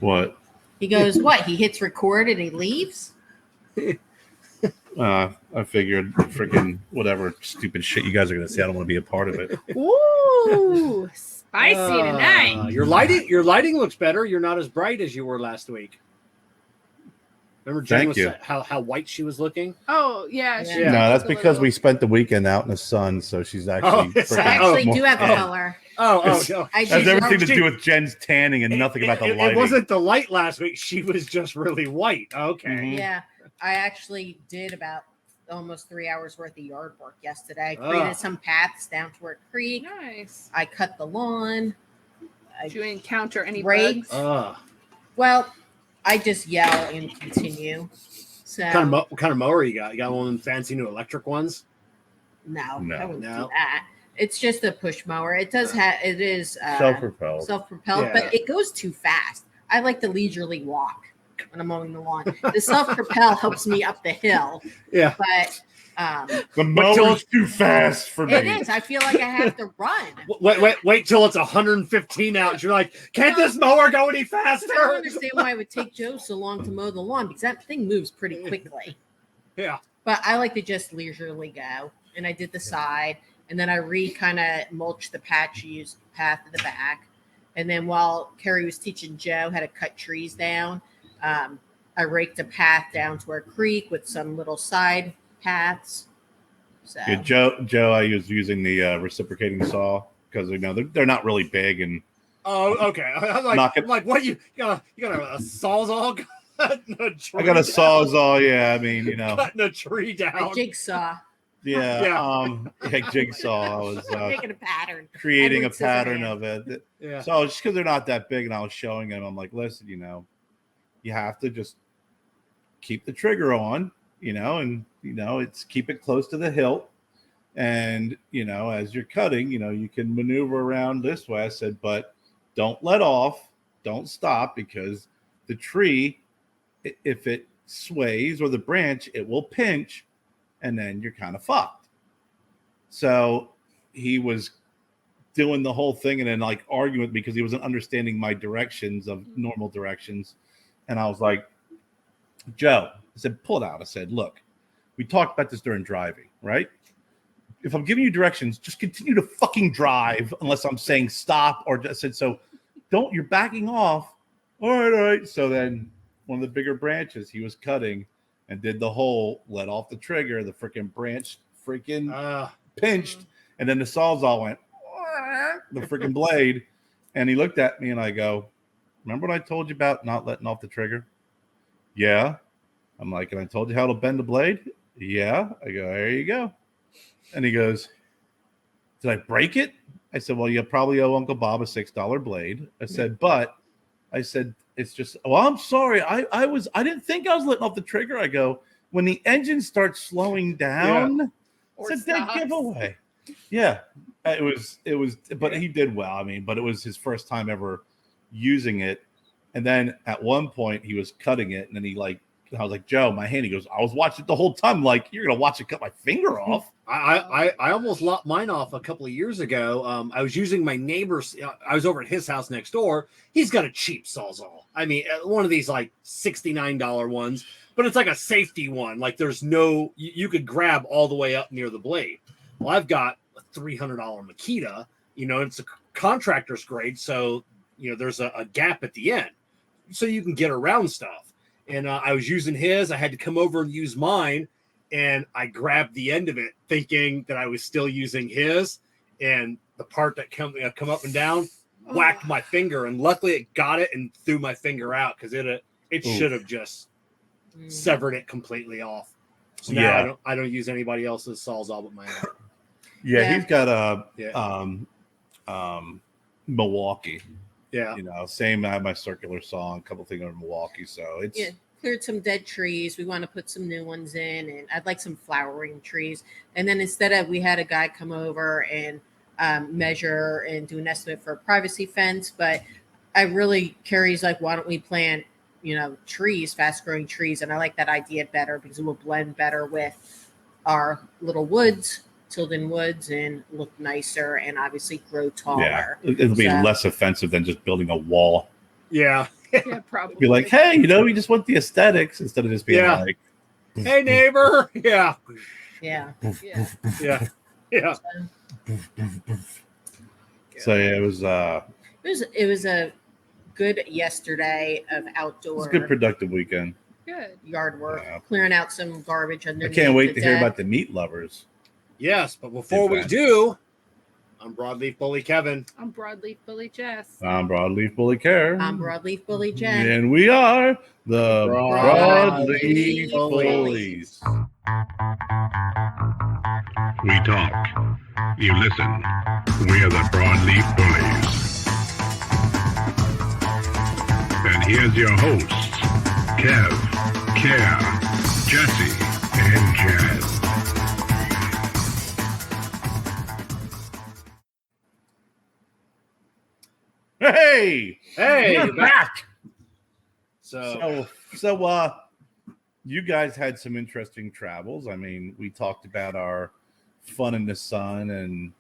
What? He goes, what? He hits record and he leaves? I figured freaking whatever stupid shit you guys are gonna say. I don't want to be a part of it. Ooh, spicy tonight. Your lighting looks better. You're not as bright as you were last week. Remember Jen was how white she was looking? Oh, yeah. No, that's because we spent the weekend out in the sun, so she's actually. I actually do have color. No. It has everything to do with Jen's tanning and nothing about the lighting. It wasn't the light last week. She was just really white. Okay. Mm-hmm. Yeah. I actually did about almost 3 hours worth of yard work yesterday. I created some paths down to our creek. Nice. I cut the lawn. Did you encounter any bugs? Well, I just yell and continue. So what kind of mower you got? You got one of them fancy new electric ones? No, I wouldn't do that. It's just a push mower. It does have it is self-propelled, but it goes too fast. I like to leisurely walk when I'm mowing the lawn. The self-propel helps me up the hill. Yeah. But the mower's too fast for me. It is. I feel like I have to run. Wait till it's 115 out. And you're like, can't this mower go any faster? I don't understand why it would take Joe so long to mow the lawn because that thing moves pretty quickly. Yeah. But I like to just leisurely go. And I did the side. And then I kind of mulched the path at the back. And then while Kerry was teaching Joe how to cut trees down, I raked a path down to our creek with some little side paths. So yeah, Joe, I was using the reciprocating saw because they're not really big and. Oh, okay. I'm like, what you got a sawzall? I got a sawzall. Yeah, I mean, cutting a tree down. A jigsaw. Yeah. Jigsaw. I was making a pattern, creating a pattern of it. Yeah. So just because they're not that big, and I was showing him, I'm like, listen, you have to just keep the trigger on, and it's keep it close to the hilt, and as you're cutting, you can maneuver around this way. I said, but don't let off, don't stop, because the tree, if it sways, or the branch, it will pinch. And then you're kind of fucked. So he was doing the whole thing and then arguing because he wasn't understanding my directions of normal directions. And I was like, Joe, I said, pull it out. I said, look, we talked about this during driving, right? If I'm giving you directions, just continue to fucking drive unless I'm saying stop. Or I said, so you're backing off. All right. So then one of the bigger branches he was cutting and did the whole let off the trigger, the freaking branch pinched, and then the sawzall went, the freaking blade. And he looked at me and I go, remember what I told you about not letting off the trigger? Yeah. I'm like, and I told you how to bend the blade? Yeah. I go, there you go. And he goes, did I break it? I said, well, you probably owe Uncle Bob a $6 blade. I said, it's just, I'm sorry. I didn't think I was letting off the trigger. I go, when the engine starts slowing down, it's a dead giveaway. Yeah. It was, but he did well. I mean, but it was his first time ever using it. And then at one point he was cutting it and then I was like, Joe, my hand. He goes, I was watching it the whole time. Like, you're going to watch it cut my finger off. I almost lopped mine off a couple of years ago. I was using my neighbor's. I was over at his house next door. He's got a cheap sawzall. I mean, one of these $69 ones, but it's like a safety one. Like there's no, you could grab all the way up near the blade. Well, I've got a $300 Makita. It's a contractor's grade, so there's a gap at the end, so you can get around stuff. And I was using his. I had to come over and use mine. And I grabbed the end of it thinking that I was still using his. And the part that come up and down whacked my finger. And luckily it got it and threw my finger out because it should have just severed it completely off. So now I don't use anybody else's sawzall but my own. Yeah, he's got a Milwaukee. Yeah. Same. I have my circular saw and a couple things on Milwaukee. So it's cleared some dead trees. We want to put some new ones in, and I'd like some flowering trees. And then we had a guy come over and measure and do an estimate for a privacy fence. But Carrie's like, why don't we plant, trees, fast growing trees? And I like that idea better because it will blend better with our little woods. Tilden woods and look nicer and obviously grow taller. Yeah, it'll be less offensive than just building a wall. Yeah. Yeah, probably. Be like, hey, we just want the aesthetics instead of just being like, hey neighbor. Yeah. Yeah. Yeah. Yeah. Yeah. So yeah, it was a good yesterday of outdoor a good productive weekend. Good. yard work, Yeah. clearing out some garbage I underneath. can't wait to hear deck. about the meat lovers. Yes, but before we do, I'm Broadleaf Bully Kevin. I'm Broadleaf Bully Jess. I'm Broadleaf Bully Kerr. I'm Broadleaf Bully Jen. And we are the Broadleaf Broadleaf Bullies. We talk. You listen. We are the Broadleaf Bullies. And here's your hosts, Kev, Kerr, Jessie, and Jen. Hey, we're back. So you guys had some interesting travels. I mean, we talked about our fun in the sun and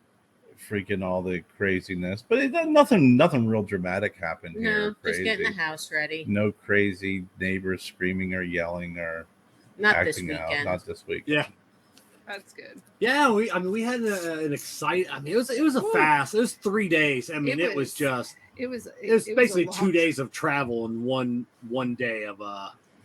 freaking all the craziness, but nothing real dramatic happened here. No, just getting the house ready. No crazy neighbors screaming or yelling or Not this acting out. weekend. Not this week. Yeah. That's good. Yeah, we had an exciting. I mean, it was a fast. It was 3 days. I mean, it was basically 2 days of travel and one day of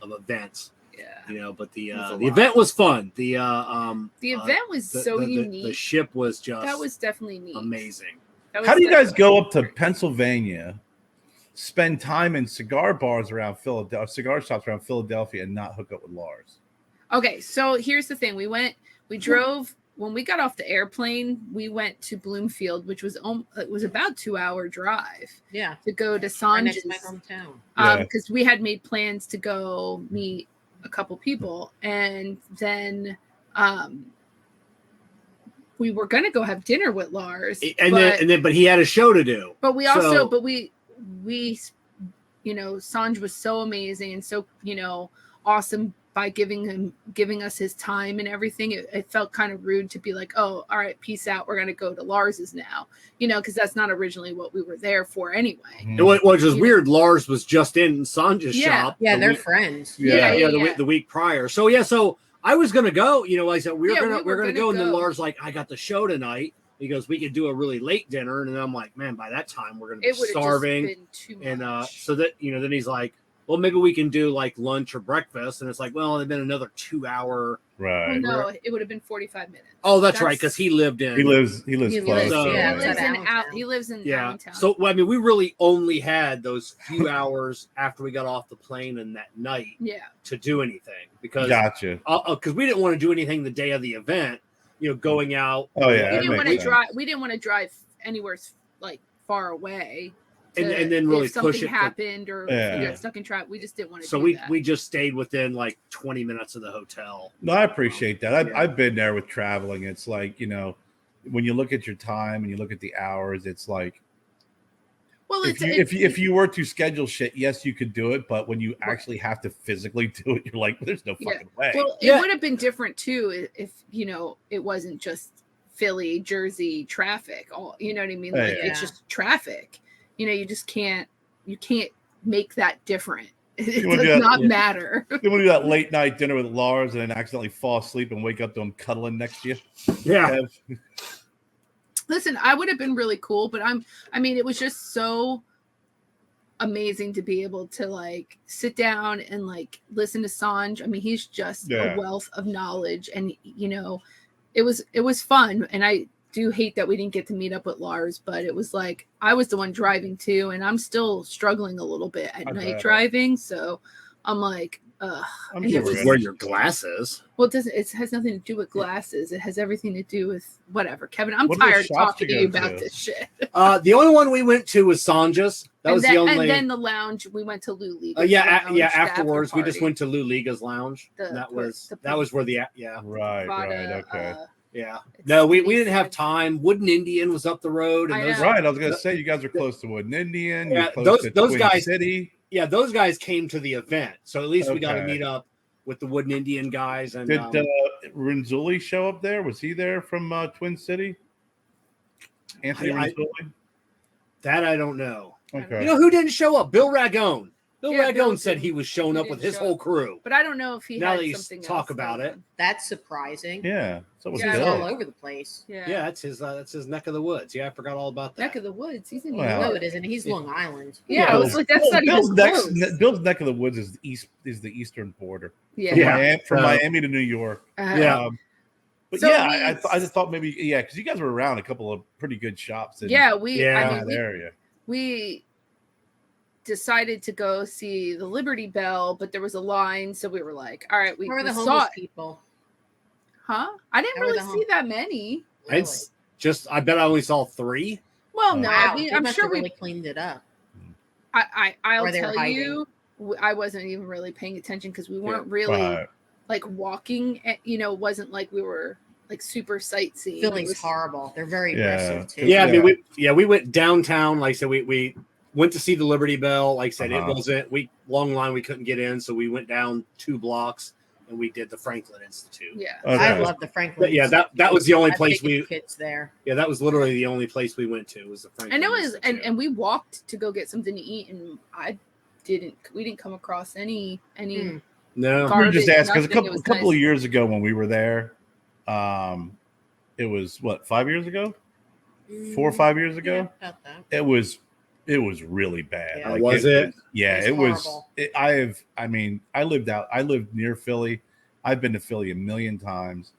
events. Yeah. But the event was fun. The event was so unique. The ship was just that was definitely neat. Amazing. How do you guys go up to Pennsylvania, spend time in cigar bars around Philadelphia, cigar shops around Philadelphia, and not hook up with Lars? Okay, so here's the thing. We drove when we got off the airplane. We went to Bloomfield, which was about 2 hour drive. Yeah, to go to right Sanj's, next to my hometown. Because we had made plans to go meet a couple people, and then we were gonna go have dinner with Lars, but he had a show to do. But we Sanj was so amazing and so awesome by giving us his time and everything. It felt kind of rude to be like, oh, all right, peace out, we're gonna go to Lars's now, because that's not originally what we were there for anyway. Which was weird. Lars was just in Sanj's shop. Yeah, they're friends. The week prior. So I was gonna go. I said we're gonna go, and then Lars like, I got the show tonight. He goes, we could do a really late dinner, and then I'm like, man, by that time we're gonna be starving. Just been too much. And so that then he's like, well, maybe we can do like lunch or breakfast, and it's like, well, it'd been another 2 hour. Right. No, it would have been 45 minutes. Oh, that's right, because he lives close. He lives in Allentown. So I mean, we really only had those few hours after we got off the plane and that night, to do anything because we didn't want to do anything the day of the event. Going out. Oh yeah, we didn't want to drive anywhere like far away. And then really if something push it happened or we got stuck in traffic, we just didn't want to. So we just stayed within like 20 minutes of the hotel. No, I appreciate that. I've been there with traveling. It's like when you look at your time and you look at the hours, it's like, well, if you were to schedule shit, yes, you could do it. But when you actually have to physically do it, you're like, there's no fucking way. Well, it would have been different too if it wasn't just Philly, Jersey traffic. You know what I mean? Like it's just traffic. You just can't make that different. It does not matter. You want to do that late night dinner with Lars and then accidentally fall asleep and wake up to him cuddling next to you? Yeah. Listen, I would have been really cool, but it was just so amazing to be able to like sit down and like listen to Sanj. I mean, he's just a wealth of knowledge, and it was fun. And I do hate that we didn't get to meet up with Lars, but it was like I was the one driving too, and I'm still struggling a little bit at night driving. So I'm like, wear your glasses. Well, it has nothing to do with glasses. It has everything to do with whatever. Kevin, I'm tired talking to you about this shit. The only one we went to was Sanja's. That was the only. And then the lounge, we went to Lou Liga's. Afterwards, we just went to Lou Liga's lounge. That was where the Right. Okay. Yeah. No, we didn't have time. Wooden Indian was up the road. And I was gonna say you guys are close to Wooden Indian. Yeah, you're close to those guys. City. Yeah, those guys came to the event, so at least we got to meet up with the Wooden Indian guys. And did Renzulli show up there? Was he there from Twin City? Anthony Renzulli? That I don't know. Okay. Who didn't show up? Bill Ragone. Bill Yeah, Bill Ragone said he was showing he up with did his show whole up. crew. But I don't know if he Now had that you something talk else about going it. on. That's surprising. Yeah. So it was Yeah. He's Bill. all over the place. Yeah. That's his neck of the woods. Yeah, I forgot all about that. Neck of the woods. He's in New Well, No, York. it isn't. He's Long Island. Yeah, I was like, that's not Bill's even next, close. Bill's neck of the woods is the eastern border. Yeah. From, Yeah. from So- Miami to New York. Yeah. But So yeah, we- I just thought maybe because you guys were around a couple of pretty good shops in Yeah, Yeah. I that mean, area. we decided to go see the Liberty Bell, but there was a line, so we were like, all right, we Where are the saw homeless it. people? Huh? I didn't How are really the see that many. Really? I bet I only saw 3. Well, no, Wow, I mean, they I'm must sure have we. really cleaned it up. I'll Or they were tell hiding. you, I wasn't even really paying attention because we weren't really Right. like walking. It wasn't like we were like super sightseeing. It Philly's was- horrible. They're very Yeah. aggressive too. Yeah, I mean, we went downtown. Like I said, we went to see the Liberty Bell. Like I said, Uh-huh. it wasn't long line. We couldn't get in, so we went down 2 blocks and we did the Franklin Institute. Yeah. Okay. I love the Franklin. But yeah, that was the only I've place taken we. kids there. Yeah, that was literally the only place we went to was the Franklin. And it was, Institute. and we walked to go get something to eat, and we didn't come across any Hmm. no. Gar- We were just garbage, asking because nothing. It was a couple nice. of years ago when we were there, it was what 5 years ago, 4 or 5 years ago. Yeah, about that. It was really bad. Yeah. Was it? Yeah, It it was was. horrible. I mean, I lived near Philly. I've been to Philly a million times.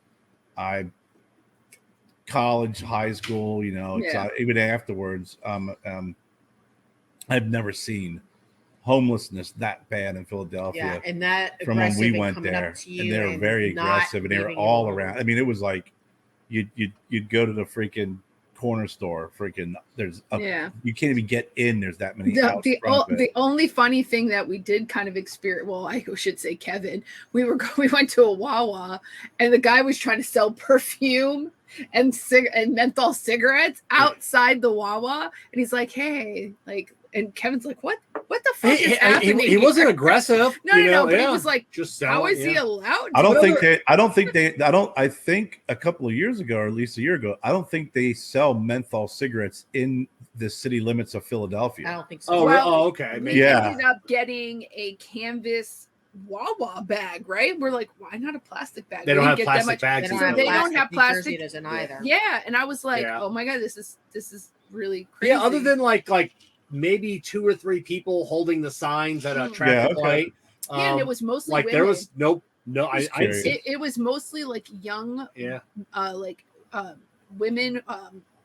College, high school, Yeah. even afterwards. I've never seen homelessness that bad in Philadelphia Yeah, and that from when we aggressive and went coming there, up to you and they were very not aggressive, and they were leaving you all alone. around. I mean, it was like you'd go to the freaking corner store, Yeah. you can't even get in. There's that many. The, out the, front of it. the only funny thing that we did kind of experience, well, I should say Kevin, we went to a Wawa, and the guy was trying to sell perfume and menthol cigarettes outside the Wawa, and he's like, hey, like, and Kevin's like, what the fuck is happening? He wasn't here?" aggressive. No, but yeah. he was like, Just how selling, is he yeah. allowed to? I think a couple of years ago, or at least a year ago, I don't think they sell menthol cigarettes in the city limits of I Philadelphia. don't think so. Oh, Well, okay. We Yeah. ended up getting a canvas Wawa bag, right? We're like, why not a plastic bag? They We don't didn't have get that plastic much- bags. They in don't have they Philly. don't have New Jersey plastic. doesn't either. Yeah, and I was like, Yeah. oh my god, this is really crazy. Yeah, other than like maybe 2 or 3 people holding the signs at a traffic okay. light. yeah, and it was mostly like women. there was no. I Just didn't curious. see. It was mostly like young, Yeah, women.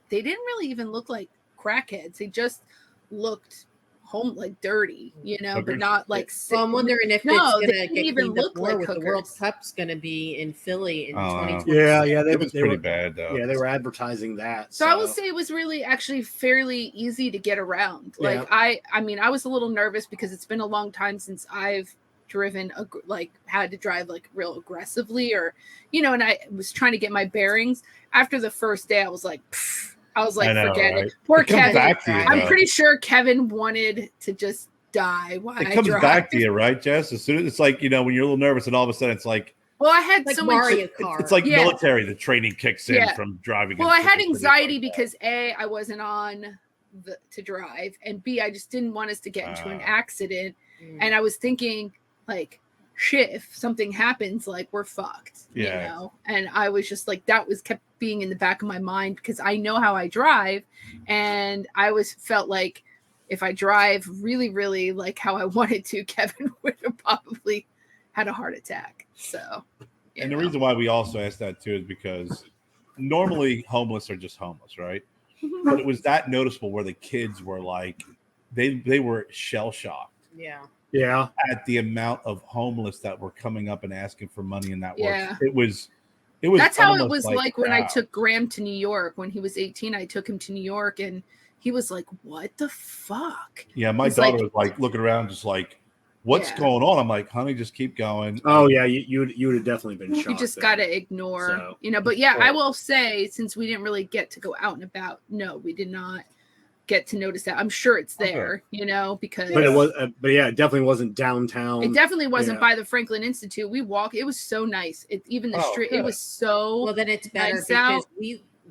They didn't really even look like crackheads. They just looked like dirty, but Hookers? not like. Well, I'm wondering if No, it's they going to didn't get even cleaned up look more like with the World hookers. Cup's going to be in Philly in Oh. 2020. yeah. It was they pretty were, bad though. Yeah, they were advertising that. So I will say it was really actually fairly easy to get around. Like Yeah. I mean, I was a little nervous because it's been a long time since I've driven had to drive like real aggressively or and I was trying to get my bearings. After the first day, I was like, I know, forget right? it. Poor It comes Kevin. back to you, I'm though. pretty sure Kevin wanted to just die while It I comes drive. back to you, right, Jess? As soon as it's like when you're a little nervous, and all of a sudden it's like Well, I had Like so Mario much. Kart. it's like Yeah. military. The training kicks in Yeah. from driving. Well, I and had freaking anxiety like that. because A, I wasn't on to drive, and B, I just didn't want us to get into an accident. Mm. And I was thinking, like, shit, if something happens, like, we're fucked, Yeah. And I was just like, that was kept being in the back of my mind because I know how I drive, and I felt like if I drive really, really like how I wanted to, Kevin would have probably had a heart attack. So, And the reason why we also asked that too is because normally homeless are just homeless, right? But it was that noticeable where the kids were like, they were shell shocked Yeah. yeah. at the amount of homeless that were coming up and asking for money in that Yeah. work. It was. That's how it almost was like when I crowd. took Graham to New York. When he was 18, I took him to New York, and he was like, "What the fuck?" Yeah, my It's daughter like- was like looking around, just like, "What's Yeah. going on?" I'm like, "Honey, just keep going." Oh yeah, you would have definitely been shocked. You just there. got to ignore, So- But yeah, I Right. will say, since we didn't really get to go out and about, no, we did not get to notice that. I'm sure it's Okay. there, because But it was, but yeah, it definitely wasn't downtown. it definitely wasn't Yeah. by the Franklin Institute. We walked; it was so nice. Even the Oh, street, good. it was so. Well, then it's better Nice because out.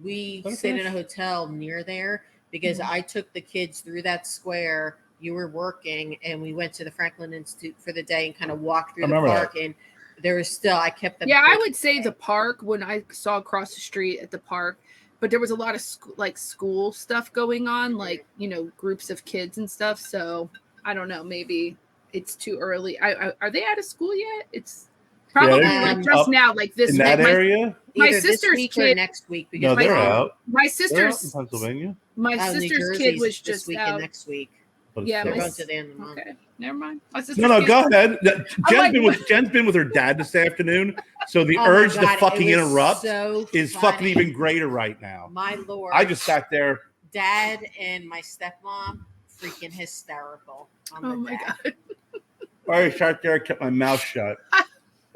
we Okay. stayed in a hotel near there because Mhm. I took the kids through that square you were working, and we went to the Franklin Institute for the day and kind of walked through I the remember park, and there was still, I kept them. Yeah, I would say the park when I saw across the street at the park, but there was a lot of school stuff going on, like, groups of kids and stuff. So I don't know, maybe it's too early. Are they out of school yet? It's probably like just now, like this in that area. My Either sister's this week kid or next week. No, they're out. My They're out sister's in Pennsylvania. My New sister's Jersey's kid was this just week out. and next week. But Yeah, They're my going to the end of the month. Okay, never mind. My sister's No, kid, go ahead. like- Jen's been with her dad this afternoon, so the Oh my urge God, to fucking it was interrupt so is funny. fucking even greater right now. My lord. I just sat there. Dad and my stepmom freaking hysterical. Oh my God. I sat there, kept my mouth shut.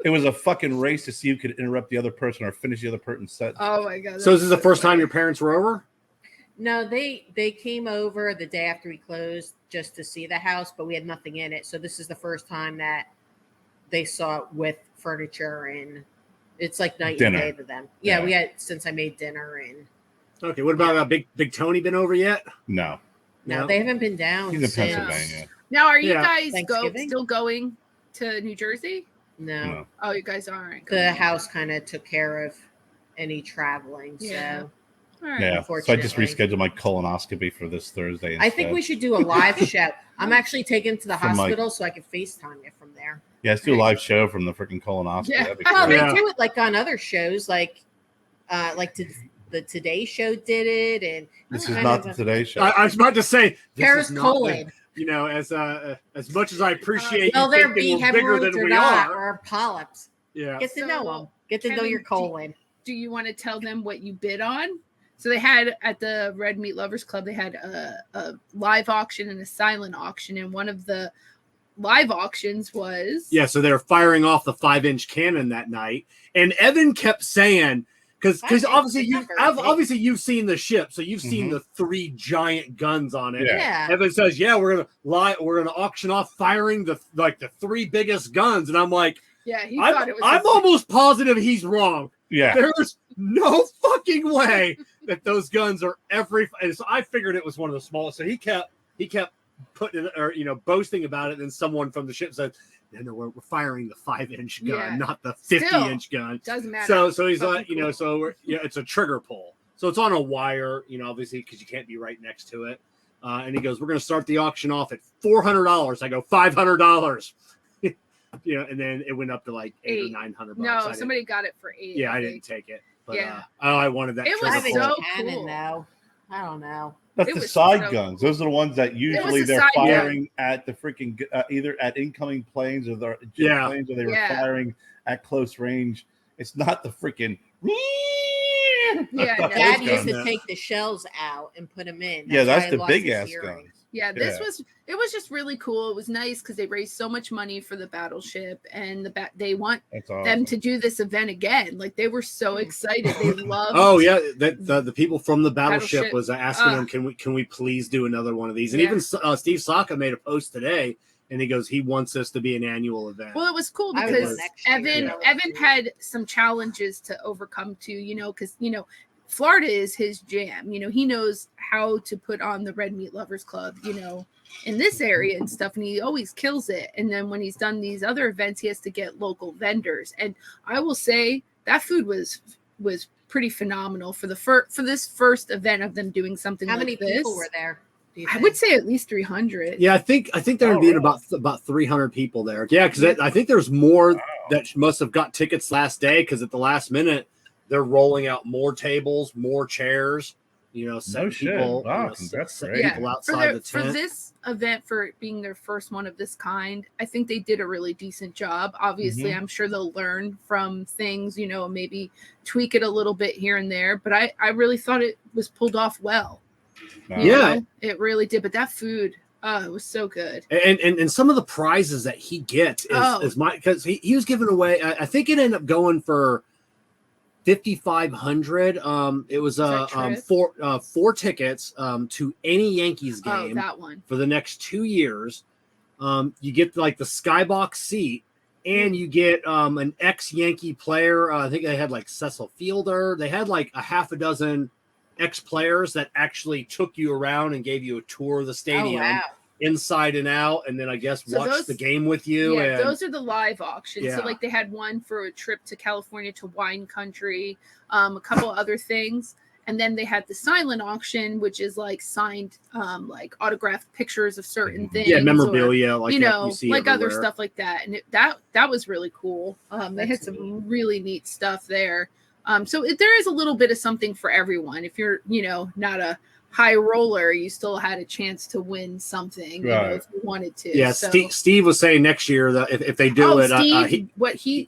It was a fucking race to see who could interrupt the other person or finish the other person's set. Oh my God. So this is the first time your parents were over? No, they came over the day after we closed just to see the house, but we had nothing in it. So this is the first time that they saw it with furniture, and it's like night Dinner. and day to them. Yeah, Yeah. we had, since I made dinner, and Okay, what about Big Tony been over yet? No, no, they haven't been down he's in since. Pennsylvania. Now, are you Yeah. guys Thanksgiving? still going to New Jersey? No, Oh, you guys aren't. the house kind of took care of any traveling. Yeah. So All right. Yeah, so I just Unfortunately. rescheduled my colonoscopy for this Thursday. I think we should do a live show. I'm actually taking to the From, like- hospital so I can FaceTime you from there. let's do a live show from the freaking colonoscopy. Yeah. That'd be Well, great. they Yeah. do it like on other shows, like the Today Show did it, and This is kind not of the a- Today Show. I was about to say, this Paris is not colon. as much as I appreciate Will you there be thinking we're bigger hemorrhoids than or we not, are. or polyps? Yeah. Get to So, know them. Get to know Kevin, your colon. Do you want to tell them what you bid on? So they had at the Red Meat Lovers Club, they had a live auction and a silent auction, and one of the live auctions was Yeah, so they're firing off the 5-inch cannon that night, and Evan kept saying, because 5 obviously inch is not very big. you've seen the ship, so you've seen Mhm. the 3 giant guns on it. Yeah. Yeah. Evan says, "Yeah, we're gonna auction off firing the 3 biggest guns," and I'm like, yeah. He thought it was. I'm almost positive he's wrong. Yeah, There's no fucking way that those guns are and so I figured it was one of the smallest. So he kept putting it, or boasting about it. And someone from the ship said, "No, we're firing the 5-inch gun, Yeah. not the Still, 50-inch gun." Doesn't matter. So he's like, Fucking cool. so it's a trigger pull. So it's on a wire, obviously because you can't be right next to it. And he goes, "We're going to start the auction off at $400." I go, $500. And then it went up to like $800 or $900. No, somebody got it for 8. Yeah, I think. didn't take it. But Yeah. I wanted that. It trigger was I pull. have so a cannon cool. though. I don't know. that's It the was side so guns. cool. Those are the ones that usually the they're side gun. firing at the freaking either at incoming planes or the Yeah. planes, or they were Yeah. firing at close range. It's not the freaking. Yeah, no. Dad Those used guns. to take the shells out and put them in. Yeah, why that's I the lost big his ass hearing. guns. Yeah, Yeah. it was just really cool. It was nice because they raised so much money for the battleship, and they want That's awesome. them to do this event again. Like they were so excited. They loved. Oh yeah, the people from the battleship Battleship. was asking him, can we please do another one of these? And Yeah. even Steve Saka made a post today, and he goes, he wants this to be an annual event. Well, it was cool I would because go next year. Evan That was Evan cool. had some challenges to overcome too. Because Florida is his jam. He knows how to put on the Red Meat Lovers Club. In this area and stuff, and he always kills it. And then when he's done these other events, he has to get local vendors. And I will say that food was pretty phenomenal for this first event of them doing something. How like many this. people were there? do you I think? would say at least 300. Yeah, I think there would Oh, be really? about 300 people there. Yeah, because I think there's more that must have got tickets last day, because at the last minute they're rolling out more tables, more chairs. Set No shit. people, Wow, set that's great. Yeah, people for, outside the for tent. this event, for it being their first one of this kind, I think they did a really decent job. Obviously, Mhm. I'm sure they'll learn from things, maybe tweak it a little bit here and there. But I really thought it was pulled off well. No. You Yeah. know? It really did. But that food, it was so good. And some of the prizes that he gets is because he was giving away. I think it ended up going for $5,500. It was that trip? four tickets to any Yankees Oh, game that one. for the next 2 years. You get like the skybox seat, and you get an ex-Yankee player. I think they had like Cecil Fielder. They had like a half a dozen ex-players that actually took you around and gave you a tour of the Oh, stadium. wow. inside and out, and then I guess So watch the game with you. Yeah, and those are the live auctions. Yeah. So like they had one for a trip to California to wine country, a couple other things. And then they had the silent auction, which is like signed, like autographed pictures of certain things. yeah, memorabilia, or, like you know, see like everywhere. other stuff like that. And that was really cool. They had some really neat stuff there. So there is a little bit of something for everyone. If you're, you know, not a high roller, you still had a chance to win something, you know, if you wanted to. Yeah, so, Steve was saying next year that if they do it, Steve,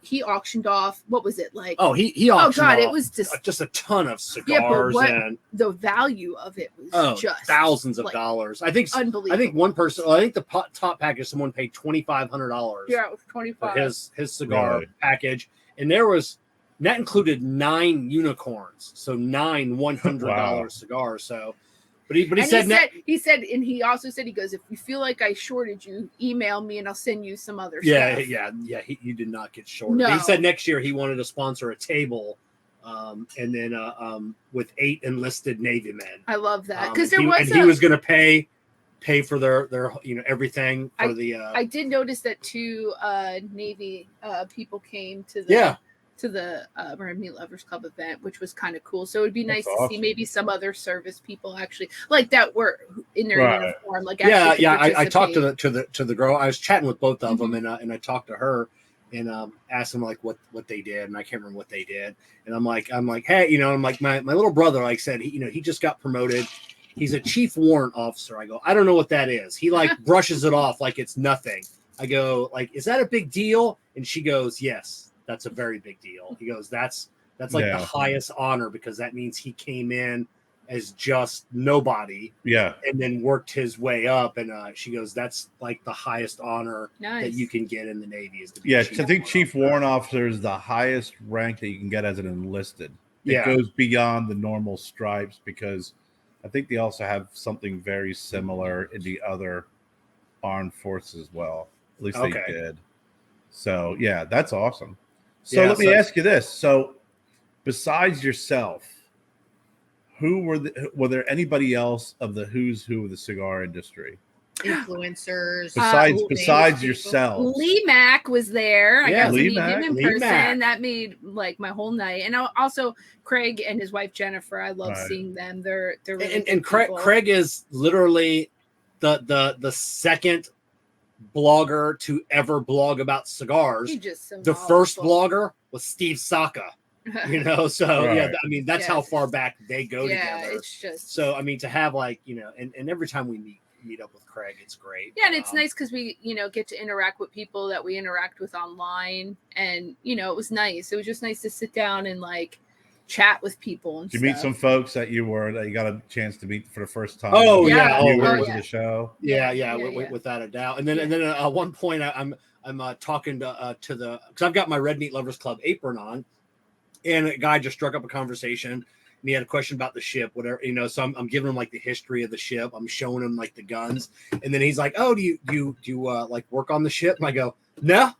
he auctioned off, what was it like? Oh, he auctioned off it was just a ton of cigars. Yeah, but and the value of it was just thousands of like, dollars. I think unbelievable. I think one person, I think the top package, someone paid $2,500. Yeah, it was 25 for his cigar package, and that included 9 unicorns, so 9 $100 cigars. So. But he said, and he also said, he goes, if you feel like I shorted you, email me and I'll send you some other stuff. Yeah. You did not get shorted. No. He said next year he wanted to sponsor a table, and then with 8 enlisted Navy men. I love that because he was going to pay for their everything for I did notice that 2 Navy people came to the Brand Meat Lovers Club event, which was kind of cool. So it would be nice to see maybe some other service people actually like that were in their uniform. Like I talked to the girl. I was chatting with both of them, and I talked to her and asked them like what they did, and I can't remember what they did. And I'm like, hey, you know, I'm like my little brother, like said, he just got promoted. He's a chief warrant officer. I go, I don't know what that is. He like brushes it off like it's nothing. I go, like, is that a big deal? And she goes, yes. That's a very big deal. He goes, that's like the highest honor, because that means he came in as just nobody. Yeah. And then worked his way up. And she goes, that's like the highest honor that you can get in the Navy is to be I think Chief Warrant Officer is the highest rank that you can get as an enlisted. It goes beyond the normal stripes, because I think they also have something very similar in the other armed forces as well. At least they did. So that's awesome. So let me ask you this. So besides yourself, were there anybody else of the who's who of the cigar industry? Influencers. Besides yourself. Lee Mack was there. I got to meet him in person. Mack. That made like my whole night. And also Craig and his wife Jennifer. I love seeing them. They're really and Craig is literally the second blogger to ever blog about cigars. The first blogger was Steve Saka, you know, so I mean that's how far back they go together. It's just so I mean to have like, you know, and every time we meet up with Craig, it's great. Yeah, and it's nice because we, you know, get to interact with people that we interact with online, and you know, it was nice. It was just nice to sit down and like chat with people. And Did you meet some folks that you got a chance to meet for the first time? The show. Without a doubt. And then at one point I'm talking to the, because I've got my Red Meat Lovers Club apron on, and a guy just struck up a conversation, and he had a question about the ship, whatever, you know. So I'm giving him like the history of the ship. I'm showing him like the guns, and then he's like, "Oh, do you like work on the ship?" And I go, No,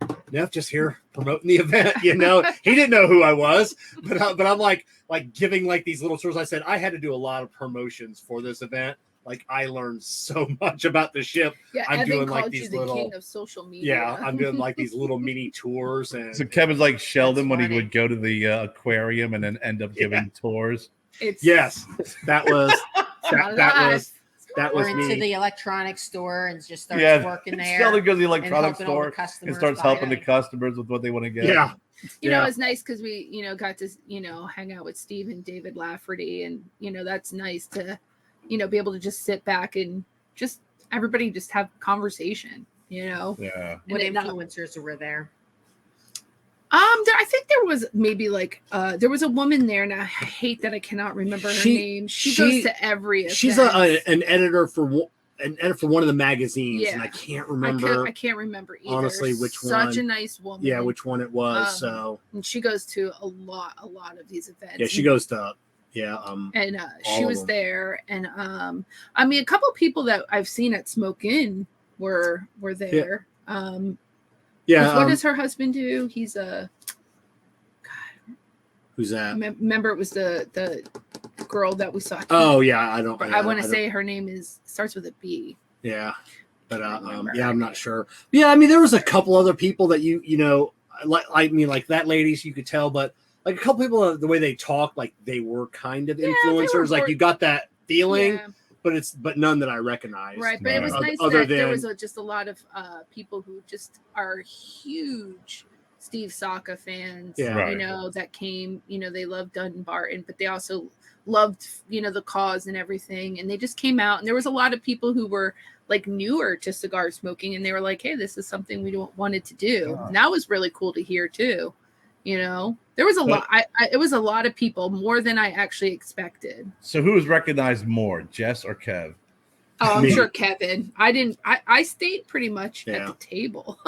just here promoting the event. You know, he didn't know who I was, but I'm like giving like these little tours. I said I had to do a lot of promotions for this event. Like I learned so much about the ship. Yeah, I'm Evan doing called like these you the little king of social media. Yeah, I'm doing like these little mini tours. And so Kevin's like Sheldon when he would go to the aquarium and then end up giving tours. That was into me. the electronics store and just starts working there. Sheldon goes to the electronics store and starts helping the customers with what they want to get. Yeah. You know, it's nice because we, you know, got to, you know, hang out with Steve and David Lafferty, and, you know, that's nice to, you know, be able to just sit back and just everybody just have conversation, you know? Yeah. What influencers were there? I think there was maybe like there was a woman there, and I hate that I cannot remember her name. She goes to every event. She's an editor for one of the magazines, and I can't remember. I can't remember either. Honestly, which one? Such a nice woman. Yeah, which one it was. And she goes to a lot of these events. Yeah, she goes to and she was there, and I mean, a couple of people that I've seen at Smoke Inn were there. What does her husband do? He's a God. Who's that? Remember, it was the girl that we saw. Oh yeah, I don't. I want to say her name starts with a B. Yeah. But remember. yeah, I'm not sure. Yeah, I mean, there was a couple other people that you know, like that ladies, you could tell, but like a couple people, the way they talk, like they were kind of they were influencers. Like more- you got that feeling, Yeah. but none that I recognized. Right, but it was nice Other that there than- was just a lot of people who just are huge Steve Saka fans. Yeah. Right. You know, that came. You know, they loved Dunbarton, but they also loved the cause and everything. And they just came out, and there was a lot of people who were like newer to cigar smoking, and they were like, "Hey, this is something we wanted to do." Yeah. And that was really cool to hear too. You know, there was a lot. It was a lot of people, more than I actually expected. So who was recognized more, Jess or Kev? Oh, I'm Me. sure Kevin. I stayed pretty much at the table.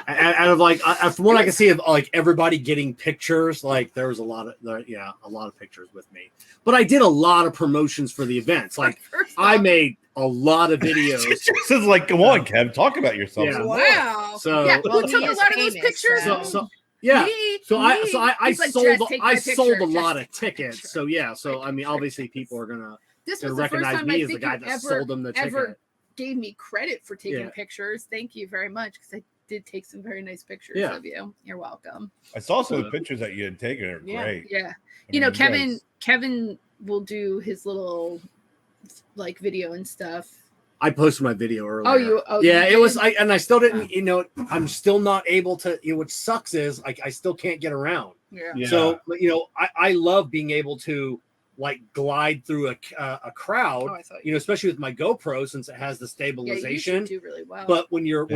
Out of like, from what I can see of like everybody getting pictures, like there was a lot of pictures with me. But I did a lot of promotions for the events. Like I made a lot of videos. Jess is like, come on, Kev, talk about yourself. Yeah. Wow. So yeah, Well, who took he a is lot of those famous, pictures? so- Yeah. Me. So I He's like, sold "Jess, take my sold a picture. lot Jess, of take my tickets. picture. So yeah. So Take I mean, picture." obviously people are gonna This was the first recognize time me I as the think guy you that sold them the ever ticket. gave me credit for taking Yeah. pictures. Thank you very much, because I did take some very nice pictures Yeah. of you. You're welcome. I saw some of the pictures that you had taken. Are Yeah. great. Yeah. I You know, mean, Kevin will do his little like video and stuff. I posted my video earlier. You It was. did? I still didn't. You know, I'm still not able to. You know, what sucks is like I still can't get around. Yeah. Yeah. So you know, I love being able to like glide through a crowd. Oh, I thought You know, especially with my GoPro since it has the yeah, you stabilization. should do really well. But when you're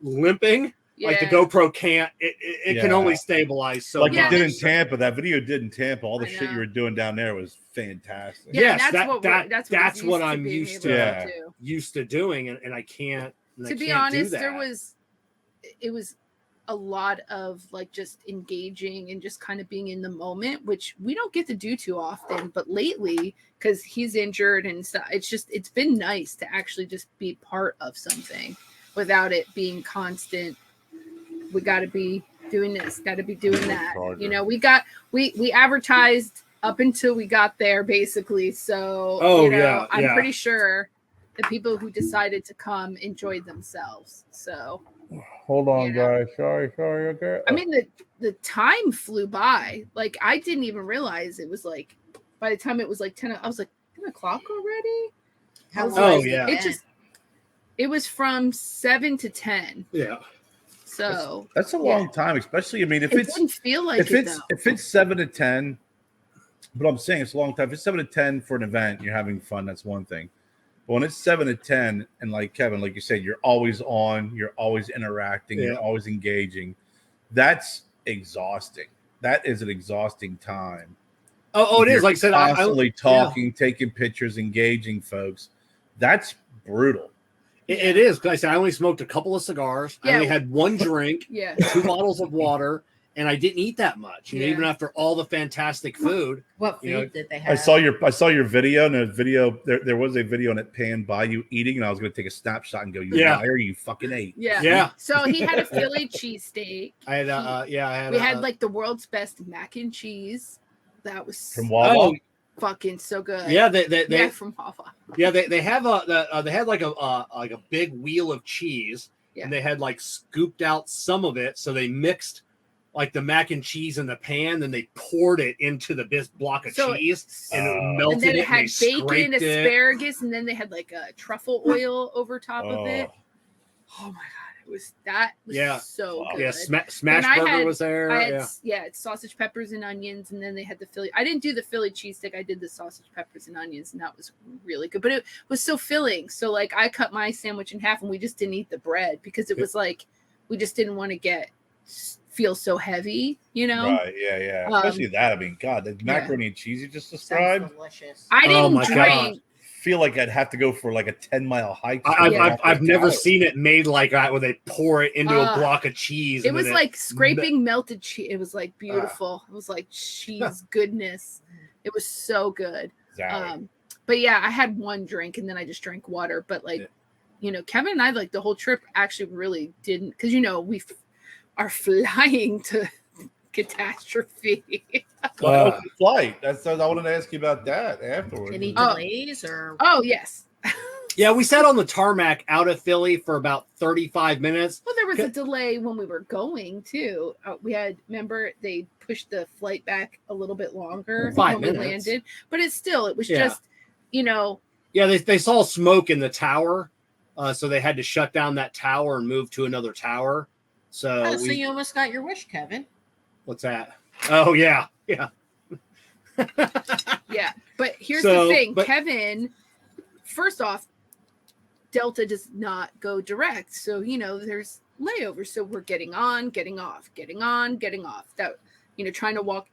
limping, like the Yeah. GoPro can't. It can Yeah. only stabilize so like Yeah, you did in that's- Tampa. That video did in Tampa. All the I shit know. you were doing down there was fantastic. Yeah, Yes, that's what that's what I'm being used able to. Yeah. do. Used to doing, and I can't. And I To be can't do honest, that. it was a lot of like just engaging and just kind of being in the moment, which we don't get to do too often. But lately, because he's injured and stuff, it's been nice to actually just be part of something without it being constant. We got to be doing this, got to be doing that. Charger. You know, we advertised up until we got there, basically. So, Oh, you know, yeah, I'm yeah. pretty sure the people who decided to come enjoyed themselves. So, Hold on, You know. guys. Sorry. Okay. I mean, the time flew by. Like, I didn't even realize it was like, by the time it was like 10, I was like, 10 o'clock already? How was long Oh, was the yeah. event? It was from 7 to 10. Yeah. So, That's a long time, especially. I mean, if it it's didn't feel like it, though. if it's 7 to 10, but I'm saying it's a long time. If it's 7 to 10 for an event, you're having fun. That's one thing. But when it's 7 to 10, and like Kevin, like you said, you're always on, you're always interacting, Yeah. you're always engaging. That's exhausting. That is an exhausting time. Oh, it is. You're Like I said, constantly talking, taking pictures, engaging folks. That's brutal. It is. 'Cause I said I only smoked a couple of cigars. I Yeah. only had one drink, Yeah. 2 bottles of water, and I didn't eat that much. You know, Yeah. even after all the fantastic food. What You know, food did they have? I saw your video, and there was a video, and it panned by you eating, and I was going to take a snapshot and go, "You Yeah. liar, you fucking ate." Yeah. Yeah. So he had a Philly cheesesteak. I had I had We had like the world's best mac and cheese. That was From Wawa. oh fucking so good. yeah they From Wawa. yeah they have they had like a big wheel of cheese, Yeah. and they had like scooped out some of it, so they mixed like the mac and cheese in the pan, then they poured it into the block of So- cheese, and it Oh. melted And then it. it had and they bacon, scraped it. asparagus, and then they had like a truffle oil over top of it. Oh my god, it was Yeah. so Wow. good. Yeah, Smash I Burger had- was there. I had Yeah. it's sausage, peppers, and onions, and then they had the Philly. I didn't do the Philly cheesesteak. I did the sausage, peppers, and onions, and that was really good. But it was so filling. So like I cut my sandwich in half, and we just didn't eat the bread because it was like we just didn't want to feel so heavy, you know. Right, yeah. Especially that. I mean, God, the macaroni and cheese you just described. Sounds delicious. I Oh didn't my drink. Feel like I'd have to go for like a 10-mile hike. I've never seen it made like that where they pour it into a block of cheese. It and was then like scraping melted cheese. It was like beautiful. It was like cheese goodness. It was so good. But yeah, I had one drink and then I just drank water. But like, you know, Kevin and I, like the whole trip actually really didn't, because you know we are flying to catastrophe. Flight. I wanted to ask you about that afterwards. Any delays or Oh yes. Yeah, we sat on the tarmac out of Philly for about 35 minutes. Well, there was a delay when we were going too. Remember they pushed the flight back a little bit longer 5 when we minutes. landed, but it was just, Yeah, they saw smoke in the tower, so they had to shut down that tower and move to another tower. So, so you almost got your wish, Kevin. What's that? Oh yeah. Yeah. But here's the thing, Kevin. First off, Delta does not go direct, so there's layovers. So we're getting on, getting off, getting on, getting off. That trying to walk.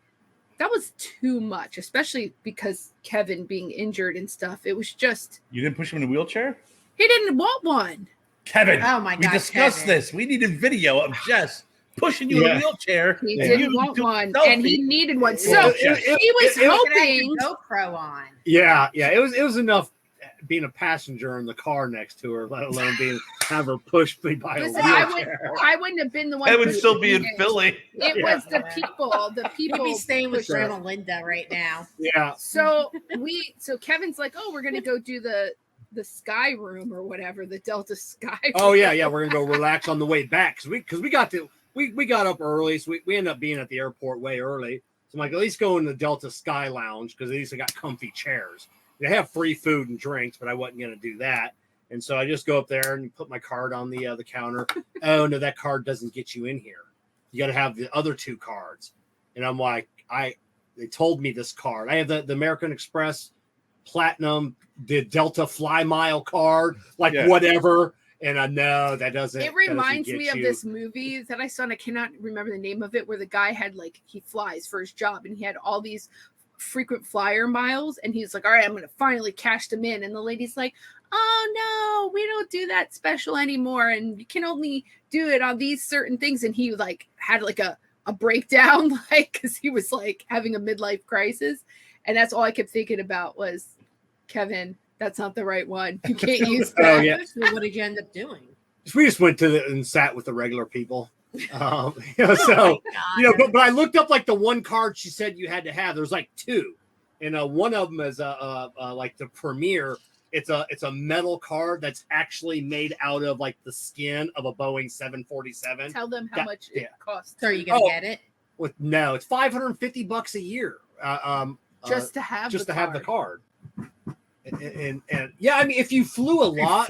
That was too much, especially because Kevin being injured and stuff. It was just. You didn't push him in a wheelchair? He didn't want one. Kevin. Oh my God. We discussed Kevin. this. We needed video of Jess pushing you in a wheelchair. He didn't want one, and he needed one. So he was hoping GoPro on. Yeah. It was enough being a passenger in the car next to her, let alone have her push me by a wheelchair. I wouldn't have been the one. I would still be in Philly. It was the people. You'd be staying with Grandma Linda right now. Yeah. So Kevin's like, oh, we're gonna go do the sky room or whatever, the Delta Sky room. Oh yeah, we're gonna go relax on the way back because we got up early, so we ended up being at the airport way early. So I'm like, at least go in the Delta Sky Lounge because at least they got comfy chairs. They have free food and drinks, but I wasn't going to do that. And so I just go up there and put my card on the counter. Oh, no, that card doesn't get you in here. You got to have the other two cards. And I'm like, they told me this card. I have the American Express Platinum, the Delta Fly Mile card, whatever. And I know that doesn't. It reminds me of this movie that I saw, and I cannot remember the name of it, where the guy had he flies for his job and he had all these frequent flyer miles, and he's like, all right, I'm gonna finally cash them in, and the lady's like, oh no, we don't do that special anymore, and you can only do it on these certain things. And he had a breakdown, because he was having a midlife crisis, and that's all I kept thinking about was, Kevin, that's not the right one, you can't use that. Oh, yeah. So what did you end up doing? We just went and sat with the regular people. So but I looked up the one card she said you had to have. There's two, and one of them is the Premier. It's a metal card that's actually made out of the skin of a Boeing 747. Tell them how much it costs. So are you gonna get it? No, it's $550 a year. Just to have the card. And yeah, I mean, if you flew a lot,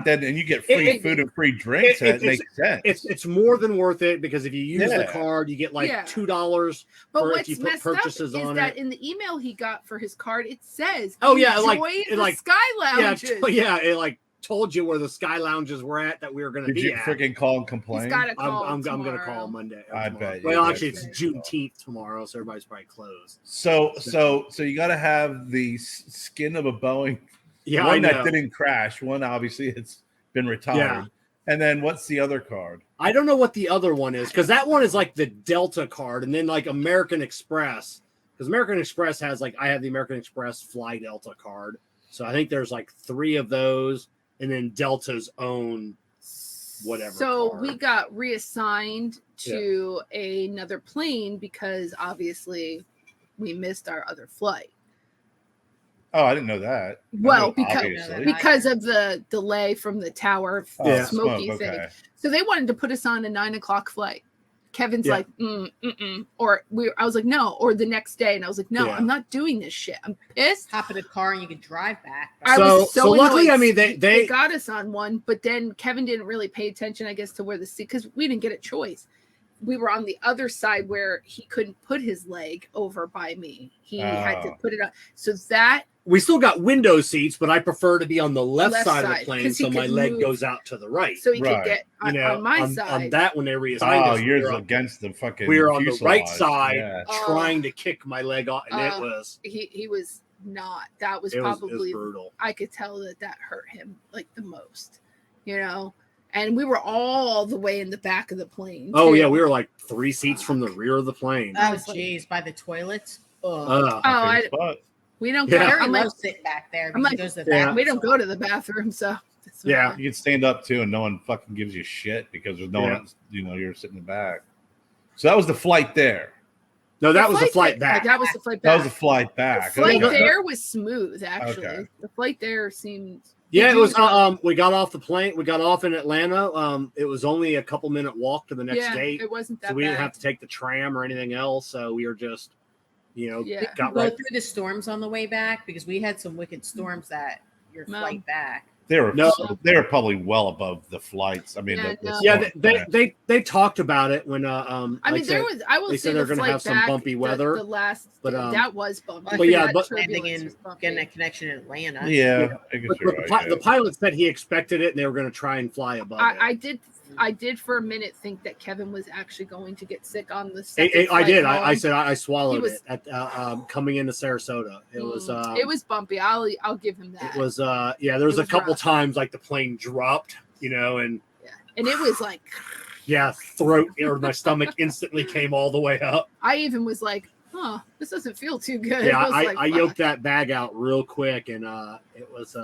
then and you get free food and free drinks, that makes sense. It's more than worth it because if you use the card, you get $2 for if you put purchases on it. That in the email he got for his card, it says, enjoy the Sky Lounges. Yeah, it told you where the Sky Lounges were at that we were going to be Did you freaking call and complain? He's got to call. I'm going to call Monday. I bet. Well, actually, it's Juneteenth tomorrow, so everybody's probably closed. So you got to have the skin of a Boeing. Yeah, one that didn't crash. One obviously it's been retired. Yeah. And then what's the other card? I don't know what the other one is because that one is the Delta card, and then American Express, because American Express has I have the American Express Fly Delta card, so I think there's 3 of those. And then Delta's own whatever. So card. we got reassigned to another plane because obviously we missed our other flight. Oh, I didn't know that. Well, because of the delay from the tower smoky thing. So they wanted to put us on a 9:00 flight. Kevin's I was like, no, or the next day. And I was like, no, I'm not doing this shit. I'm pissed. Hop in a car and you can drive back. I was so luckily, annoyed. I mean, they got us on one, but then Kevin didn't really pay attention, I guess, to where the seat, because we didn't get a choice. We were on the other side where he couldn't put his leg over by me. He had to put it on. So that. We still got window seats, but I prefer to be on the left side of the plane so my leg goes out to the right. So he could get on my side. On that one, they reassigned us. Oh, yours against the fucking. We were on the right side trying to kick my leg off, and it was. He was not. That was probably. It was brutal. I could tell that hurt him the most, And we were all the way in the back of the plane. Oh, yeah. We were 3 seats from the rear of the plane. Oh, jeez. By the toilets? We don't go. I'm sit back there. We don't go to the bathroom, so. You can stand up too, and no one fucking gives you shit because there's no one. You're sitting in the back. So that was the flight there. No, that was the flight back. That was the flight back. That was the flight back. The flight there was smooth, actually. Okay. The flight there seemed Yeah, Did it was. you- We got off the plane. We got off in Atlanta. It was only a couple minute walk to the next gate, It wasn't that so we didn't bad. have to take the tram or anything else. So we were just, Yeah. got go right. through the storms on the way back because we had some wicked storms that your No. flight back. They were No. they were probably well above the flights. I mean, Yeah, the no. Yeah, storm- they talked about it when I mean, like there said- was. I will they say said they're the gonna flight have some back, bumpy weather, The last, but, that was bumpy. But yeah, that but- landing turbulence in was bumpy. getting a connection in Atlanta. yeah, I guess but you're the, right. the pilot said he expected it, and they were going to try and fly above it. I did for a minute think that Kevin was actually going to get sick on the I second I did. flight I home. said I swallowed was- it at coming into Sarasota. It was bumpy. I'll give him that. it was yeah. There was It a was couple rough. times like the plane dropped, and and it was like yeah, throat or my stomach instantly came all the way up. I even was like, "Huh, this doesn't feel too good." Yeah, was like, I "Fuck." yoked that bag out real quick, and it was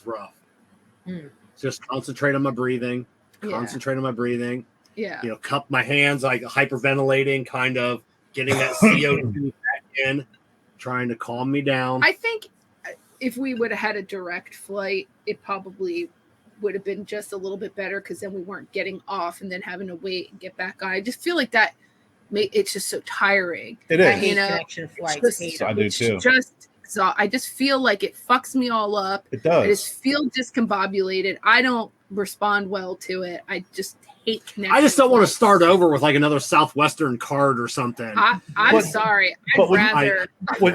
rough. Just concentrate on my breathing. Concentrate on my breathing. Yeah. Cup my hands, like hyperventilating, kind of getting that CO2 back in, trying to calm me down. I think if we would have had a direct flight, it probably would have been just a little bit better because then we weren't getting off and then having to wait and get back on. I just feel like that it's just so tiring. It I is. hate You know, connection flights. just- Hate I them. do It's too. just I just feel like it fucks me all up. It I does. just feel discombobulated. I don't respond well to it. I just hate connection. I just don't want to flights. start over with like another Southwestern card or something. I'm But- sorry. but I'd when rather.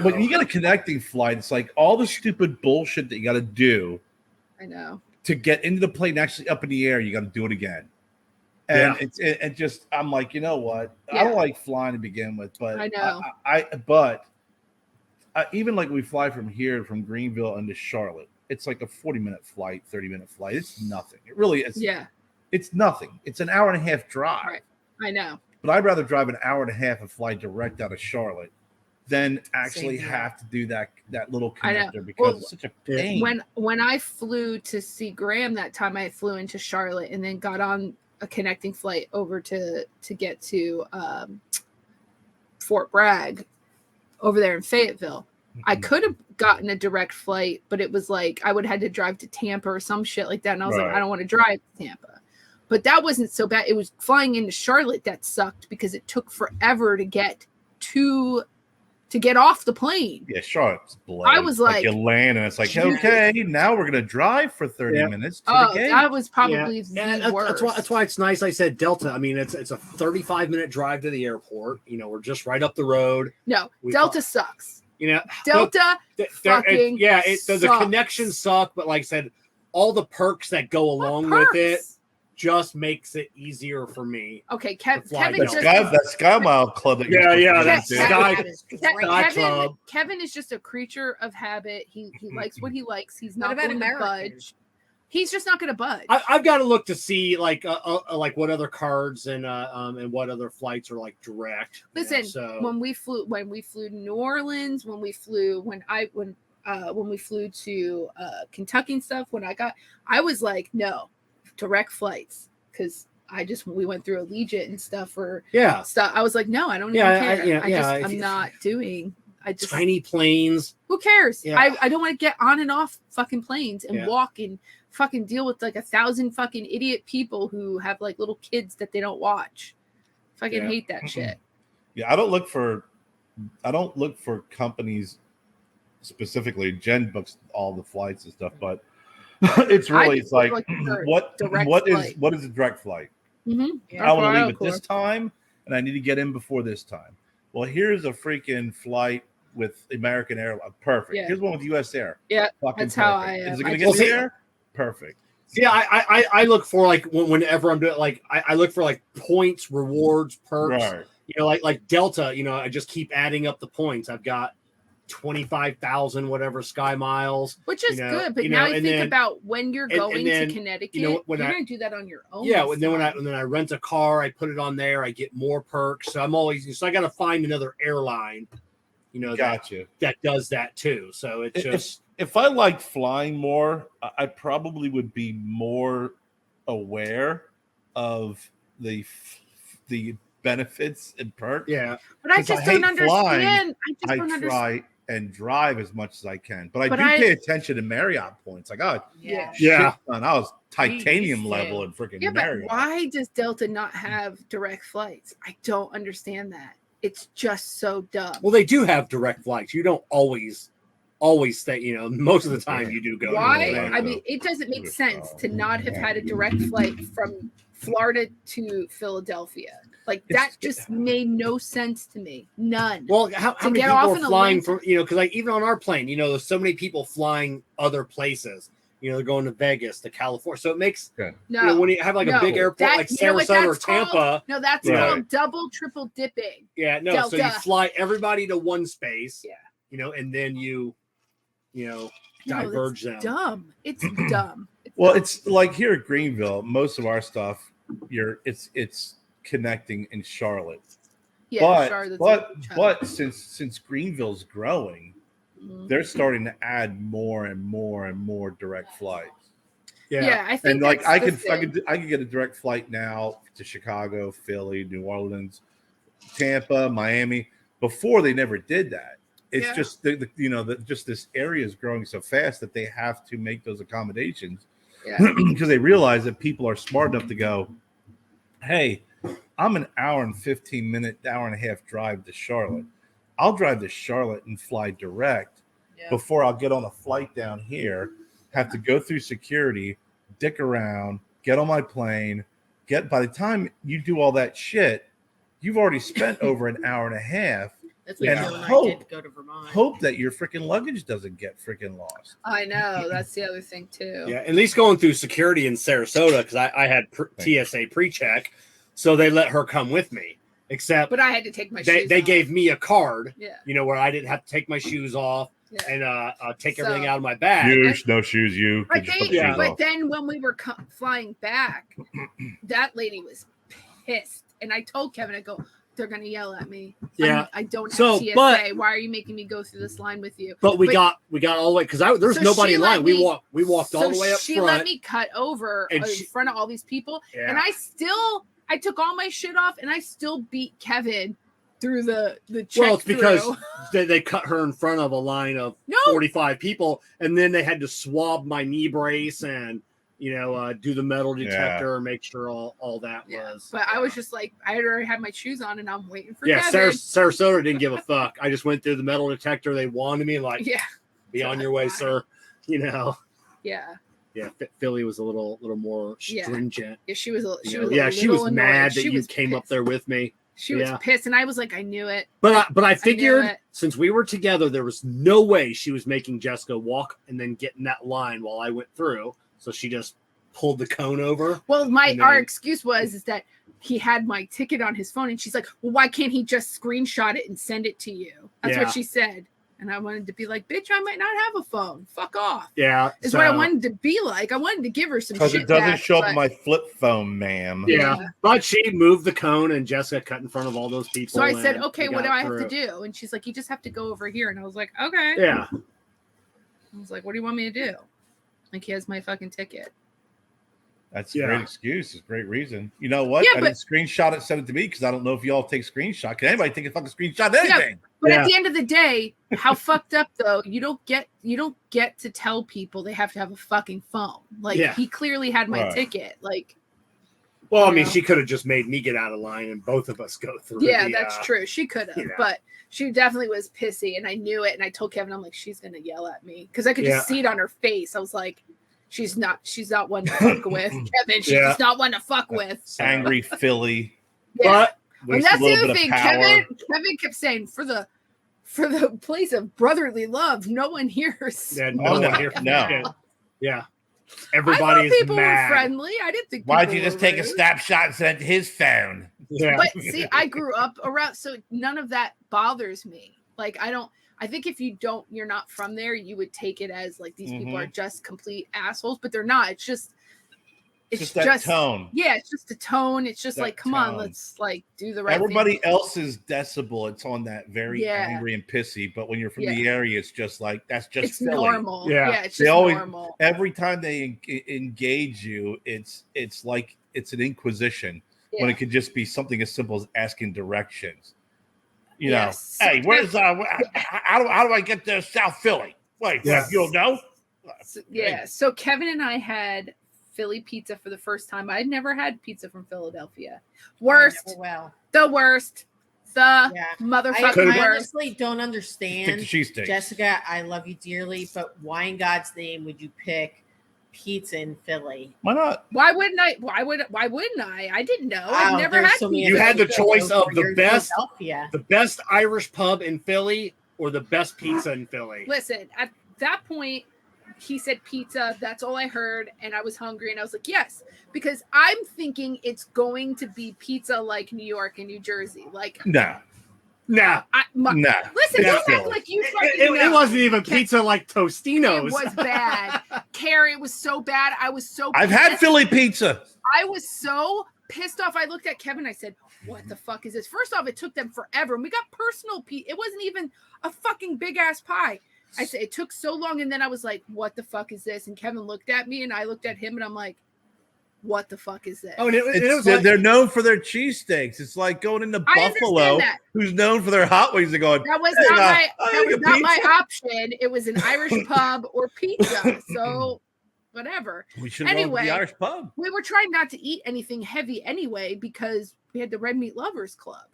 When you get a connecting flight, it's like all the stupid bullshit that you got to do I know. to get into the plane actually up in the air. You got to do it again. And Yeah. it just I'm like, you know what? I Yeah. don't like flying to begin with, but I know. But even like we fly from here from Greenville into Charlotte, it's like a 40-minute flight, 30-minute flight. It's nothing. It really is. Yeah, It's nothing. It's an hour and a half drive. Right. I know. But I'd rather drive an hour and a half and fly direct out of Charlotte than actually Same here. have to do that little I know. connector because Well, it's such a Yeah. pain. When I flew to see Graham that time, I flew into Charlotte and then got on a connecting flight over to get to Fort Bragg over there in Fayetteville. I could have gotten a direct flight, but it was like I would have had to drive to Tampa or some shit like that. And I was like, Right. I don't want to drive to Tampa. But that wasn't so bad. It was flying into Charlotte that sucked because it took forever to get off the plane. Yeah, Charlotte's blood. I was like- you land and it's like, Jesus. okay, now we're gonna drive for 30 Yeah. minutes to Oh, the gate. that was probably Yeah, the worst. that's why it's nice. I said Delta. I mean, it's a 35-minute drive to the airport. We're just right up the road. No, We Delta thought- sucks. But Delta the fucking the sucks. connections suck, but like I said, all the perks that go along with it Perks. just makes it easier for me. Okay, to fly Kevin Delta. just that Sky Mile Club that you're Yeah, supposed to yeah, get that's into. Sky- That is Ke- great. Sky Kevin, Club. Kevin is just a creature of habit. He likes what he likes. He's What not about going to American? budge. He's just not going to budge. I've got to look to see like what other cards and what other flights are like direct. Listen, so when we flew to New Orleans, when we flew to Kentucky and stuff, I was like, no, direct flights, because we went through Allegiant and stuff for yeah, stuff. I was like, no, I don't Yeah, even care. if I'm you- not doing. I just tiny planes. who cares? Yeah. I don't want to get on and off fucking planes and Yeah. walk and fucking deal with like 1,000 fucking idiot people who have like little kids that they don't watch. Fucking Yeah. hate that shit. Yeah, I don't look for companies specifically. Jen books all the flights and stuff, but it's really just it's like look for what direct what is flight. what is a direct flight? Mm-hmm. Yeah. I want to That's leave what at I this time and I need to get in before this time. Well, here's a freaking flight with American Airlines. Perfect. Yeah. Here's one with US Air. Yeah, Fucking that's how perfect. I am. Is it going I to get just- me there? Perfect. Yeah, I look for like whenever I'm doing like I look for like points, rewards, perks. Right. Like Delta. I just keep adding up the points. I've got 25,000 whatever Sky Miles. Which is good, but you now know, you and think then- about when you're going then, to Connecticut, you know, when you're I- going to do that on your own. Yeah, and then when stuff. I rent a car, I put it on there. I get more perks. So I'm always I got to find another airline. Gotcha. That does that too. So it's just If I liked flying more, I probably would be more aware of the benefits and perks. yeah. But I 'cause I just don't hate flying. understand. I just I don't understand. try and drive as much as I can. But I But do pay attention to Marriott points. Like, oh, Yeah. shit, son, I was titanium used level to. in freaking Yeah, but Marriott. why does Delta not have direct flights? I don't understand that. It's just so dumb. Well, they do have direct flights. You don't always stay. Most of the time you do go. Why? To I mean, it doesn't make sense to not have had a direct flight from Florida to Philadelphia. Like that just made no sense to me. None. Well, how many get people off are in flying Atlanta- from? Because like even on our plane, there's so many people flying other places. They're going to Vegas, to California. So it makes No, when you have like a big airport like Sarasota or Tampa. No, that's called double, triple dipping. Yeah, no. Delta. So you fly everybody to one space. Yeah. And then you diverge them. Dumb. It's dumb. Well, it's like here at Greenville, most of our stuff, it's connecting in Charlotte. Yeah, but since Greenville's growing, they're starting to add more and more and more direct flights. Yeah, I think and like I could get a direct flight now to Chicago, Philly, New Orleans, Tampa, Miami. Before they never did that. It's just just this area is growing so fast that they have to make those accommodations because they realize that people are smart enough to go, hey, I'm an hour and 15-minute, hour and a half drive to Charlotte. I'll drive to Charlotte and fly direct before I'll get on a flight down here, have to go through security, dick around, get on my plane, by the time you do all that shit, you've already spent over an hour and a half. That's what and Joe and I did to go to Vermont. Hope that your freaking luggage doesn't get freaking lost. I know. That's the other thing, too. Yeah, at least going through security in Sarasota, because I had TSA pre-check, so they let her come with me. But I had to take my shoes They off. gave me a card, where I didn't have to take my shoes off and take everything out of my bag. You, no shoes, you. But then when we were flying back, that lady was pissed. And I told Kevin, I go, they're going to yell at me. Yeah. I don't have TSA. Why are you making me go through this line with you? But we got all the way, because there's nobody in line. We walked all the way up front. She let me cut over in front of all these people. Yeah. And I took all my shit off and I still beat Kevin through the check. Well, it's because they cut her in front of a line of 45 people, and then they had to swab my knee brace and do the metal detector, make sure all that was. But I was just like, I had already had my shoes on and I'm waiting for Kevin. Sarasota didn't give a fuck. I just went through the metal detector. They wanted me like, be on your way, sir. Yeah. Yeah, Philly was a little more stringent. Yeah, she was mad that you came up there with me. She was pissed, and I was like, I knew it. But I figured since we were together, there was no way she was making Jessica walk and then get in that line while I went through. So she just pulled the cone over. Well, our excuse was that he had my ticket on his phone, and she's like, well, why can't he just screenshot it and send it to you? That's what she said. And I wanted to be like, bitch, I might not have a phone. Fuck off. Yeah. Is what I wanted to be like. I wanted to give her some shit. Because it doesn't show up on my flip phone, ma'am. Yeah. But she moved the cone and Jessica cut in front of all those people. So I said, okay, what do I have to do? And she's like, you just have to go over here. And I was like, okay. Yeah. I was like, what do you want me to do? Like, he has my fucking ticket. That's a great excuse. It's a great reason. You know what? I didn't screenshot it, send it to me because I don't know if y'all take screenshot. Can anybody take a fucking screenshot of anything? But at the end of the day, how fucked up though, you don't get to tell people they have to have a fucking phone. Like he clearly had my ticket. Like, well, I mean, she could have just made me get out of line and both of us go through. Yeah, that's true. She could have, but she definitely was pissy, and I knew it. And I told Kevin, I'm like, she's gonna yell at me because I could just see it on her face. I was like, she's not one to fuck with, Kevin. She's just not one to fuck with. Angry Philly. But and that's the other thing. Kevin kept saying for the place of brotherly love, no one hears. Yeah, no one hears. No. Yeah. Everybody's people mad. Were friendly. I didn't think. Why'd you just take a snapshot and send it to his phone? Yeah. But see, I grew up around, so none of that bothers me. Like, I think if you're not from there, you would take it as like these people are just complete assholes, but they're not. It's just that tone. Yeah, it's just a tone. It's just that like, come on, let's like do the right Everybody thing. else's decibel, it's on that very angry and pissy. But when you're from the area, it's just like it's Philly. Normal. Yeah, it's just normal. Every time they engage you, it's like it's an inquisition when it could just be something as simple as asking directions. You Yes. know, hey, where's how do I get to South Philly? Wait, Yeah. you don't know? Yeah. So Kevin and I had Philly pizza for the first time. I'd never had pizza from Philadelphia. Worst. Well, The worst. The Yeah. motherfucking I worst. honestly don't Stick understand. to cheesesteaks. Jessica, I love you dearly, but why in God's name would you pick pizza in Philly? Why not? Why wouldn't I? Why wouldn't I? I didn't know. I've Wow, never there's had so many pizza. You had the places to choice go of for. the You're in best- Philadelphia. The best Irish pub in Philly or the best pizza in Philly? Listen, at that point, he said pizza. That's all I heard. And I was hungry. And I was like, yes, because I'm thinking it's going to be pizza like New York and New Jersey. Like, No, Nah. no. listen, It's don't act Philly. like you fucking It know. wasn't even pizza like Tostino's. It was bad. Kerr, it was so bad. I was so I've had pissed. Philly pizza. I was so pissed off. I looked at Kevin. I said, what the fuck is this? First off, it took them forever. And we got personal pizza. It wasn't even a fucking big ass pie. I said, it took so long. And then I was like, what the fuck is this? And Kevin looked at me and I looked at him and I'm like, what the fuck is this? Oh, and it was They're, like, they're known for their cheesesteaks. It's like going into I Buffalo, understand that. who's known for their hot wings, and going, That was "Hey, not my I'll that take was a not my pizza." option. It was an Irish pub or pizza. So whatever. We should have gone to Anyway. the Irish pub. We were trying not to eat anything heavy anyway because we had the Red Meat Lovers Club.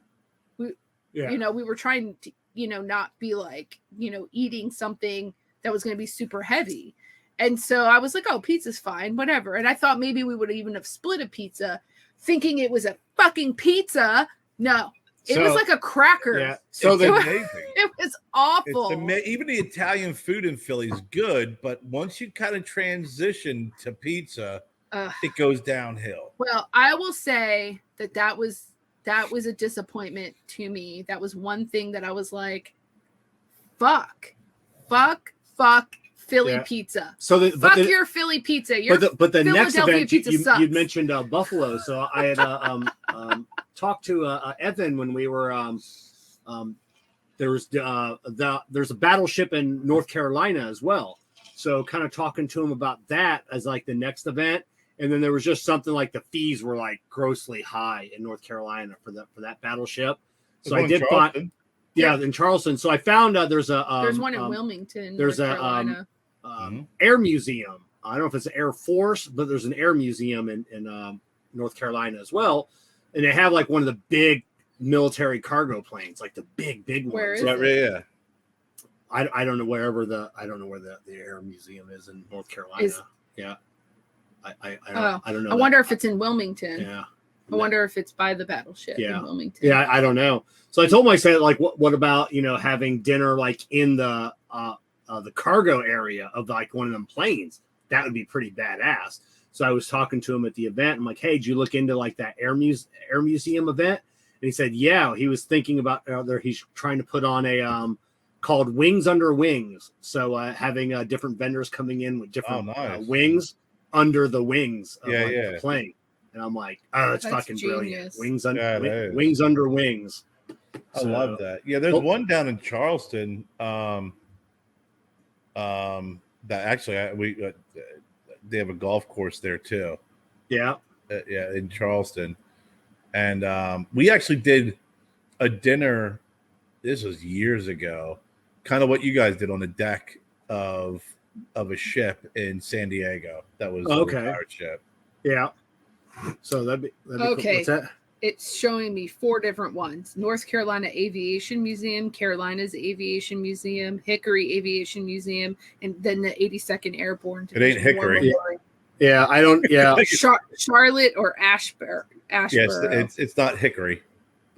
yeah. You know, we were trying to, not be like, eating something that was going to be super heavy. And so I was like, oh, pizza's fine, whatever. And I thought maybe we would even have split a pizza thinking it was a fucking pizza. No, it was So- like a cracker. Yeah. So It's the amazing. It was awful. Even the Italian food in Philly is good, but once you kind of transition to pizza, Ugh. it goes downhill. Well, I will say that was a disappointment to me. That was one thing that I was like, fuck Philly Yeah. pizza. so the Fuck your Philly pizza. Your but the next Philadelphia event pizza sucks. you mentioned Buffalo. So I had talked to Evan when we were there's a battleship in North Carolina as well. So kind of talking to him about that as like the next event. And then there was just something like the fees were like grossly high in North Carolina for that battleship. So I did find, in Charleston. So I found there's one in Wilmington. there's North a Carolina. air museum. I don't know if it's the Air Force, but there's an air museum in North Carolina as well. And they have like one of the big military cargo planes, like the big ones. Where is Yeah. I don't know where the air museum is in North Carolina. Yeah. I don't know. I wonder if it's in Wilmington. Yeah. I wonder if it's by the battleship in Wilmington. Yeah, I don't know. So I told him, I said, like, what about, having dinner like in the cargo area of like one of them planes? That would be pretty badass. So I was talking to him at the event. I'm like, hey, did you look into like that air museum event? And he said, yeah, he was thinking about he's trying to put on a called Wings Under Wings. So having different vendors coming in with different wings under the wings of the plane. And I'm like, oh, it's fucking genius. brilliant. Wings under wings. I love that. Yeah, there's one down in Charleston. That actually they have a golf course there too. Yeah. In Charleston. And we actually did a dinner. This was years ago, kind of what you guys did on the deck of a ship in San Diego. That was a retired ship. Yeah. So that'd be okay. Cool. What's that? It's showing me 4 different ones: North Carolina Aviation Museum, Carolinas Aviation Museum, Hickory Aviation Museum, and then the 82nd Airborne. It ain't Hickory. Yeah, I don't. Yeah, Charlotte or Ashburn. Yes, it's not Hickory.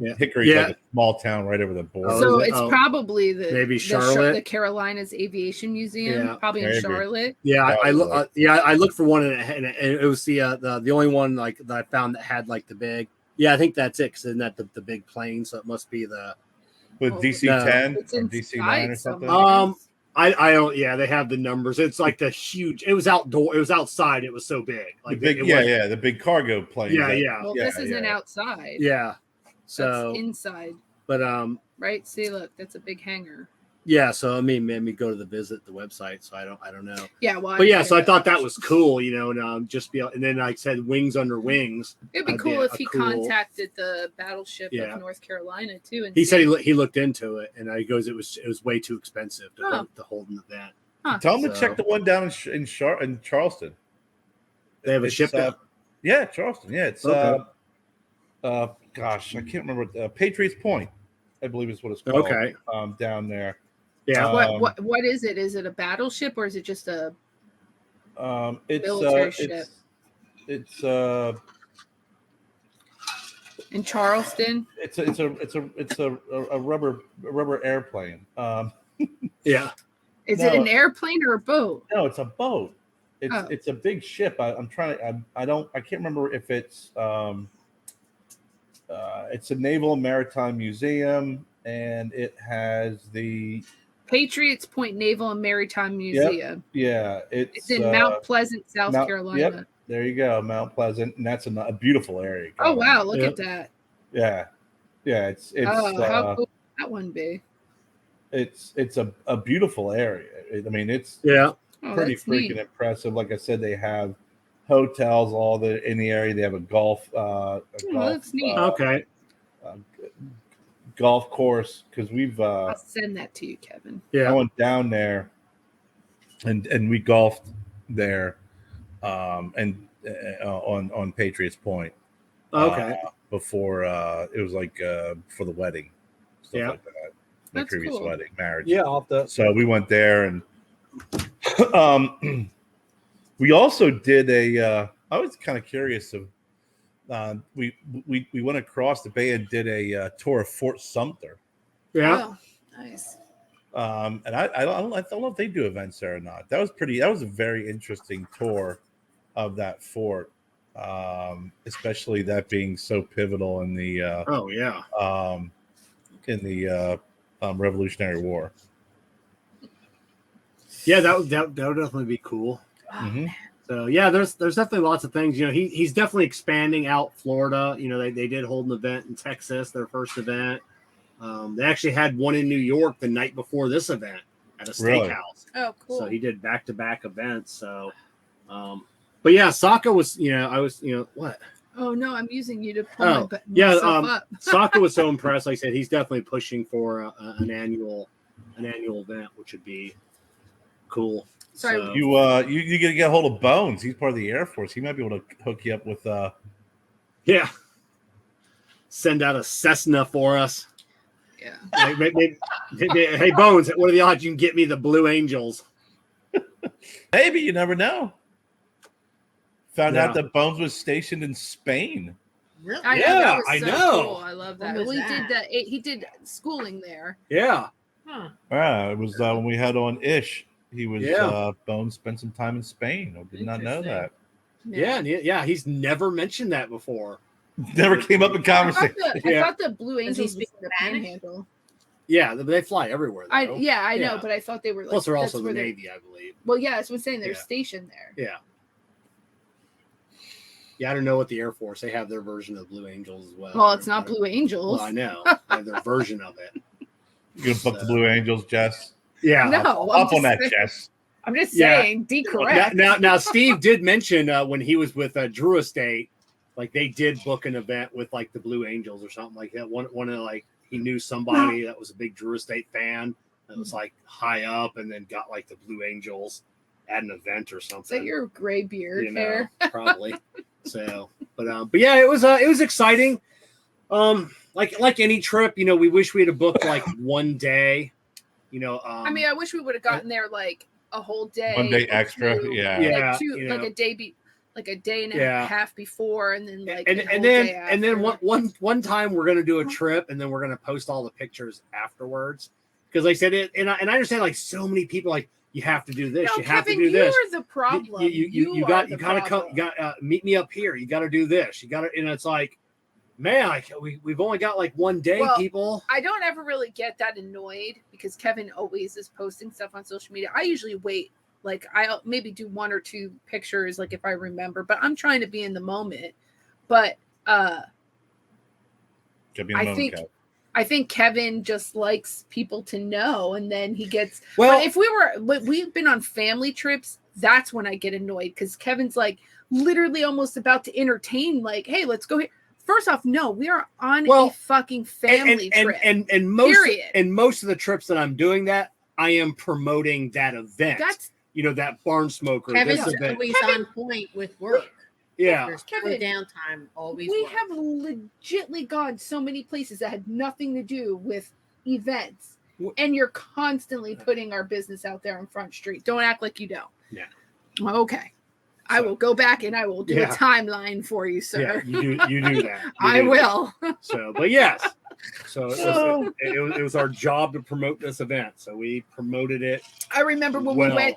Yeah, Hickory's like a small town right over the border. So it's probably maybe Charlotte, the Carolinas Aviation Museum, probably in Charlotte. Yeah, I looked for one, and it was the only one like that I found that had like the big. Yeah, I think that's it. Because isn't that the big plane? So it must be the with DC-10 or DC-9 or something. I don't. Yeah, they have the numbers. It's like the huge. It was outdoor. It was outside. It was so big. Like the big, the big cargo plane. Yeah. Well, this isn't outside. Yeah. So that's inside. But right. See, look, that's a big hangar. Yeah, so I mean, made me go to the website, so I don't know. Yeah, well, But yeah, so I thought that was cool, and just be, and then I said Wings Under Wings. It'd be cool if he contacted the battleship of North Carolina too. And he said he looked into it, and he goes, it was way too expensive to hold an event. Huh. Tell them to check the one down in Charleston. They have a ship down. Yeah, Charleston. Yeah, it's okay. Gosh, I can't remember. Patriots Point, I believe is what it's called. Okay. Down there. Yeah. What is it? Is it a battleship or is it just a military ship? It's in Charleston. It's a rubber airplane. Yeah. Is it an airplane or a boat? No, it's a boat. It's a big ship. I can't remember if it's a Naval and Maritime Museum, and it has the Patriots Point Naval and Maritime Museum. Yep. Yeah, it's in Mount Pleasant, South Carolina. Yep, there you go, Mount Pleasant, and that's a beautiful area. Oh wow, look at that. Yeah, it's how cool would that one be? It's a beautiful area. I mean, it's pretty freaking impressive. Like I said, they have hotels in the area. They have a golf. That's neat. Okay. Golf course, because we've I'll send that to you, Kevin. I went down there and we golfed there and on Patriots Point before it was like for the wedding, stuff like that, my previous wedding, marriage. So we went there, and we also did I was kind of curious of we went across the bay and did a tour of Fort Sumter. Yeah. Oh, nice. And I don't know if they do events there or not. That was a very interesting tour of that fort, especially that being so pivotal in the Revolutionary War. Yeah, that would definitely be cool. Mm-hmm. So yeah, there's definitely lots of things. He's definitely expanding out Florida. They did hold an event in Texas, their first event. They actually had one in New York the night before this event at a steakhouse. Oh, cool. So he did back-to-back events. So, but yeah, Saka was, I was, what? Oh no, I'm using you to pull myself up. Saka was so impressed. Like I said, he's definitely pushing for an annual event, which would be cool. Sorry, so, you gotta get a hold of Bones. He's part of the Air Force. He might be able to hook you up with send out a Cessna for us. Yeah. Maybe, hey Bones, what are the odds you can get me the Blue Angels? Maybe, you never know. Found out that Bones was stationed in Spain. Really? I know. Cool. I love that. Well, he did schooling there. Yeah. Huh. Yeah, it was when we had on Ish. He was Bones spent some time in Spain. I did not know that. Yeah. He's never mentioned that before. Never came up in conversation. I thought the Blue Angels was in the Panhandle. Yeah, they fly everywhere. I know, but I thought they were like. Plus, they're also the Navy, I believe. Well, yeah, that's what I'm saying. They're stationed there. Yeah. Yeah, I don't know what the Air Force. They have their version of Blue Angels as well. Well, it's not Blue Angels. Well, I know. They have their version of it. You gonna book the Blue Angels, Jess? Yeah. No, up on that, Jess. I'm just saying, correct. Now, Steve did mention when he was with Drew Estate, like they did book an event with like the Blue Angels or something like that. One of like he knew somebody that was a big Drew Estate fan that was like high up, and then got like the Blue Angels at an event or something. Is that your gray beard hair? Probably. So, but yeah, it was exciting. Like any trip, we wish we had booked like one day. I mean, I wish we would have gotten there like a whole day. 1 day extra, like a day like a day and a half before, and then like and then one time we're gonna do a trip, and then we're gonna post all the pictures afterwards, because like I said it, and I understand like so many people like you have to do this, you have Kevin, to do this. You're the problem. You got to come. You got meet me up here. You got to do this. You got to, and it's like, man, like we've only got like 1 day, people. I don't ever really get that annoyed because Kevin always is posting stuff on social media. I usually wait. Like I'll maybe do 1 or 2 pictures, like if I remember, but I'm trying to be in the moment. But I think I think Kevin just likes people to know, and then he gets. Well, But we've been on family trips, that's when I get annoyed because Kevin's like literally almost about to entertain, like, "Hey, let's go here." First off, no, we are on a fucking family trip. And most of the trips that I'm doing that, I am promoting that event. That's that barn smoker. Kevin's this event. always on point with work. Yeah. There's Kevin, no downtime. Always. We work. have legitly gone so many places that had nothing to do with events, and you're constantly putting our business out there on Front Street. Don't act like you don't. Yeah. Okay. I will go back and I will do a timeline for you, sir. Yeah, you do that. I will. So, but yes. So it was our job to promote this event. So we promoted it. I remember when we went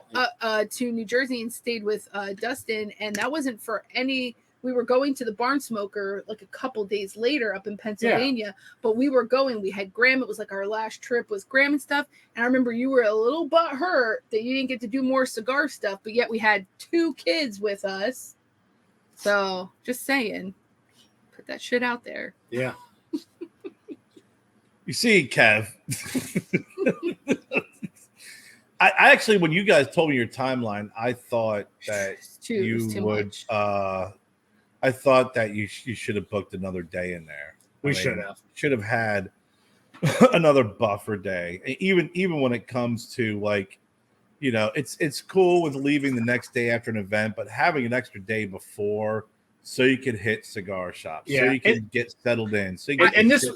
to New Jersey and stayed with Dustin, and that wasn't for any. We were going to the Barn Smoker like a couple days later up in Pennsylvania, but we were going. We had Graham. It was like our last trip was Graham and stuff. And I remember you were a little butthurt that you didn't get to do more cigar stuff, but yet we had 2 kids with us. So just saying, put that shit out there. Yeah. You see, Kev, I actually, when you guys told me your timeline, I thought that you would. I thought that you should have booked another day in there. We should have had another buffer day. Even when it comes to like, it's cool with leaving the next day after an event, but having an extra day before. So you could hit cigar shops. So you can get settled in. So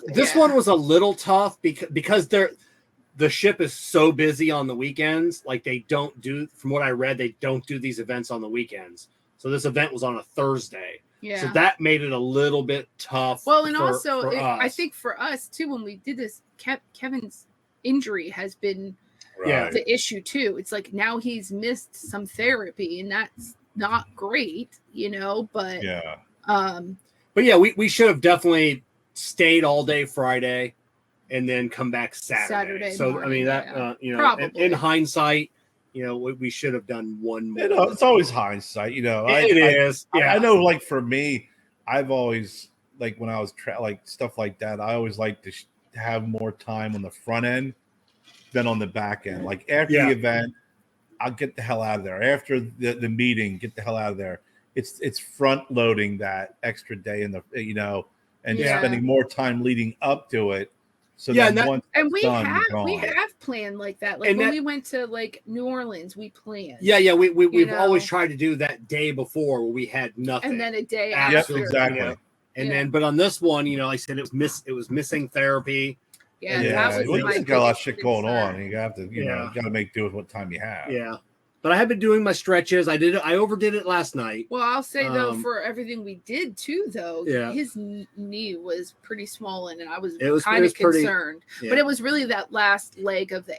this one was a little tough because the ship is so busy on the weekends. Like they don't do, from what I read, they don't do these events on the weekends. So this event was on a Thursday. Yeah. So that made it a little bit tough. Well, and also I think for us too, when we did this, Kevin's injury has been the issue too. It's like now he's missed some therapy, and that's not great, but we should have definitely stayed all day Friday and then come back Saturday. So morning, I mean that in hindsight, we should have done one more. It's always hindsight, It is. I know, like for me, I've always like when I was like stuff like that, I always like to have more time on the front end than on the back end. Like after the event, I'll get the hell out of there. After the meeting, get the hell out of there. It's front loading that extra day in the and spending more time leading up to it. So once we have planned like that. Like when we went to like New Orleans, we planned. We've always tried to do that day before where we had nothing, and then a day after. Yep, exactly. Then, but on this one, I said it was missing therapy. That was you got a lot of shit going on. You have to, you got to make do with what time you have. Yeah. But I have been doing my stretches. I overdid it last night. Well, I'll say though, for everything we did too, though, his knee was pretty swollen, and I was kind of concerned. But it was really that last leg of the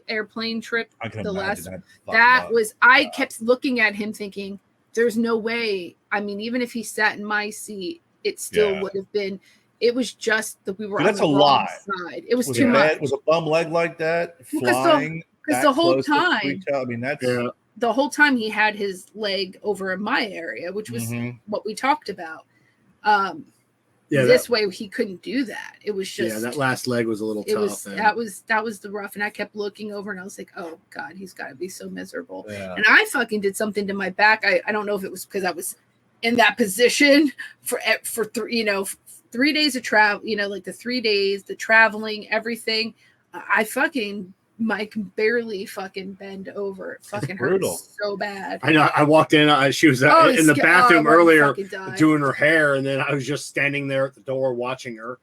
airplane trip. I can imagine that was. I kept looking at him, thinking, "There's no way." I mean, even if he sat in my seat, it still would have been. It was just that we were on the wrong side. It was too much. With a bum leg like that, flying. Because the whole time, I mean, that's the whole time he had his leg over in my area, which was what we talked about. This way he couldn't do that. It was just that last leg was a little tough. That was the rough, and I kept looking over, and I was like, oh God, he's got to be so miserable. Yeah. And I fucking did something to my back. I don't know if it was because I was in that position for 3 days of travel, like the 3 days, the traveling, everything. Mike barely fucking bend over. It fucking hurt so bad. I know. I walked in. She was in the bathroom earlier doing her hair, and then I was just standing there at the door watching her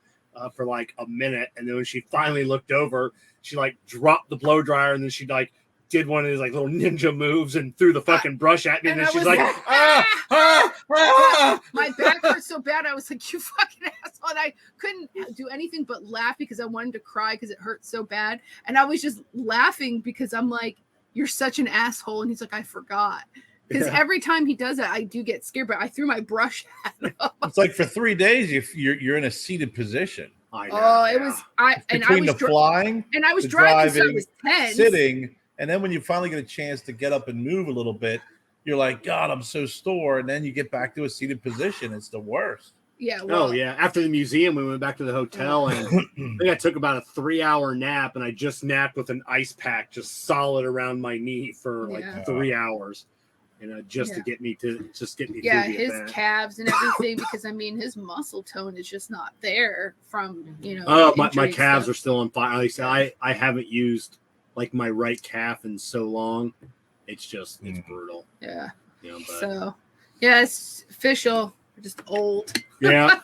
for like a minute. And then when she finally looked over, she like dropped the blow dryer, and then she like did one of these like little ninja moves and threw the fucking brush at me. And then she's like, My back hurt so bad. I was like, you fucking asshole. And I couldn't do anything but laugh because I wanted to cry because it hurt so bad. And I was just laughing because I'm like, you're such an asshole. And he's like, I forgot. Because every time he does that, I do get scared, but I threw my brush at him. It's like for 3 days, you're in a seated position. I know. It was between the flying and I was driving, so I was tense. Sitting. And then when you finally get a chance to get up and move a little bit, you're like, God, I'm so sore. And then you get back to a seated position. It's the worst. Yeah. Oh yeah. After the museum, we went back to the hotel, and I think I took about a 3-hour nap, and I just napped with an ice pack just solid around my knee for like Yeah. 3 hours, just Yeah. to get me through Yeah, the his event. calves and everything, because I mean his muscle tone is just not there from Oh, my injury calves are stuff. still on fire. Like I said, I haven't used like my right calf in so long. It's just it's brutal. Yeah. But, So yeah, it's official. We're just old. yeah.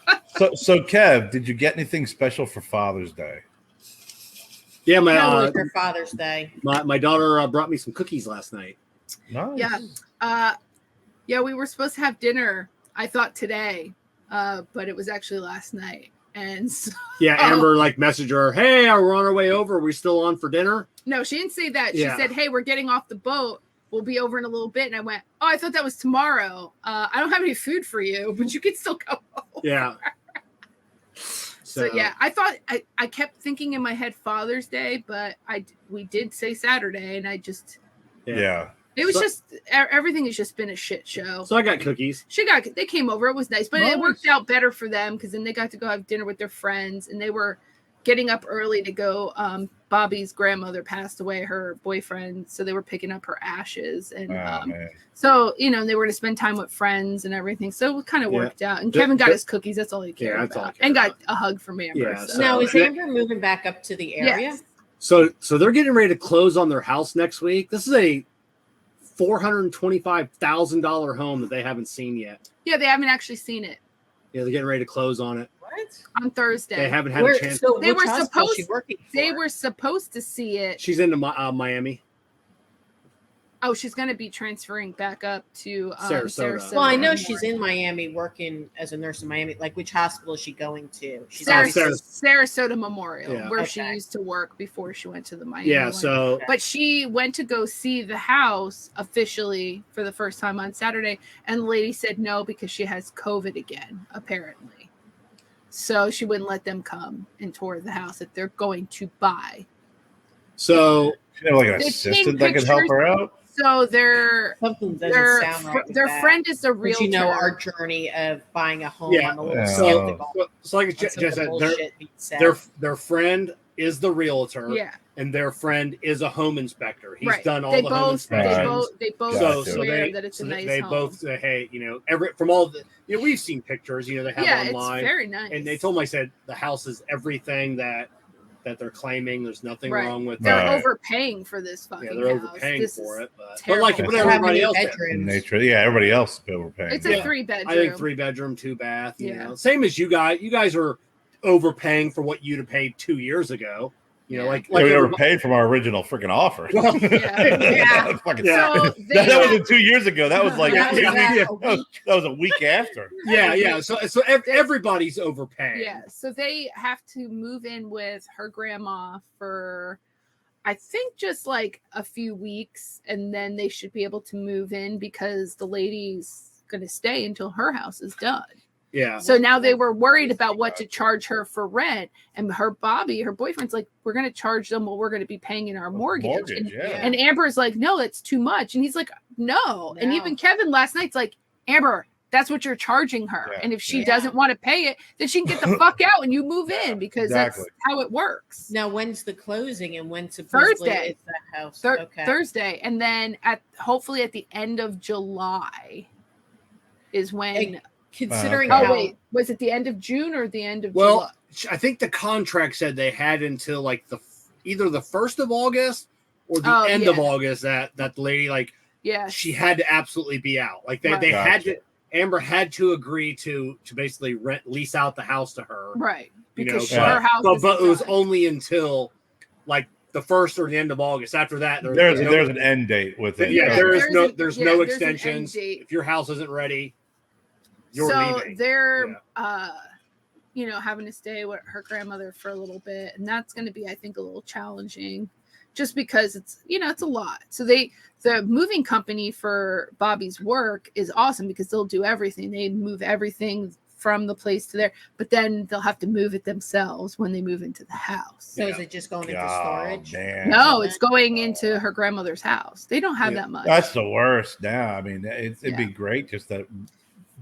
So Kev, did you get anything special for Father's Day? Yeah, How was your Father's Day? my daughter brought me some cookies last night. Nice. Yeah, we were supposed to have dinner, I thought today, but it was actually last night. And so, Yeah, Amber messaged her, "Hey, we're on our way over. Are we still on for dinner?" No, she didn't say that. Yeah. She said, "Hey, we're getting off the boat. We'll be over in a little bit." And I went, "Oh, I thought that was tomorrow. I don't have any food for you, but you can still go over." Yeah. So yeah, I thought I kept thinking in my head Father's Day, but we did say Saturday, and I just it was just everything has just been a shit show. So I got cookies. They came over. It was nice, but it worked out better for them because then they got to go have dinner with their friends, and they were getting up early to go. Bobby's grandmother passed away, her boyfriend, so they were picking up her ashes, and so they were going to spend time with friends and everything. So it kind of worked out. And Kevin got his cookies. That's all he cared about, and got a hug from Amber. Yeah, so. Now is Amber moving back up to the area? Yes. So they're getting ready to close on their house next week. This is a $425,000 home that they haven't seen yet. Yeah, they haven't actually seen it. Yeah, they're getting ready to close on it. What? On Thursday. They haven't had a chance. So they were supposed to see it. She's into Miami. Oh, she's going to be transferring back up to Sarasota. Well, I know she's in Miami working as a nurse in Miami. Like, which hospital is she going to? She's Sarasota Memorial, where she used to work before she went to the Miami. Yeah, so. But she went to go see the house officially for the first time on Saturday, and the lady said no because she has COVID again, apparently. So she wouldn't let them come and tour the house that they're going to buy. So. She have like an assistant that could help her out? So their friend is a realtor. You know our journey of buying a home on the little so like Jess said, their friend is the realtor, and their friend is a home inspector. He's done all the home inspections. They both swear that it's a nice home. They both say, hey, from all the we've seen pictures, they have online. It's very nice. And they told me, I said the house is everything that they're claiming. There's nothing wrong with it. They're overpaying for this fucking house. They're overpaying for it. But like everybody else in nature. Yeah, everybody else is overpaying. It's a 3-bedroom. I think 3-bedroom, 2-bath. Same as you guys. You guys are overpaying for what you'd have paid 2 years ago. We overpaid from our original freaking offer. That wasn't 2 years ago. That was like that was a week after. So everybody's overpaying. Yeah. So they have to move in with her grandma for, I think, just like a few weeks, and then they should be able to move in because the lady's going to stay until her house is done. Yeah. So now they were worried about what to charge her for rent, and her boyfriend's like, we're going to charge them what we're going to be paying in our mortgage. And Amber's like, no, that's too much. And he's like, no. And even Kevin last night's like, Amber, that's what you're charging her. And if she doesn't want to pay it, then she can get the fuck out and you move in, because that's how it works. Now, when's the closing and when's Thursday? Is that house? Thursday. And then hopefully at the end of July is when. Considering was it the end of June or the end of July? Well, I think the contract said they had until like either the 1st of August or the end of August that the lady she had to absolutely be out. Like they had to. Amber had to agree to basically lease out the house to her, right? Because her house. But it was only until like the 1st or the end of August. After that, there's an end date with it. Yeah, there's no extensions. If your house isn't ready. They're having to stay with her grandmother for a little bit, and that's going to be, I think, a little challenging, just because it's a lot. So the moving company for Bobby's work is awesome because they'll do everything. They move everything from the place to there, but then they'll have to move it themselves when they move into the house. So is it just going into storage? Man. No, it's going into her grandmother's house. They don't have that much. That's the worst now. I mean, it'd be great just to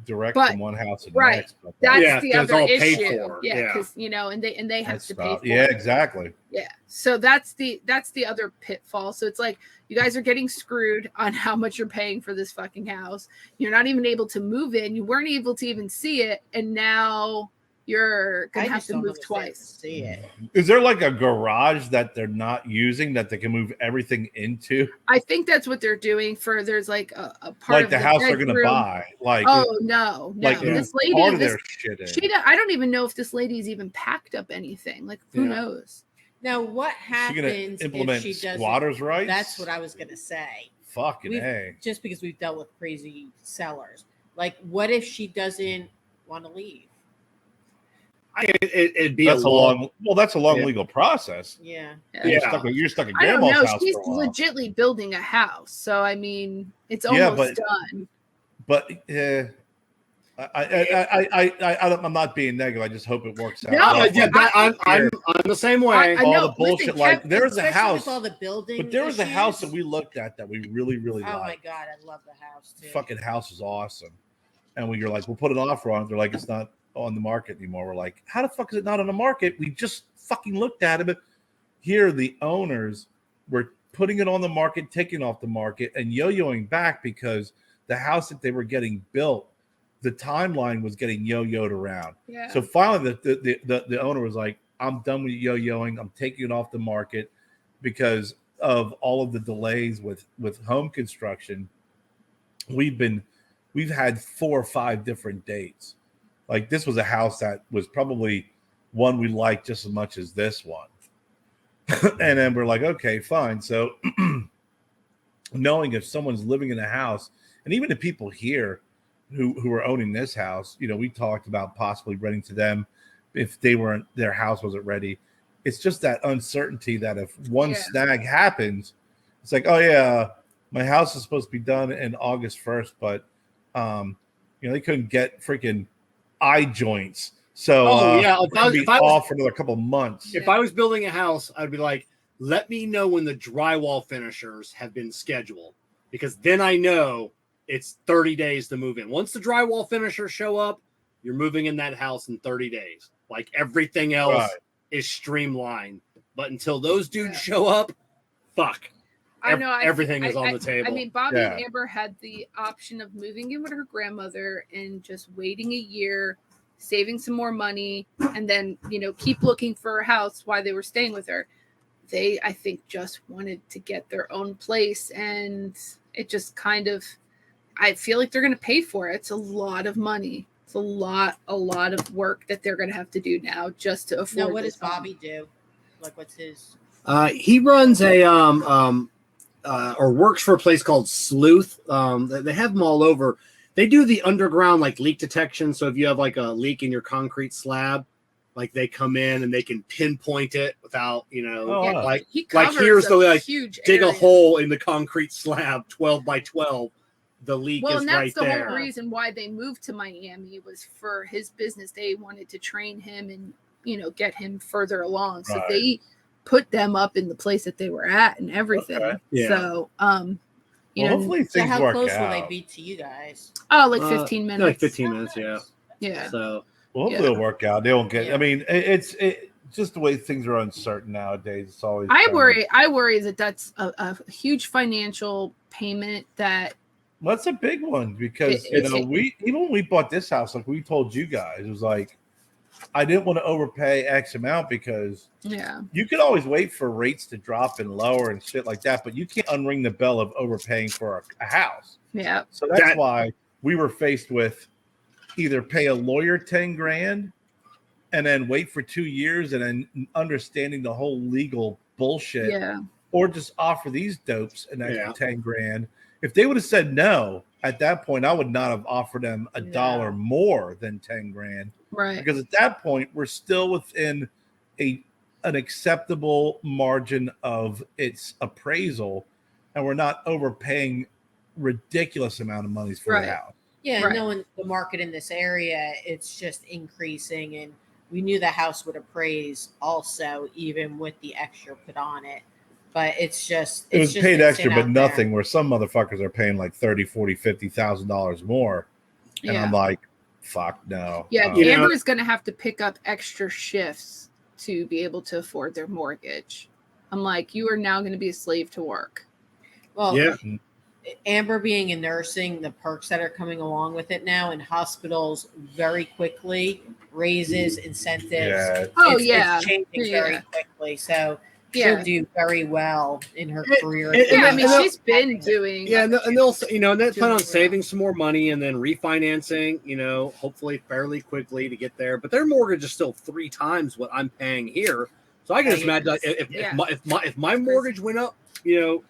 direct But- from one house to the right. next. But That's Yeah, the 'cause it's other all paid issue. for. Yeah, Yeah. because and they have that's to pay about- for yeah, it. exactly. Yeah. So that's the other pitfall. So it's like you guys are getting screwed on how much you're paying for this fucking house. You're not even able to move in. You weren't able to even see it, and now you're gonna I have just to don't move understand to twice. see it. Is there like a garage that they're not using that they can move everything into? I think that's what they're doing for there's like a part Like of the house they're going to bedroom. buy? Like, Oh no. like This part lady, of their shit in. I don't even know if this lady's even packed up anything. Like who Yeah. knows? Now, what She going to happens implement if she doesn't? squatters' rights? That's what I was gonna say. Fucking We've- A. Just because we've dealt with crazy sellers, like what if she doesn't want to leave? It'd be That's a long. that's a long Yeah. legal process. Yeah. You're stuck at I don't grandma's know. house She's for a while. legitly building a house, so I mean, it's Yeah, almost but- done. But I'm not being negative. I just hope it works out. No, well Yeah, for but I'm here. the same way. I all know. the bullshit. Listen, Like Kev, there's a Especially house, with all the building. but there was a house that issues. we looked at that we really, really Oh my liked. god, I love the house too. Fucking house is awesome. And we were like, we'll put an offer on it. They're like, it's not on the market anymore. We're like, how the fuck is it not on the market? We just fucking looked at it. But here, the owners were putting it on the market, taking it off the market, and yo-yoing back because the house that they were getting built, the timeline was getting yo-yoed around. Yeah. So finally, the owner was like, I'm done with yo-yoing. I'm taking it off the market because of all of the delays with home construction. We've had 4 or 5 different dates. Like this was a house that was probably one we liked just as much as this one. And then we're like, okay, fine. So knowing if someone's living in a house, and even the people here who are owning this house, we talked about possibly renting to them if their house wasn't ready. It's just that uncertainty that if one snag happens, it's like, oh yeah, my house is supposed to be done in August 1st, but they couldn't get freaking eye joints. So if I was off for another couple of months. If I was building a house, I'd be like, let me know when the drywall finishers have been scheduled, because then I know it's 30 days to move in. Once the drywall finishers show up, you're moving in that house in 30 days. Like everything else is streamlined. But until those dudes show up, fuck. I know everything is on the table. I mean, Bobby and Amber had the option of moving in with her grandmother and just waiting a year, saving some more money, and then keep looking for a house while they were staying with her. They, I think, just wanted to get their own place, and it just kind of, I feel like they're going to pay for it. It's a lot of money. It's a lot of work that they're going to have to do now just to afford. Now, what does this home. Bobby do? Like, what's his? He runs or works for a place called Sleuth. They have them all over. They do the underground like leak detection. So if you have like a leak in your concrete slab, like they come in and they can pinpoint it without, like here's the huge dig area. a hole in the concrete slab, 12 by 12. The leak is and that's right the there. whole reason why they moved to Miami was for his business. They wanted to train him and get him further along. So they put them up in the place that they were at and everything. Okay. Yeah. So hopefully So things how work out. out. Will they be to you guys? like 15 minutes. Like 15 minutes, yeah. Yeah. So Hopefully it'll work out. They won't get. I mean, it's just the way things are uncertain nowadays. It's always. I worry that that's a huge financial payment that. Well, that's a big one because we even when we bought this house, like we told you guys, it was like I didn't want to overpay X amount because you could always wait for rates to drop and lower and shit like that, but you can't unring the bell of overpaying for a house. Yeah. So that's why we were faced with either pay a lawyer $10,000 and then wait for 2 years and then understanding the whole legal bullshit, or just offer these dopes an extra $10,000. If they would have said no at that point, I would not have offered them a dollar more than $10,000. Right. Because at that point, we're still within an acceptable margin of its appraisal, and we're not overpaying ridiculous amount of money for the house. Yeah, knowing the market in this area, it's just increasing, and we knew the house would appraise also, even with the extra put on it. But it was paid extra, but nothing. Where some motherfuckers are paying like $30,000, $40,000, $50,000 more And I'm like, fuck no. Yeah, You know- Amber's going to have to pick up extra shifts to be able to afford their mortgage. I'm like, you are now going to be a slave to work. Well, Yeah. Amber being in nursing, the perks that are coming along with it now in hospitals very quickly, raises, incentives. Yeah. It's changing very quickly. So she'll do very well in her career. Yeah, I mean, she's been doing. Yeah, and they'll, you know, and they plan on Doing saving some more money and then refinancing, you know, hopefully fairly quickly to get there. But their mortgage is still 3 times what I'm paying here. So I can just imagine like, if my mortgage went up, you know,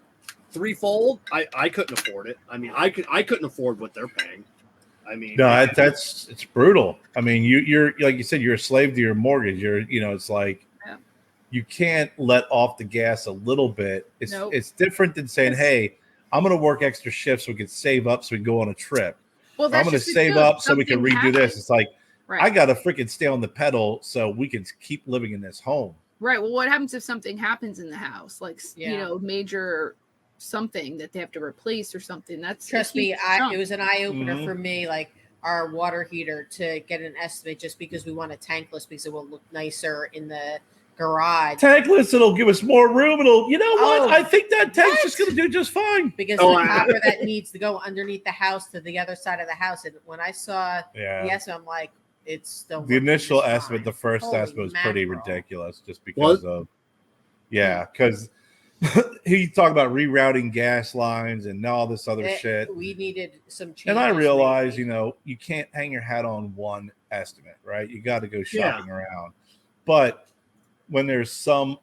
threefold, I couldn't afford it. I mean, I couldn't afford what they're paying. I mean, no, it's brutal. I mean, you're like you said, you're a slave to your mortgage. It's like you can't let off the gas a little bit. It's different than saying, hey, I'm going to work extra shifts so we can save up so we can go on a trip. Well, I'm going to save up so we can redo this. It's like, right. I got to freaking stay on the pedal so we can keep living in this home. Right. Well, what happens if something happens in the house? Like, you know, major something that they have to replace or something? Trust me, it was an eye-opener for me, like our water heater, to get an estimate just because we want a tankless because it will look nicer in the garage. Tankless, it'll give us more room. What? I think that tank's just going to do just fine. Because the copper that needs to go underneath the house to the other side of the house. And when I saw the estimate, I'm like, it's still the initial estimate. Fine. The first Holy estimate was pretty mackerel. ridiculous, just because because he talked about rerouting gas lines and all this other shit. We needed some changes. And I realized, you can't hang your hat on one estimate, right? You got to go shopping around. But when there's some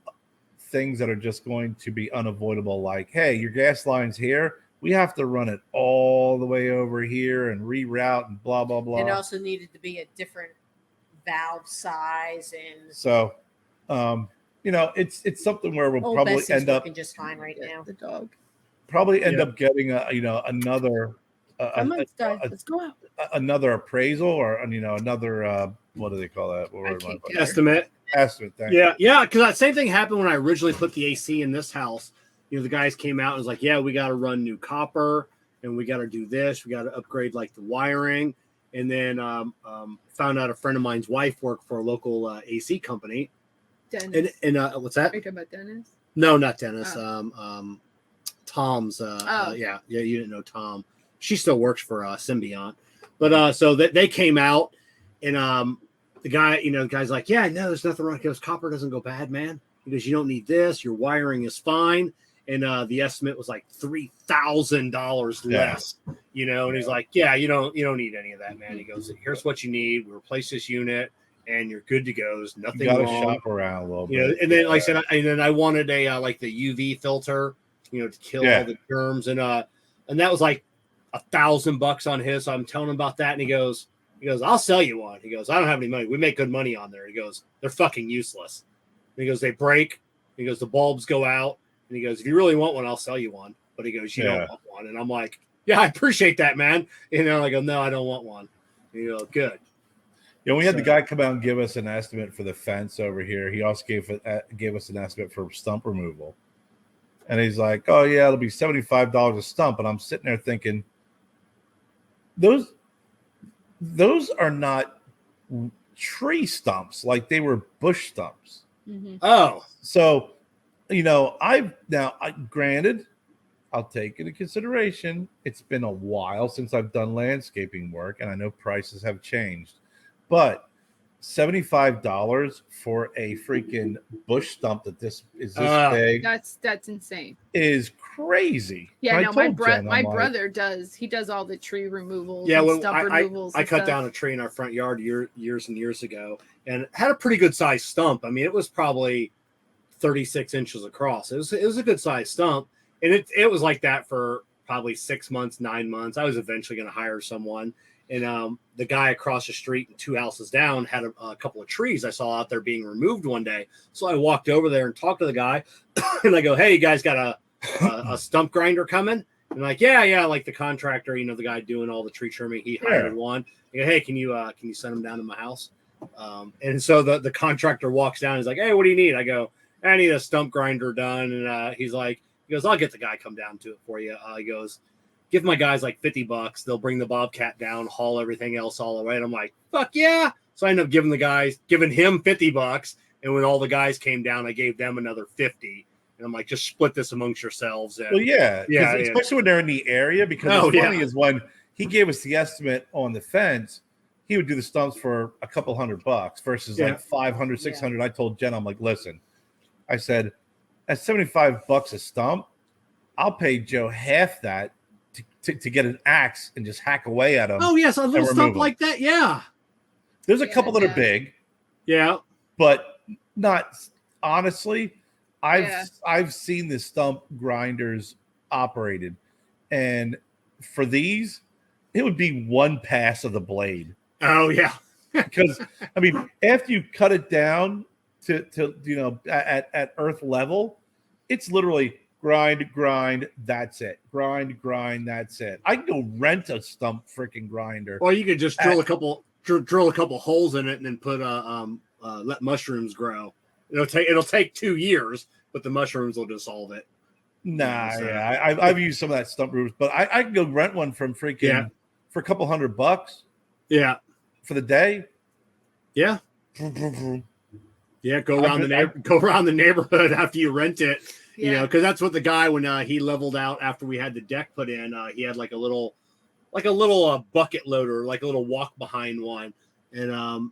things that are just going to be unavoidable, like, hey, your gas line's here, we have to run it all the way over here and reroute and blah, blah, blah. It also needed to be a different valve size. And so, it's something where we'll probably end up just fine right now. The dog probably end up getting another let's go out. Another appraisal or another what do they call that? Estimate. Yeah, because that same thing happened when I originally put the AC in this house. The guys came out and was like, yeah, we got to run new copper and we got to do this, we got to upgrade like the wiring. And then found out a friend of mine's wife worked for a local AC company. Dennis. And what's that? Are you talking about Dennis? No, not Dennis. Tom's you didn't know Tom. She still works for Symbiont. But so they came out and the guy, the guy's like, yeah, no, there's nothing wrong. He goes, copper doesn't go bad, man. He goes, you don't need this. Your wiring is fine. And the estimate was like $3,000 less, and he's like, yeah, you don't need any of that, man. He goes, here's what you need. We replace this unit and you're good to go. There's nothing wrong. Shop around a little bit. And then, like I said, I wanted a like the UV filter, to kill all the germs. And that was like $1,000 on his. So I'm telling him about that. And he goes, I'll sell you one. He goes, I don't have any money. We make good money on there. He goes, they're fucking useless. And he goes, they break. He goes, the bulbs go out. And he goes, if you really want one, I'll sell you one. But he goes, you don't want one. And I'm like, yeah, I appreciate that, man. I go, no, I don't want one. And you go, good. We had the guy come out and give us an estimate for the fence over here. He also gave us an estimate for stump removal. And he's like, oh, yeah, it'll be $75 a stump. And I'm sitting there thinking, those are not tree stumps. Like they were bush stumps. Mm-hmm. Oh. So, granted, I'll take into consideration, it's been a while since I've done landscaping work, and I know prices have changed. But $75 for a freaking bush stump that is this big. That's insane. Is crazy. Yeah, no, my brother does. He does all the tree removals. Yeah, and stump removals. I cut down a tree in our front yard years and years ago, and had a pretty good sized stump. I mean, it was probably 36 inches across. It was a good sized stump, and it was like that for probably 6 months, 9 months. I was eventually going to hire someone. And the guy across the street and 2 houses down had a couple of trees I saw out there being removed one day. So I walked over there and talked to the guy, and I go, "Hey, you guys got a stump grinder coming?" And like, yeah, like the contractor, the guy doing all the tree trimming, he hired one. I go, "Hey, can you send him down to my house?" And so the contractor walks down. He's like, "Hey, what do you need?" I go, "I need a stump grinder done." And he goes, "I'll get the guy come down to it for you." He goes, give my guys like $50. They'll bring the Bobcat down, haul everything else all the way. And I'm like, fuck yeah. So I ended up giving him $50. And when all the guys came down, I gave them another 50. And I'm like, just split this amongst yourselves. And Well, yeah, especially when they're in the area. Because what's funny is when he gave us the estimate on the fence, he would do the stumps for a couple $100 versus like 500, 600. I told Jen, I'm like, listen, I said, at $75 a stump, I'll pay Joe half that to get an axe and just hack away at him. Oh, yes, a little stump like that. Yeah. There's a couple that are big. Yeah. But not honestly. I've seen the stump grinders operated, and for these, it would be one pass of the blade. Oh yeah, because I mean, after you cut it down to at earth level, it's literally grind. That's it. Grind. That's it. I can go rent a stump freaking grinder. Or you could just drill a couple holes in it and then put let mushrooms grow. It'll take 2 years, but the mushrooms will dissolve it. I've used some of that stump roofs, but I can go rent one from freaking for a couple $100. Yeah, for the day. Yeah, yeah. Go around the neighborhood after you rent it. You know, because that's what the guy when he leveled out after we had the deck put in, he had like a little bucket loader, like a little walk behind one, and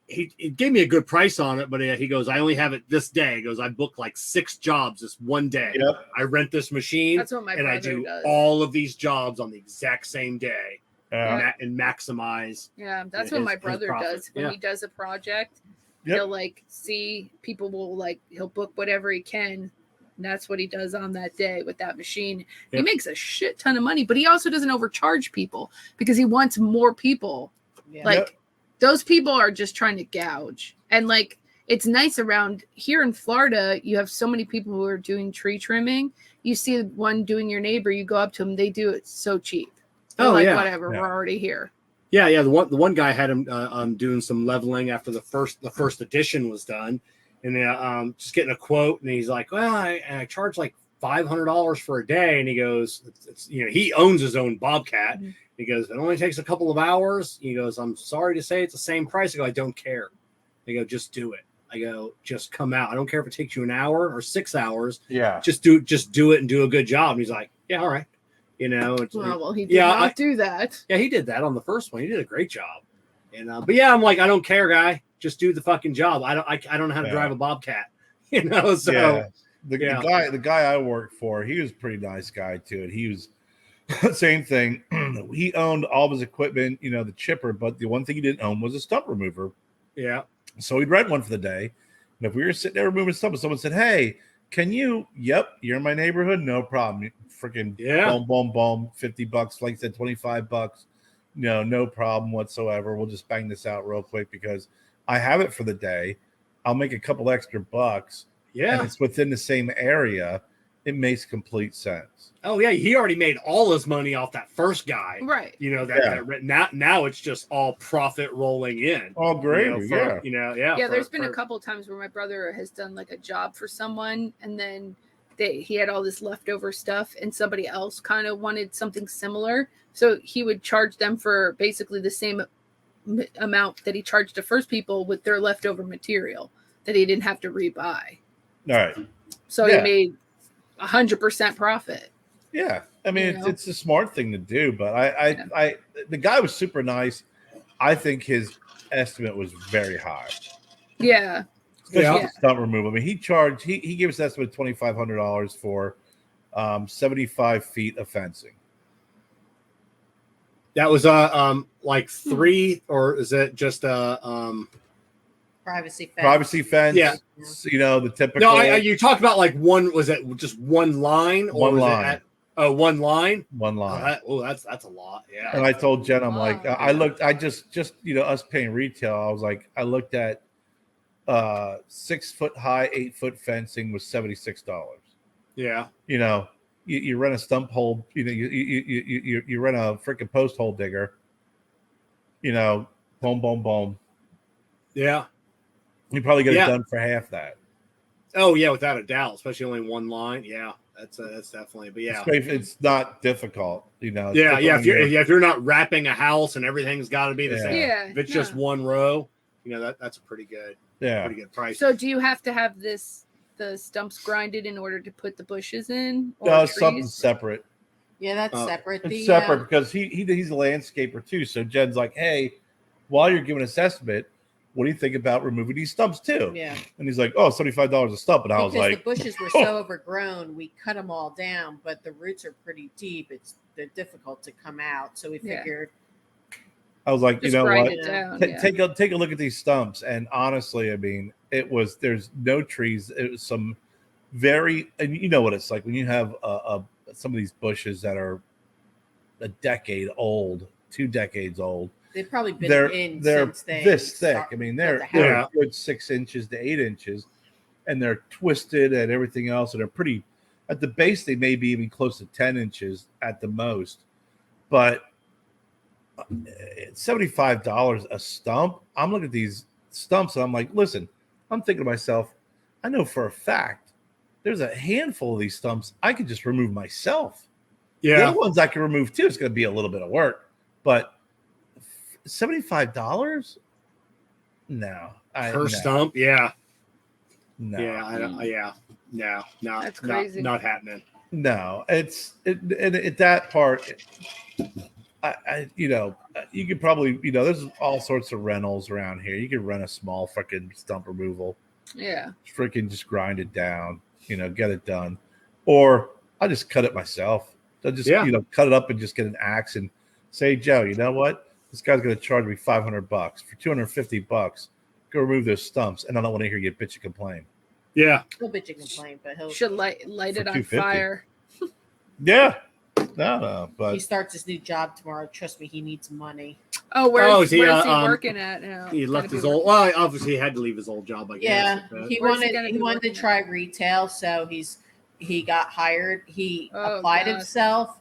he gave me a good price on it, but he goes, I only have it this day. He goes, I booked like 6 jobs this one day. Yep. I rent this machine. That's what my brother I do does. all of these jobs on the exact same day and maximize. Yeah, that's what my brother does. When he does a project, he'll like see people will he'll book whatever he can. And that's what he does on that day with that machine. He makes a shit ton of money, but he also doesn't overcharge people because he wants more people. Those people are just trying to gouge. And it's nice around here in Florida. You have so many people who are doing tree trimming. You see one doing your neighbor, you go up to them, they do it so cheap. They're whatever, we're already here. Yeah. The one guy had him doing some leveling after the first edition was done. And just getting a quote, and he's like, well, I charge like $500 for a day. And he goes, he owns his own Bobcat. Mm-hmm. He goes, it only takes a couple of hours. He goes, I'm sorry to say it's the same price. I go, I don't care. I go, just do it. I go, just come out. I don't care if it takes you an hour or 6 hours. Yeah. Just do it and do a good job. And he's like, yeah, all right. He did not do that. Yeah, he did that on the first one. He did a great job. And but yeah, I'm like, I don't care, guy. Just do the fucking job. I don't know how to drive a Bobcat. So the guy I worked for, he was a pretty nice guy too. And he was same thing. He owned all of his equipment, the chipper, but the one thing he didn't own was a stump remover. Yeah. So he'd rent one for the day. And if we were sitting there removing stumps, someone said, hey, can you? Yep, you're in my neighborhood. No problem. Freaking boom, $50. Like I said, $25. No problem whatsoever. We'll just bang this out real quick because I have it for the day. I'll make a couple extra bucks. Yeah. And it's within the same area. It makes complete sense. Oh yeah, he already made all his money off that first guy, right? Now it's just all profit rolling in. Oh, great! There's been a couple times where my brother has done like a job for someone, and then he had all this leftover stuff, and somebody else kind of wanted something similar, so he would charge them for basically the same amount that he charged the first people with their leftover material that he didn't have to rebuy. All right. So he made 100% profit. Yeah, I mean it's a smart thing to do, but I the guy was super nice. I think his estimate was very high. Yeah, especially stump removal. I mean, he gave us an estimate of $2,500 for 75 feet of fencing. That was like 3, or is it just privacy fence? Yeah, the typical. No, you talked about like one. Was it just one line? Or one line. One line. One line. That's a lot. Yeah. And I told Jen, I'm like, I just us paying retail. I was like, I looked at 6 foot high, 8 foot fencing was $76. Yeah. You rent a stump hole. You rent a freaking post hole digger. Boom. Yeah. You probably get it done for half that. Oh yeah, without a doubt, especially only one line. Yeah, That's definitely. But yeah, it's not difficult, you know. It's yeah. different when If you're not wrapping a house and everything's got to be the Yeah. same. Yeah, If it's just one row, you know that's a pretty good price. So do you have to have the stumps grinded in order to put the bushes in? Or no, trees? something separate. Yeah, that's separate. It's separate because he's a landscaper too. So Jen's like, hey, while you're giving us estimate, what do you think about removing these stumps too? Yeah. And he's like, oh, $75 a stump. And I was Because like, the bushes were so overgrown, we cut them all down, but the roots are pretty deep. They're difficult to come out. So we figured. I was like, Just you know grind what? it down, Take a look at these stumps. And honestly, I mean, there's no trees. It was some and you know what it's like when you have some of these bushes that are a decade old, 2 decades old. They've probably been they're since they this thick. I mean, they're a good 6 inches to 8 inches, and they're twisted and everything else. And they're pretty at the base. They may be even close to 10 inches at the most. But $75 a stump. I'm looking at these stumps and I'm like, listen, I'm thinking to myself, I know for a fact there's a handful of these stumps I could just remove myself. Yeah, the other ones I can remove too. It's going to be a little bit of work, but $75? No. Per stump? Yeah. No. Yeah. No. That's crazy. Not happening. No. And at that part, you could probably, there's all sorts of rentals around here. You could rent a small freaking stump removal. Yeah. Freaking just grind it down, get it done. Or I just cut it myself. I just, cut it up and just get an axe and say, Joe, you know what? This guy's going to charge me $500 for $250. Go remove those stumps, and I don't want to hear you bitch and complain. Yeah, he'll bitch and complain, but he'll should light it on fire. Yeah, no, but he starts his new job tomorrow. Trust me, he needs money. Oh, where's he working at now? He left his old. Well, obviously he had to leave his old job. I guess. Yeah, he wanted to try retail, so he got hired. He applied himself,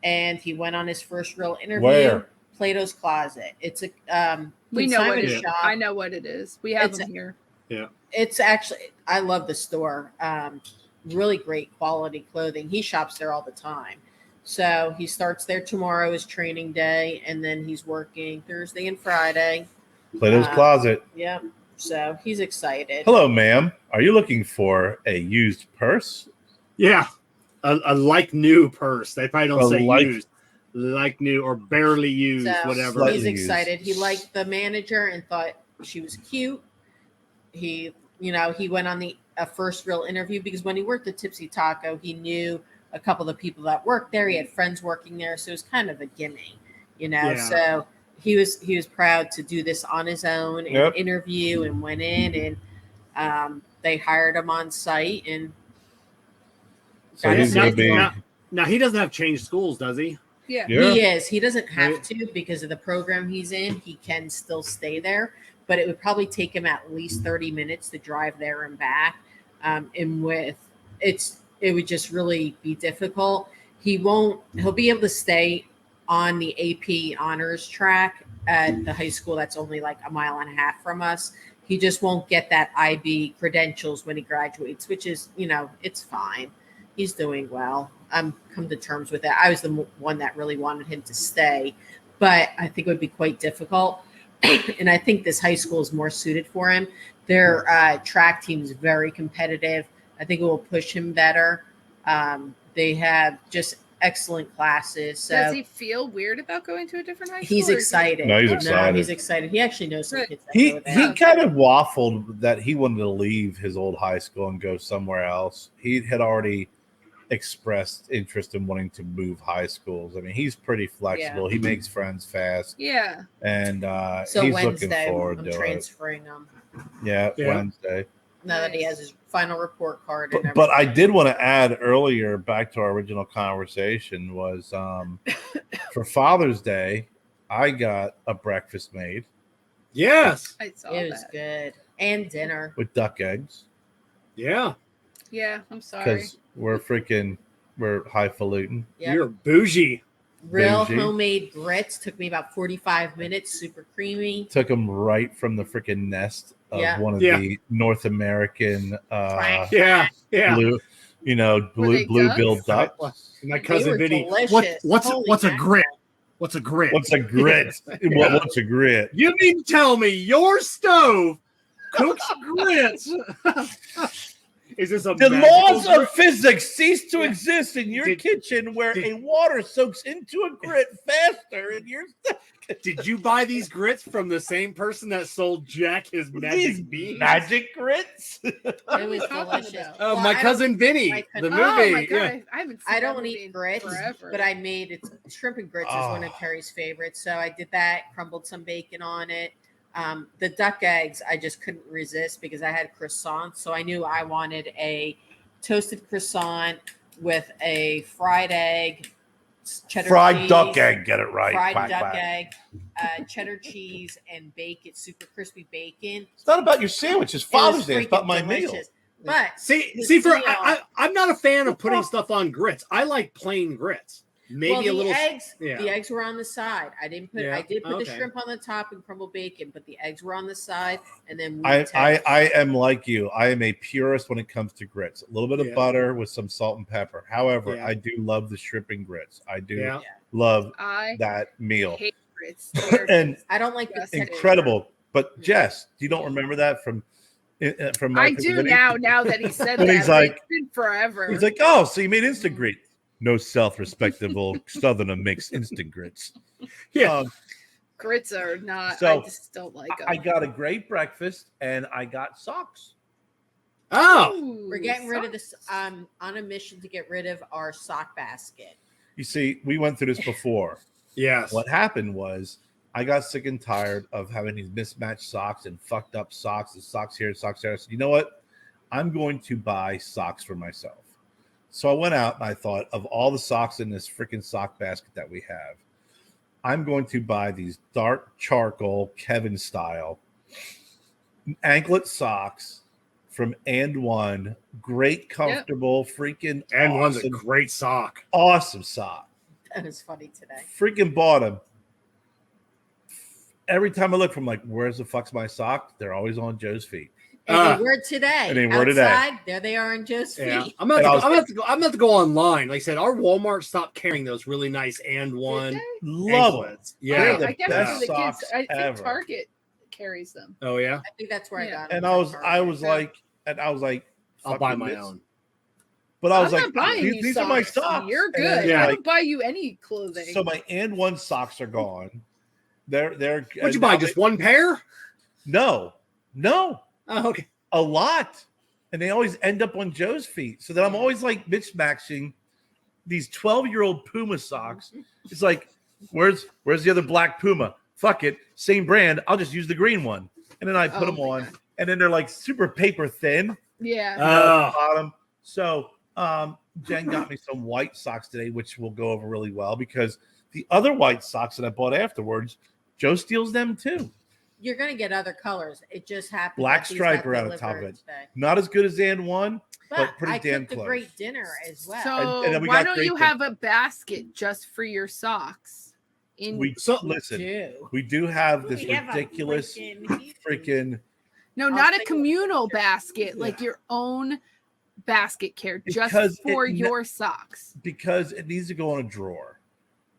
and he went on his first real interview. Where? Plato's Closet. It's a we know what it is. shop. I know what it is. We have them here. Yeah, it's actually, I love the store. Really great quality clothing. He shops there all the time. So he starts there tomorrow, his training day, and then he's working Thursday and Friday. Plato's Closet. Yep. So he's excited. Hello, ma'am. Are you looking for a used purse? Yeah, a like new purse. They probably don't say used. Like new or barely used, whatever. He's excited. He liked the manager and thought she was cute. He went on a first real interview because when he worked at Tipsy Taco, he knew a couple of the people that worked there. He had friends working there, so it was kind of a gimme, Yeah. So he was proud to do this on his own and interview and went in and they hired him on site and. So he's gonna be now he doesn't have changed schools, does he? Yeah. He is. He doesn't have to because of the program he's in. He can still stay there, but it would probably take him at least 30 minutes to drive there and back. It would just really be difficult. He'll be able to stay on the AP honors track at the high school that's only like a mile and a half from us. He just won't get that IB credentials when he graduates, which is, it's fine. He's doing well. I'm come to terms with that. I was the one that really wanted him to stay, but I think it would be quite difficult. And I think this high school is more suited for him. Their track team is very competitive. I think it will push him better. They have just excellent classes. So does he feel weird about going to a different high school? He's excited. No, he's excited. He's excited. He actually knows some kids that he go there. he kind of waffled that he wanted to leave his old high school and go somewhere else. He had already expressed interest in wanting to move high schools. I mean, he's pretty flexible. He makes friends fast. Yeah. And so he's Wednesday, looking forward I'm to transferring him. Yeah, Wednesday. Now that he has his final report card. And but I did want to add earlier, back to our original conversation, was for Father's Day, I got a breakfast made. Yes. I saw it was good. And dinner. With duck eggs. Yeah. Yeah, I'm sorry. Because we're highfalutin. Yep. You're bougie. Real homemade grits. Took me about 45 minutes. Super creamy. Took them right from the freaking nest of one of the North American bluebill ducks? ducks. My They cousin were Vinny. delicious. What's Holy a mackerel. grit? What's a grit? What's a grit? What's a grit? You mean to tell me your stove cooks grits? Is this a The magical laws grit? of physics cease to Yeah. exist in your Did- kitchen where did- a water soaks into a grit faster in your Did you buy these grits from the same person that sold Jack his these magic beans? magic grits. It was talking delicious. about? Oh, Well, my I don't cousin eat- Vinny, my the cousin- movie. Oh my god, Yeah. I haven't. Seen I that don't movie eat in grits, forever. but I made it. Shrimp and grits is one of Oh. Terry's favorites. So I did that, crumbled some bacon on it. The duck eggs, I just couldn't resist because I had croissants. So I knew I wanted a toasted croissant with a fried egg, cheddar Fried cheese, duck egg, get it right. fried Quack, duck quack. egg, cheddar cheese, and bacon, super crispy bacon. It's not about your sandwich. It's Father's Day. It's about freaking my meal. delicious. But See, the I'm not a fan of putting stuff on grits. I like plain grits. Maybe well, a little. the eggs were on the side. I didn't put. Yeah, I did put the okay. shrimp on the top and crumbled bacon, but the eggs were on the side, and then I am like you. I am a purist when it comes to grits. A little bit of Yeah. butter with some salt and pepper. However, Yeah. I do love the shrimp and grits. I do Yeah. love I that meal. hate grits. And I don't like the Yes. texture. incredible. But Jess, you don't remember that from my I do now. Now that he said When that, he's but like- it's been forever. He's like, oh, so you made instant grit. No self-respectable Southerner makes instant grits. Yeah. grits are not. So, I just don't like them. I got a great breakfast and I got socks. Oh, We're getting rid of this. On a mission to get rid of our sock basket. You see, we went through this before. yes. What happened was I got sick and tired of having these mismatched socks and fucked up socks and socks here and socks there. I said, you know what? I'm going to buy socks for myself. So I went out and I thought of all the socks in this freaking sock basket that we have. I'm going to buy these dark charcoal Kevin style anklet socks from And One. Great, comfortable, freaking And one's a awesome, great sock. awesome sock. That was funny today. Freaking bought them. Every time I look from like, where's the fuck's my sock? They're always on Joe's feet. And they were today. and they were today. Outside, there they are in Joe's feet. Yeah. I'm about to go online. Like I said, our Walmart stopped carrying those really nice And One. Did Love them. anklets. They're Yeah. the I guess best for the kids, socks I think ever. Target carries them. Oh yeah. I think that's where I Yeah. got them. And I was like, I'll buy fucking my this. own. But I was I'm like, not buying you these are my socks. socks. You're And good. then, Yeah. I like, don't buy you any clothing. so my And One socks are gone. They're What'd you buy? Just one pair? No. Oh, okay. A lot. And they always end up on Joe's feet. So then I'm always like mismatching these 12-year-old Puma socks. It's like, where's the other black Puma? Fuck it. Same brand. I'll just use the green one. And then I put Oh them my on. God. And then they're like super paper thin. Yeah. At the bottom. So Jen got me some white socks today, which will go over really well because the other white socks that I bought afterwards, Joe steals them too. You're gonna get other colors. It just happened. Black that these stripe got around the top of delivered it. today. Not as good as And One, but pretty I damn cooked a close. great dinner as well. So and then we why got don't great you things. have a basket just for your socks? Listen, we do have this We have a ridiculous freaking- freaking No, I'll not a take a communal picture. basket, like your own basket care just Because for it ne- your socks. because it needs to go in a drawer.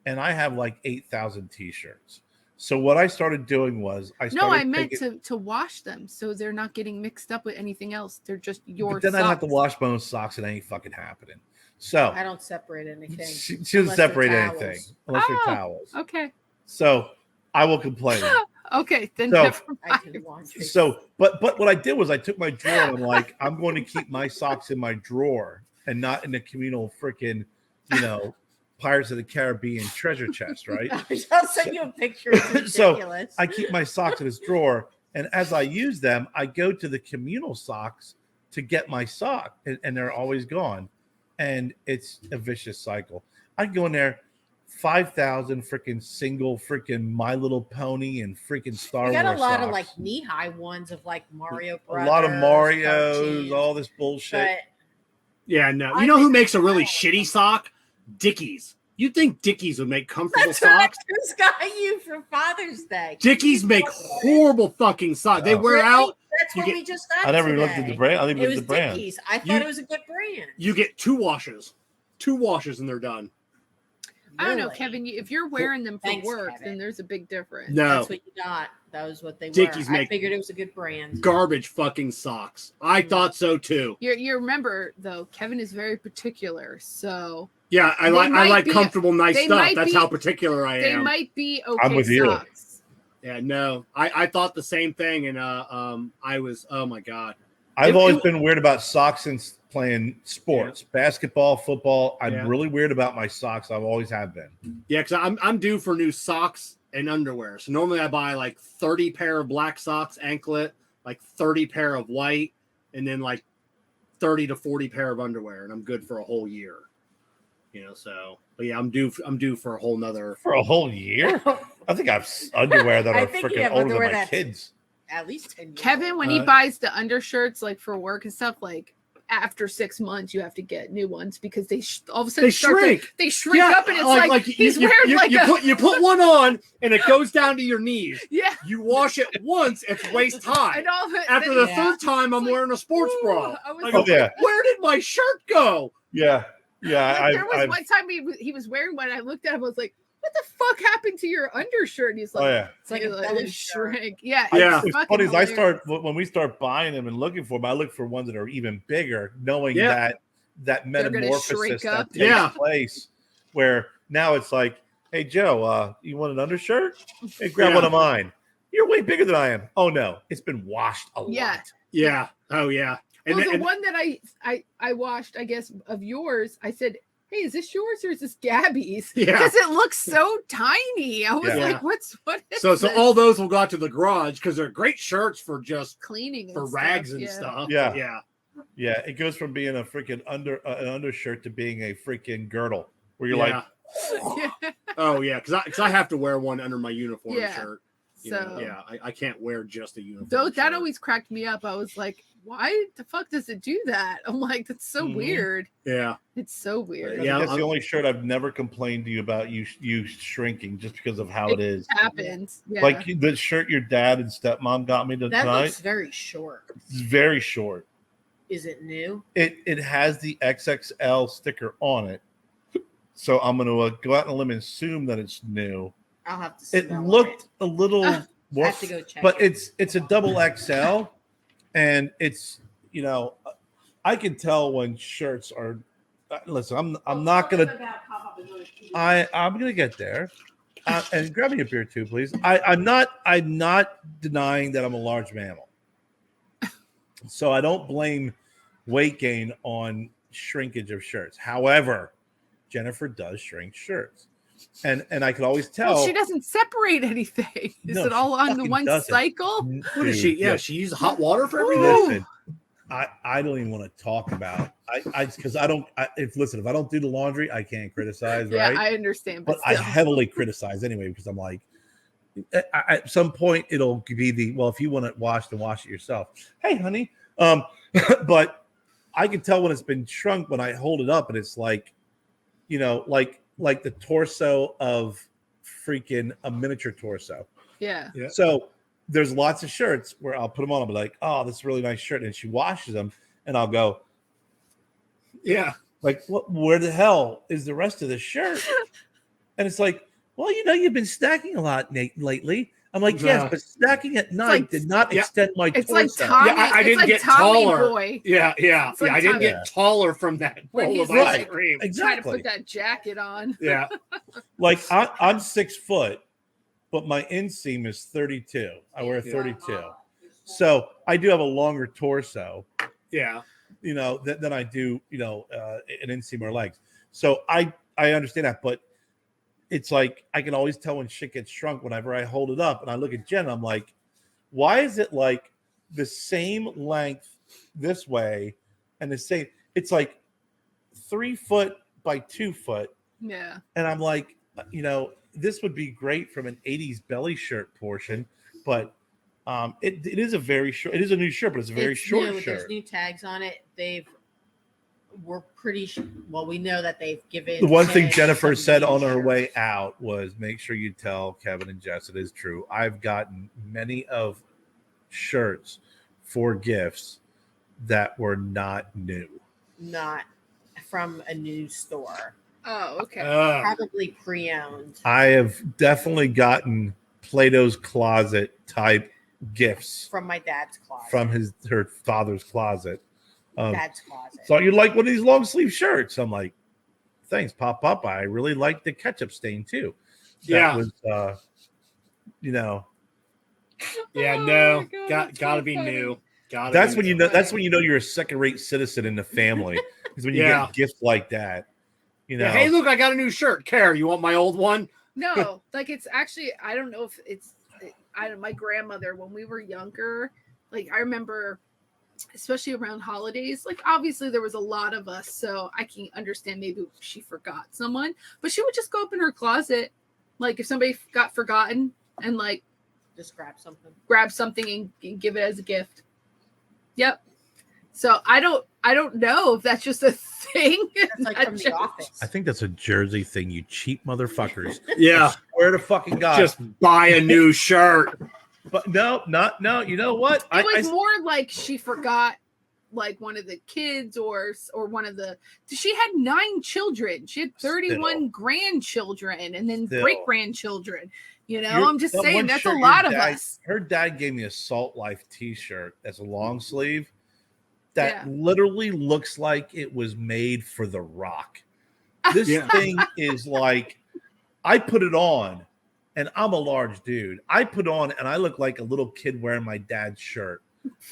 And I have like 8,000 t-shirts. So what I started doing was No, I meant to wash them so they're not getting mixed up with anything else. They're just your But then socks. I'd have to wash my own socks and it ain't fucking happening. So I don't separate anything. she doesn't unless they're separate towels. anything unless they're Oh. towels. Okay. So I will complain. Okay, then So- never I mind. do laundry. So, but what I did was I took my drawer and I'm like, I'm going to keep my socks in my drawer and not in the communal freaking, Pirates of the Caribbean treasure chest, right? I'll send you a picture. It's So, ridiculous. I keep my socks in this drawer, and as I use them, I go to the communal socks to get my sock, and they're always gone, and it's a vicious cycle. I go in there, 5,000 freaking single freaking My Little Pony and freaking Star we Wars. got a lot of socks. like knee-high ones of like Mario a Brothers. lot of Marios, cartoons, all this bullshit. but Yeah, no. I You know who think- makes a really I don't shitty know. sock? Dickies. You'd think Dickies would make comfortable That's what I socks. just got you for Father's Day. Dickies make horrible fucking socks. They wear Really? out. That's You what get- we just got. I never even today. looked at the brand. I didn't It even was look at the brand. Dickies. I thought You- it was a good brand. You get 2 washes. 2 washes and they're done. I don't know, Really? Kevin. If you're wearing them for Thanks, work, Kevin. then there's a big difference. No. That's what you got. That was what they Dickies were. I make- figured it was a good brand. Garbage fucking socks. I thought so too. You remember though, Kevin is very particular. So Yeah, I They like might be- comfortable, nice they stuff. might That's be- how particular I they am. might be okay with you. socks. Yeah, no. I thought the same thing, and I was, oh my god. I've It- always it- been weird about socks since playing sports, basketball, football. I'm Yeah. really weird about my socks. I've always have been. Yeah, because I'm due for new socks and underwear. So normally I buy like 30 pair of black socks, anklet, like 30 pair of white, and then like 30 to 40 pair of underwear, and I'm good for a whole year. You know, so but yeah, I'm due for a whole nother. For a whole year? I think I have underwear that I are think you freaking have older than underwear my that's- kids. At least 10 years. Kevin, when he Uh, buys the undershirts like for work and stuff, like after 6 months, you have to get new ones because they all of a sudden They start to- shrink. they shrink up, and it's like he's you, wearing you, like you a put you put one on and it goes down to your knees. yeah. You wash it once, it's waist high. And all of it, After then- the Yeah. third time, I'm It's like, wearing a sports ooh, bra. I was I go, like- yeah. where did my shirt go? Yeah. Yeah. like, there was I've, one time he was wearing one. I looked at him. I was like, "What the fuck happened to your undershirt?" And he's like, oh, yeah. It's like "It a belly shrink." Yeah, Yeah. it's It's fucking funny is I hilarious. start when we start buying them and looking for them, I look for ones that are even bigger, knowing Yeah. that gonna metamorphosis shrink that up. takes Yeah. place. Where now it's like, hey Joe, you want an undershirt? Hey, grab Yeah. one of mine. You're way bigger than I am. Oh no, it's been washed a Yeah. lot. Yeah. Oh yeah. And, Well, the and- one that I washed, I guess, of yours, I said, "Hey, is this yours or is this Gabby's?" Yeah. Because it looks so tiny. I was Yeah. like, what is so this?" all those will go out to the garage because they're great shirts for just cleaning and for stuff, rags and yeah. stuff. Yeah. Yeah. Yeah, it goes from being a freaking an undershirt to being a freaking girdle, where you're Yeah. like, Yeah. Oh yeah, because I have to wear one under my uniform Yeah. shirt. You So know, yeah, I can't wear just a uniform. though that shirt. always cracked me up. I was like, why the fuck does it do that? I'm like, that's so Mhm. weird. Yeah. It's so weird. Yeah, that's the I'm- only shirt I've never complained to you about you shrinking just because of how it is. Happens. Yeah. Like the shirt your dad and stepmom got me That tonight. looks very short. It's very short. Is it new? It has the XXL sticker on it, so I'm going to go out on a limb and assume that it's new. I'll have to see. It looked a little I more, have to go check. but it. it's a double XL, and it's I can tell when shirts are. Listen, I'm not gonna. I'm gonna get there, and grab me a beer too, please. I'm not denying that I'm a large mammal, so I don't blame weight gain on shrinkage of shirts. However, Jennifer does shrink shirts, and I can always tell. Well, she doesn't separate anything. Is No, it all she on the fucking one doesn't. cycle? What is she? Yeah, she uses hot water for everything. Listen, I don't even want to talk about because I don't. If I don't do the laundry, I can't criticize, Yeah, right? I understand. But But, I still. heavily criticize anyway because I'm like, at some point it'll be if you want it washed, then wash it yourself. Hey, honey, but I can tell when it's been shrunk when I hold it up and it's like, like the torso of freaking a miniature torso. Yeah. Yeah. So there's lots of shirts where I'll put them on. I'll be like, oh, this is a really nice shirt. And she washes them and I'll go, Yeah. like, what? Where the hell is the rest of the shirt? And it's like, well, you've been snacking a lot, Nate, lately. I'm like, Yeah. yes, but snacking at night like- did not Yeah. extend my It's torso. like Tommy. Yeah, I it's didn't like get Tommy taller. Boy Yeah. It's like I didn't Tommy. get taller from that When bowl he's of right. ice cream. trying to Exactly. put that jacket on. Yeah. Like I'm 6 foot, but my inseam is 32. I wear a Yeah. 32, so I do have a longer torso. Yeah. Than I do, an inseam or legs. So I understand that, but it's like I can always tell when shit gets shrunk whenever I hold it up and I look at Jen. I'm like, why is it like the same length this way and the same? It's like 3 foot by 2 foot, Yeah. and I'm like, this would be great from an '80s belly shirt portion, but it is a very short. It is a new shirt, but it's a very It's short new. shirt. There's new tags on it. They've we're pretty sure. Well, we know that they've given. The one thing Jen Jennifer some said new on her shirts. way out was, make sure you tell Kevin and Jess it is true. I've gotten many of shirts for gifts that were not new. Not from a new store, Oh, okay. probably pre-owned. I have definitely gotten Plato's Closet type gifts From my dad's closet. from her father's closet. Dad's closet. Thought you'd like one of these long sleeve shirts. I'm like, thanks, Pop Up. I really like the ketchup stain too. That was, you know, Yeah, Oh no, my God, got that's gotta so be funny. new. Gotta that's be when you new. know. That's when you know you're a second-rate citizen in the family. Is when you Yeah. get gifts like that. You know, Yeah, hey, look, I got a new shirt. Kerr, you want my old one? No, like it's actually, I don't know if my grandmother, when we were younger, like I remember, especially around holidays, like obviously there was a lot of us, so I can understand maybe she forgot someone, but she would just go up in her closet, like if somebody got forgotten, and like Just grab something. and give it as a gift. Yep. So I don't know if that's just a thing. That's like from the office. I think that's a Jersey thing. You cheap motherfuckers. Yeah, Swear to fucking God. just buy a new shirt. But no. You know what? It was more like she forgot like one of the kids or one of the, she had 9 children. She had 31 grandchildren and then great grandchildren. You know, I'm just saying that's a lot of us. Her dad gave me a Salt Life t-shirt that's a long sleeve that literally looks like it was made for The Rock. This thing is like, I put it on and I'm a large dude. I put on and I look like a little kid wearing my dad's shirt.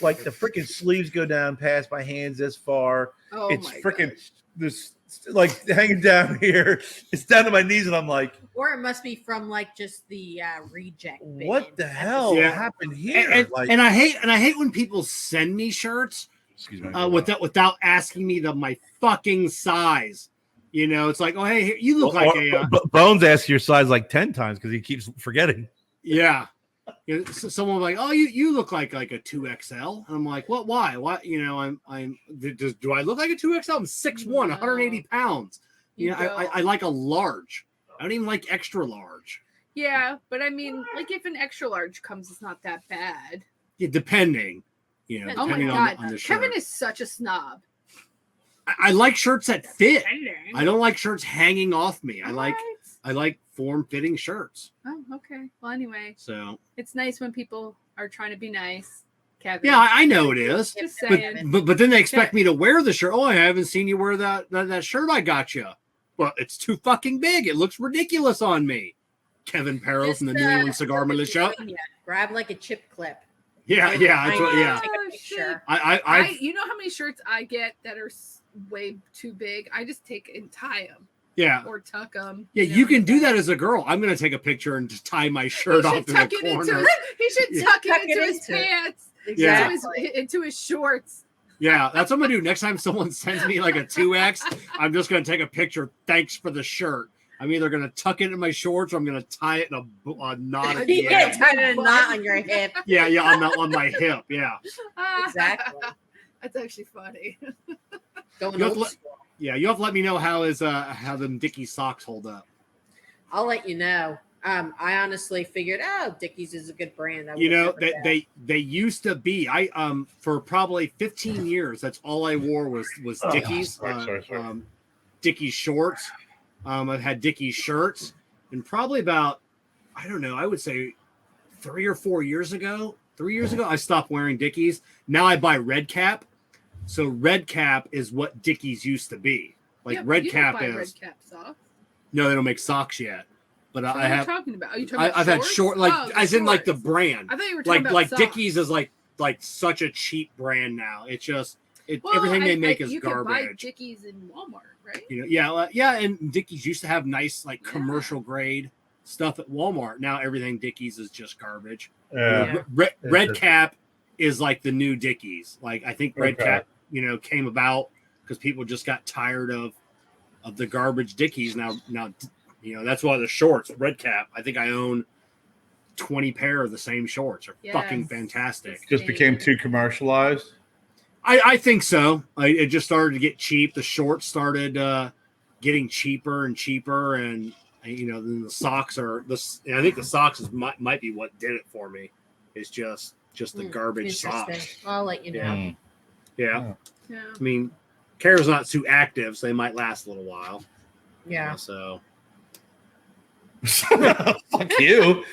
Like the freaking sleeves go down past my hands this far. Oh, it's my freaking gosh. this like hanging down here. It's down to my knees, and I'm like, Or it must be from like just the reject bin. what the hell happened here? And I hate when people send me shirts excuse me, without asking me my fucking size. You know, it's like, oh hey, you look like Bones asks your size like 10 times because he keeps forgetting. Yeah. You know, someone will be like, oh, you look like a 2XL. And I'm like, what? Why? Why? You know, do I look like a 2XL? I'm 6'1", 180 pounds. You know, I like a large. I don't even like extra large. Yeah, but I mean, like if an extra large comes, it's not that bad. Yeah, depending. You know, Oh my depending God, on the shirt. Kevin is such a snob. I like shirts that fit. I don't like shirts hanging off me. I like form-fitting shirts. Oh, okay. Well, anyway, so it's nice when people are trying to be nice, Kevin. Yeah, I know it is. Just saying. But then they expect me to wear the shirt. Oh, I haven't seen you wear that shirt I got you. Well, it's too fucking big. It looks ridiculous on me. Kevin Perro from the New England Cigar Militia. Grab like a chip clip. Yeah. Take a picture. You know how many shirts I get that are way too big? I just take and tie them. Yeah. Or tuck them. Yeah, you can do that as a girl. I'm going to take a picture and just tie my shirt off to the corner. He should tuck it into his pants. Exactly. Into his shorts. Yeah, that's what I'm going to do. Next time someone sends me like a 2X, I'm just going to take a picture. Thanks for the shirt. I'm either going to tuck it in my shorts or I'm going to tie it in a knot at the end. Tie it in a knot on your hip. Yeah, on my hip. Yeah. Exactly. That's actually funny. Going old school. Yeah, you have to let me know how them Dickies socks hold up. I'll let you know. I honestly figured, Dickies is a good brand. You know, they used to be. For probably 15 years, that's all I wore was Dickies. Sorry. Dickies shorts. I've had Dickies shirts, and probably about, I don't know, I would say 3 or 4 years ago, I stopped wearing Dickies. Now I buy Red Cap. So Red Cap is what Dickies used to be. Like Red Cap is. Red Cap socks. No, they don't make socks yet. But So I have. Talking about? Are you talking about I've had short, like as in like the brand. I thought you were talking about like socks. Dickies is like such a cheap brand now. It's just everything they make is you garbage. You can buy Dickies in Walmart, right? You know, and Dickies used to have nice like commercial grade stuff at Walmart. Now everything Dickies is just garbage. Red Cap is like the new Dickies. Like I think Red Cap, came about because people just got tired of the garbage Dickies. Now, that's why the shorts, Red Cap. I think I own 20 pair of the same shorts. Are fucking fantastic. Just became too commercialized. I think so. It just started to get cheap. The shorts started getting cheaper and cheaper, and then the socks are this. I think the socks might be what did it for me. It's just the garbage socks. I'll let you know. Yeah. I mean, Kerr's not too active, so they might last a little while. Yeah. So. Fuck you.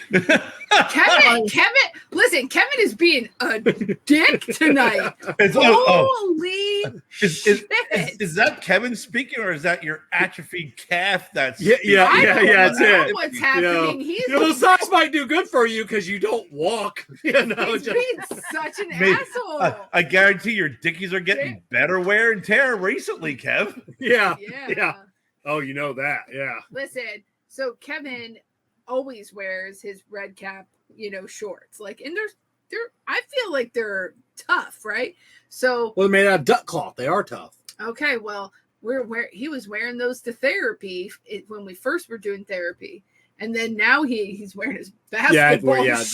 Kevin, listen, Kevin is being a dick tonight. Holy shit. Is that Kevin speaking, or is that your atrophied calf that's I don't that's know it. what's happening. He's the socks might do good for you because you don't walk. he's being such an asshole. I guarantee your dickies are getting better wear and tear recently, Kev. Yeah. Oh, you know that. Yeah. Listen, so Kevin always wears his red cap, shorts. Like, and they're I feel like they're tough, right? So they're made out of duck cloth. They are tough. Okay, well, he was wearing those to therapy when we first were doing therapy. And then now he's wearing his basketball shorts.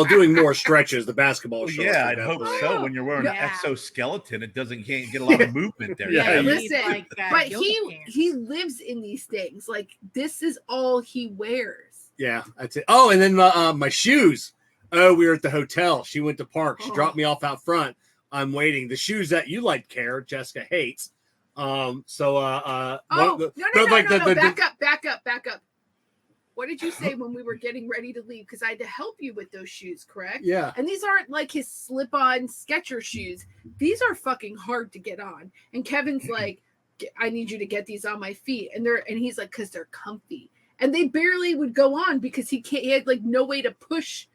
Doing more stretches, the basketball shorts. Yeah, I'd hope so. When you're wearing an exoskeleton, it can't get a lot of movement there. Yeah, listen, but he lives in these things. Like, this is all he wears. Yeah, that's it. Oh, and then my shoes. Oh, we were at the hotel. She went to park. She dropped me off out front. I'm waiting. The shoes that you like, Kerr, Jessica hates. No. Back up. What did you say when we were getting ready to leave? Because I had to help you with those shoes, correct? Yeah. And these aren't like his slip-on Skechers shoes. These are fucking hard to get on. And Kevin's like, I need you to get these on my feet. And he's like, because they're comfy. And they barely would go on because he had like no way to push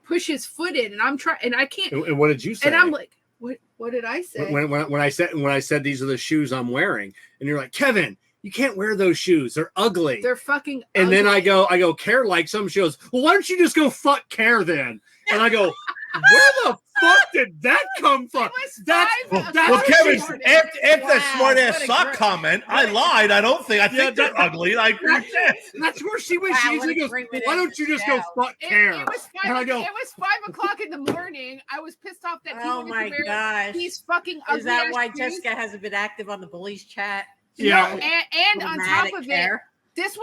his foot in. And I'm trying, and I can't. And what did you say? And I'm like, what did I say? When I said these are the shoes I'm wearing, and you're like, Kevin, you can't wear those shoes. They're ugly. They're fucking ugly. And then I go, Kerr likes them. She goes, well, why don't you just go fuck Kerr then? And I go, where the fuck did that come from? Well, Kevin, after that smart ass sock comment, I lied. I think they're ugly. I agree with that. That's where she went. She usually goes, why don't you just go fuck Kerr? It was 5 o'clock in the morning. I was pissed off that he Oh my gosh. He's fucking ugly. Is that why Jessica hasn't been active on the Bullies chat? Yeah. No, and on top of it, it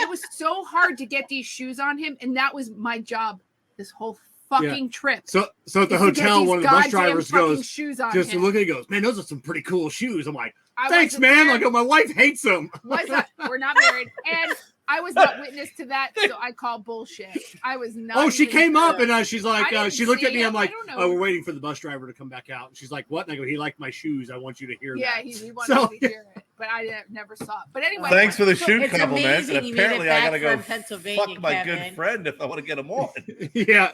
was so hard to get these shoes on him, and that was my job this whole fucking trip. So at the hotel, one of the bus drivers goes, shoes on just him. look at it, goes, man, those are some pretty cool shoes. I'm like, thanks, man. Like, my wife hates them. We're not married, and I was not witness to that, so I call bullshit. I was not. Oh, she came up and she's like, she looked at me. I'm like, oh, we're waiting for the bus driver to come back out. And she's like, what? And I go, he liked my shoes. I want you to hear that. Yeah, he wanted me to hear it, but I never saw it. But anyway, thanks for the shoe compliment. And he apparently, I gotta go Pennsylvania, fuck my good friend if I want to get him on. Yeah.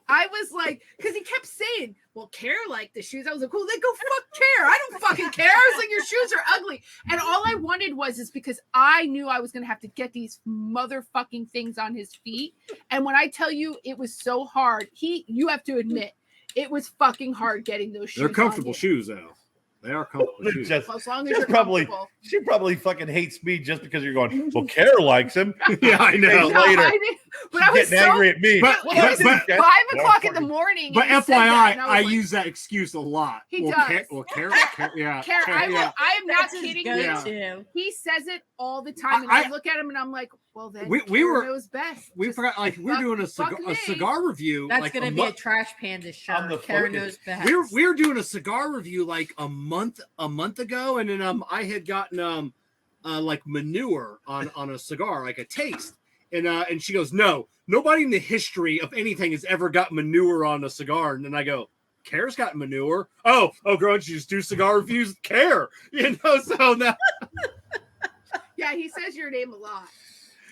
I was like, because he kept saying, well, Kerr liked the shoes. I was like, well, then go fuck Kerr. I don't fucking care. I was like, your shoes are ugly. And all I wanted was because I knew I was going to have to get these motherfucking things on his feet. And when I tell you it was so hard, you have to admit, it was fucking hard getting those shoes. They're comfortable shoes, though. They are comfortable shoes. As long as you're comfortable. She probably fucking hates me just because you're going, well, Kerr likes him. Yeah, I know. Later. But I was getting angry at me. But it was 5 o'clock in the morning. But FYI, I use that excuse a lot. He does. Kerr, yeah. Kerr, I am not kidding you. Yeah. He says it all the time. And I look at him and I'm like, well, then we knows best. We forgot, like, we're doing a cigar review. That's like going to be a Trash Panda shirt. Kerr knows best. We were doing a cigar review like a month ago, and then I had gotten like manure on a cigar, like a taste. And she goes, no, nobody in the history of anything has ever got manure on a cigar. And then I go, Kerr's got manure. Oh, girl, you just do cigar reviews with Kerr. So now. Yeah, he says your name a lot.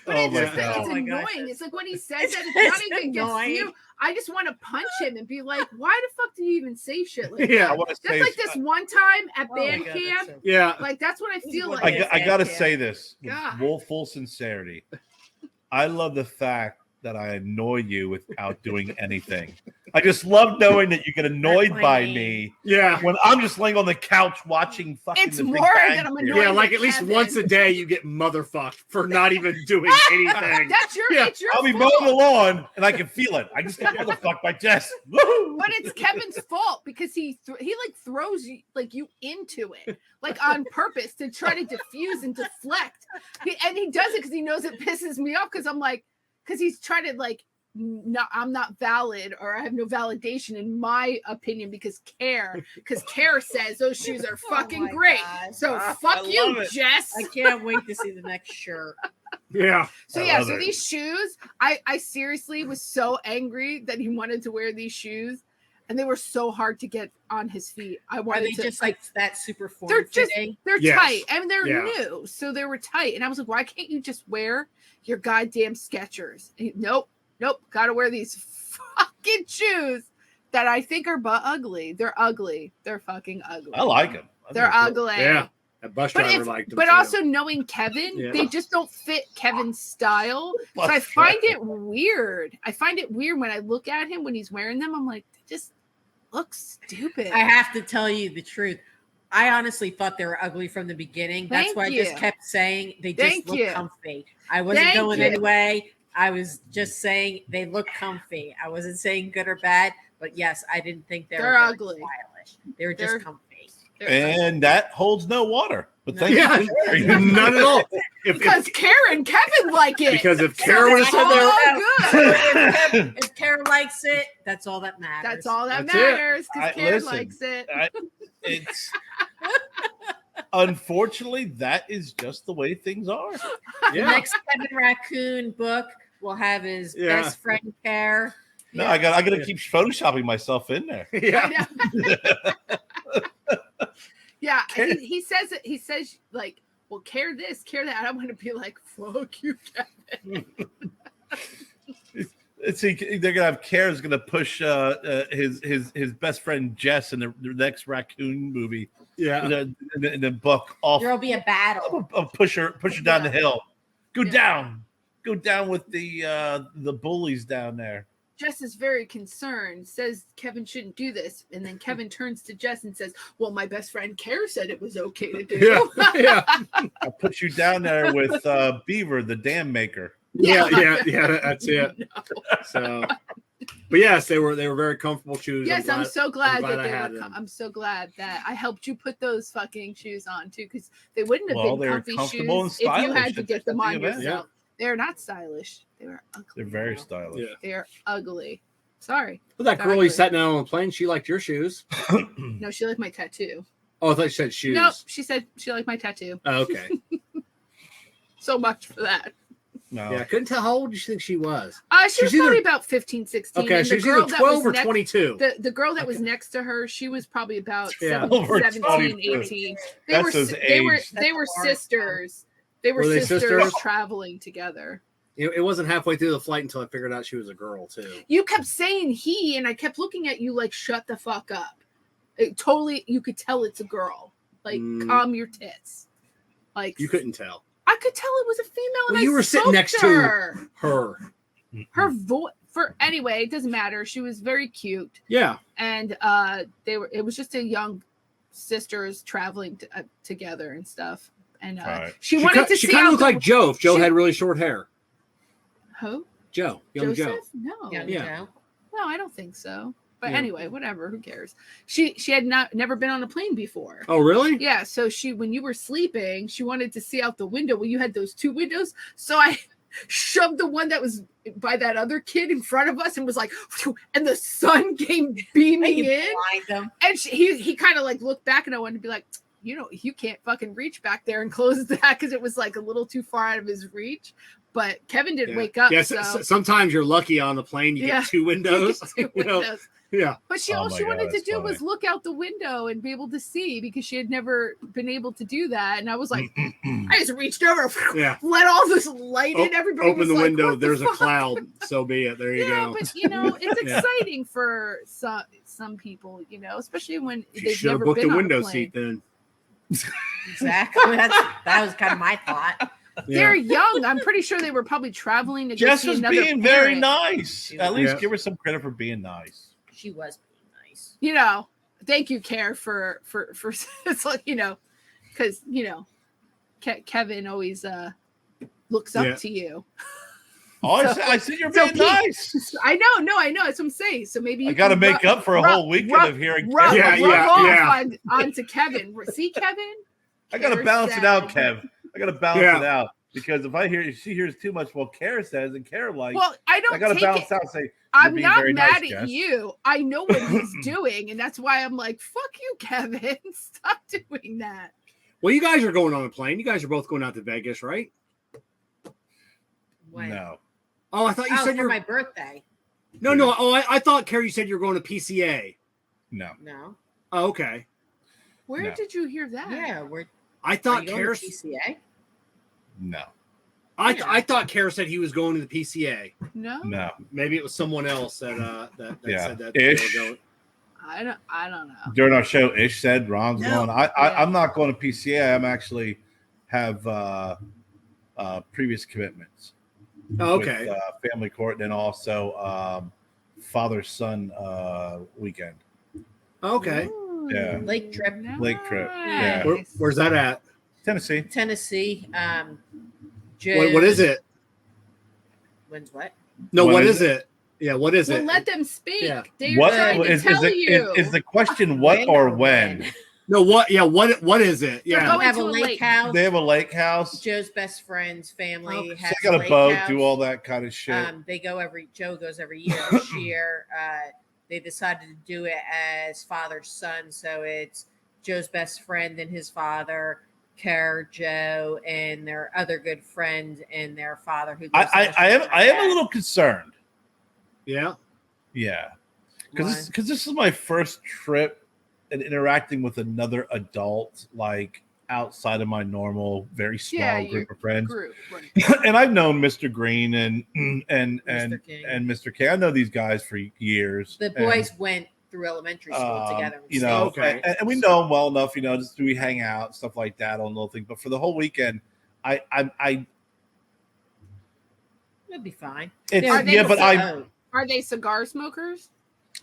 But Oh my God. It's annoying. Gosh. It's like when he says that, it's not even against you. I just want to punch him and be like, why the fuck do you even say shit like Yeah. that? That's like this one time at band God, camp. so Yeah. Like, that's what I feel like. I got to say this with God. full sincerity. I love the fact that I annoy you without doing anything. I just love knowing that you get annoyed by me Yeah. when I'm just laying on the couch watching fucking It's the Big more Bang than I'm Theory. annoyed. Yeah, like with at least Kevin. once a day you get motherfucked for not even doing anything. That's your. Yeah. It's your I'll be fault. mowing the lawn and I can feel it. I just got motherfucked by Jess. Woo! But it's Kevin's fault because he like throws you like you into it like on purpose to try to diffuse and deflect. And he does it because he knows it pisses me off because I'm like because he's trying to like no, I'm not valid or I have no validation in my opinion because Kerr says those shoes are fucking my great. God. So I fuck you, love it. Jess. I can't wait to see the next shirt. Yeah. So I yeah, love so it. these shoes, I seriously was so angry that he wanted to wear these shoes, and they were so hard to get on his feet. I Are wanted they to just like that super form they're just fitting? they're Yes. tight and they're Yeah. new, so they were tight. And I was like, why can't you just wear your goddamn Skechers? And nope, gotta wear these fucking shoes that I think are but ugly. They're ugly. They're fucking ugly. I like them. They're ugly. Yeah. That bus But driver liked them. but too. also knowing Kevin, Yeah. they just don't fit Kevin's style. So Bus I find driver. it weird. I find it weird when I look at him when he's wearing them. I'm like, they just look stupid. I have to tell you the truth. I honestly thought they were ugly from the beginning. That's Thank why I you. just kept saying they just Thank look you. comfy. I wasn't Thank going you. anyway. I was just saying they look comfy. I wasn't saying good or bad, but yes, I didn't think they They're were very ugly. stylish. They were They're- just comfy. They're ugly. And that holds no water. But No. thank Yeah. you. for sharing. None at all. Because Karen and Kevin like it. Because if So Kerr would have said that's they all were, good. If Kerr likes it, that's all that matters. That's all that That's it. matters because I- Karen listen, likes it. It's unfortunately that is just the way things are. The yeah. next Kevin Raccoon book will have his Yeah. best friend Kerr. No, I gotta keep photoshopping myself in there. Yeah. Yeah, Karen- he says it. He says like, "Well, care this, care that." I want to be like, "Fuck you, Kevin." See, they're gonna have Kerr's gonna push his best friend Jess in the next Raccoon movie. Yeah. In the book off. There'll be a battle. I'll push her down the hill. Go Yeah. down with the bullies down there. Jess is very concerned, says Kevin shouldn't do this. And then Kevin turns to Jess and says, "Well, my best friend Kerr said it was okay to do." Yeah. Yeah. I'll put you down there with Beaver, the dam maker. Yeah. That's it. So, but yes, they were very comfortable shoes. Yes, I'm so glad glad that I they had were. them. I'm so glad that I helped you put those fucking shoes on too, because they wouldn't have Well, been they were comfy comfortable shoes and if you stylish had to at get them the on event. yourself. They're not stylish. They were ugly. They're very stylish. Yeah. They're ugly. Sorry. Well, that girl you sat down on the plane, she liked your shoes. No, she liked my tattoo. Oh, I thought you said shoes. No, she said she liked my tattoo. Oh, okay. So much for that. No. Yeah, I couldn't tell how old you think she was. She was She's probably either- about 15, 16. Okay, and she's either 12 or 22. The girl that was next to her, she was probably about Yeah. 17, 22. 18. That's his They were age. they were That's sisters. They were Were they sisters sisters? traveling together. It wasn't halfway through the flight until I figured out she was a girl too. You kept saying he, and I kept looking at you like, shut the fuck up. It totally, you could tell it's a girl. Like, calm your tits. Like, You couldn't tell. I could tell it was a female. And Well, you I were sitting spoke next to to her. her. Her voice. Anyway, it doesn't matter. She was very cute, Yeah. and it was just a young sisters traveling together and stuff. And Right. she wanted to She see kind how of looked like Joe if Joe had really short hair. Who? Joe. Young Joseph? Joe. No, Young Yeah. Joe. no, I don't think so. But Yeah. anyway, whatever. Who cares? She had never been on a plane before. Oh, really? Yeah, so when you were sleeping, she wanted to see out the window. Well, you had those two windows, so I shoved the one that was by that other kid in front of us and was like, "Phew," and the sun came beaming You in, blind them. and he kind of like looked back, and I wanted to be like, you can't fucking reach back there and close that because it was like a little too far out of his reach. But Kevin didn't wake up. Yeah, so sometimes you're lucky on the plane. You Yeah. get two windows. Two You know? windows. Yeah. But Oh all my she God, wanted to that's do funny. was look out the window and be able to see because she had never been able to do that. And I was like, I just reached over, Yeah. let all this light in. Everybody Open was the like, window. "What the There's a fuck?" cloud. So be it. There you Yeah, go. but it's Yeah. exciting for some people, especially when You they've should have never booked been a on window plane. seat then. Exactly. That was kind of my thought. They're young. I'm pretty sure they were probably traveling to go Jess see was another being very parent. nice. At least Yeah. give her some credit for being nice. She was being nice. You know, thank you, Kerr, for it's like, you know, because you know, Kevin always looks up to you. Oh, I said you're being nice. I know, that's what I'm saying. So maybe you I got to make up for a whole weekend of hearing. Kevin. Off onto Kevin. See, Kevin. I got to balance it out, Kev. I got to balance it out because if she hears too much, what Kerr says and Kerr likes. Well, I got to balance out. And say I'm not mad nice, at Jess. you. I know what he's doing, and that's why I'm like, fuck you, Kevin. Stop doing that. Well, you guys are going on a plane. You guys are both going out to Vegas, right? When? No. Oh, I thought you said for my birthday. No. Oh, I thought, Kerr, you said you were going to PCA. No. Oh, okay. Where did you hear that? Yeah, I thought Kerr PCA. No. I thought Kerr said he was going to the PCA. No. Maybe it was someone else that said that. Ish. I don't know. During our show, Ish said Ron's going. I'm not going to PCA. I'm actually have previous commitments. Oh, okay. With, family court and then also father-son weekend. Okay. Ooh, Yeah. Lake trip. Lake trip. Yeah. Where's that at? Tennessee. What is it? When's what? No, what is it? Yeah, what is it? Let them speak. Yeah. They're What trying to tell you. is the question what or when? No, what? Yeah, what is it? They're Yeah, going They have to a a lake lake. house. They have a lake house. Joe's best friend's family So has they got a lake boat, house. do all that kind of shit. Joe goes every year. This year, they decided to do it as father son. So it's Joe's best friend and his father, Kerr, Joe, and their other good friend and their father. Who goes I am a little concerned. yeah. Yeah, because this is my first trip and interacting with another adult, like outside of my normal, very small group of friends. Right. And I've known Mr. Green and Mr. Mr. K. I know these guys for years. The boys went through elementary school together. You know, okay. and we know them well enough. You know, just we hang out, stuff like that on little things. But for the whole weekend, it'll be fine. Are they cigar smokers?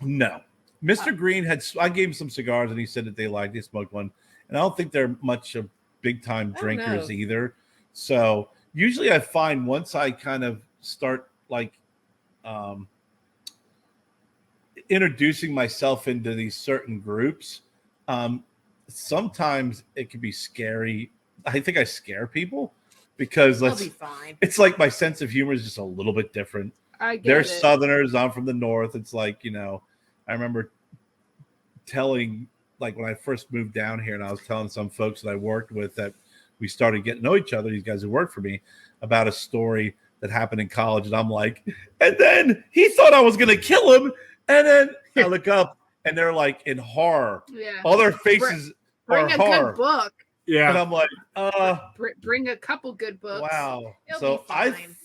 No. Mr. Green I gave him some cigars and he said that they smoked one. And I don't think they're much of big time drinkers either. So usually I find once I kind of start introducing myself into these certain groups, sometimes it can be scary. I think I scare people because They'll be fine. it's like my sense of humor is just a little bit different. They're Southerners. I'm from the North. It's like, you know, I remember telling, like, when I first moved down here and I was telling some folks that I worked with that we started getting to know each other, these guys who worked for me, about a story that happened in college. And I'm like, and then he thought I was going to kill him. And then I look up and they're like in horror. Yeah. All their faces bring are a horror. good book. Yeah. And I'm like, bring a couple good books. wow. It'll So be fine.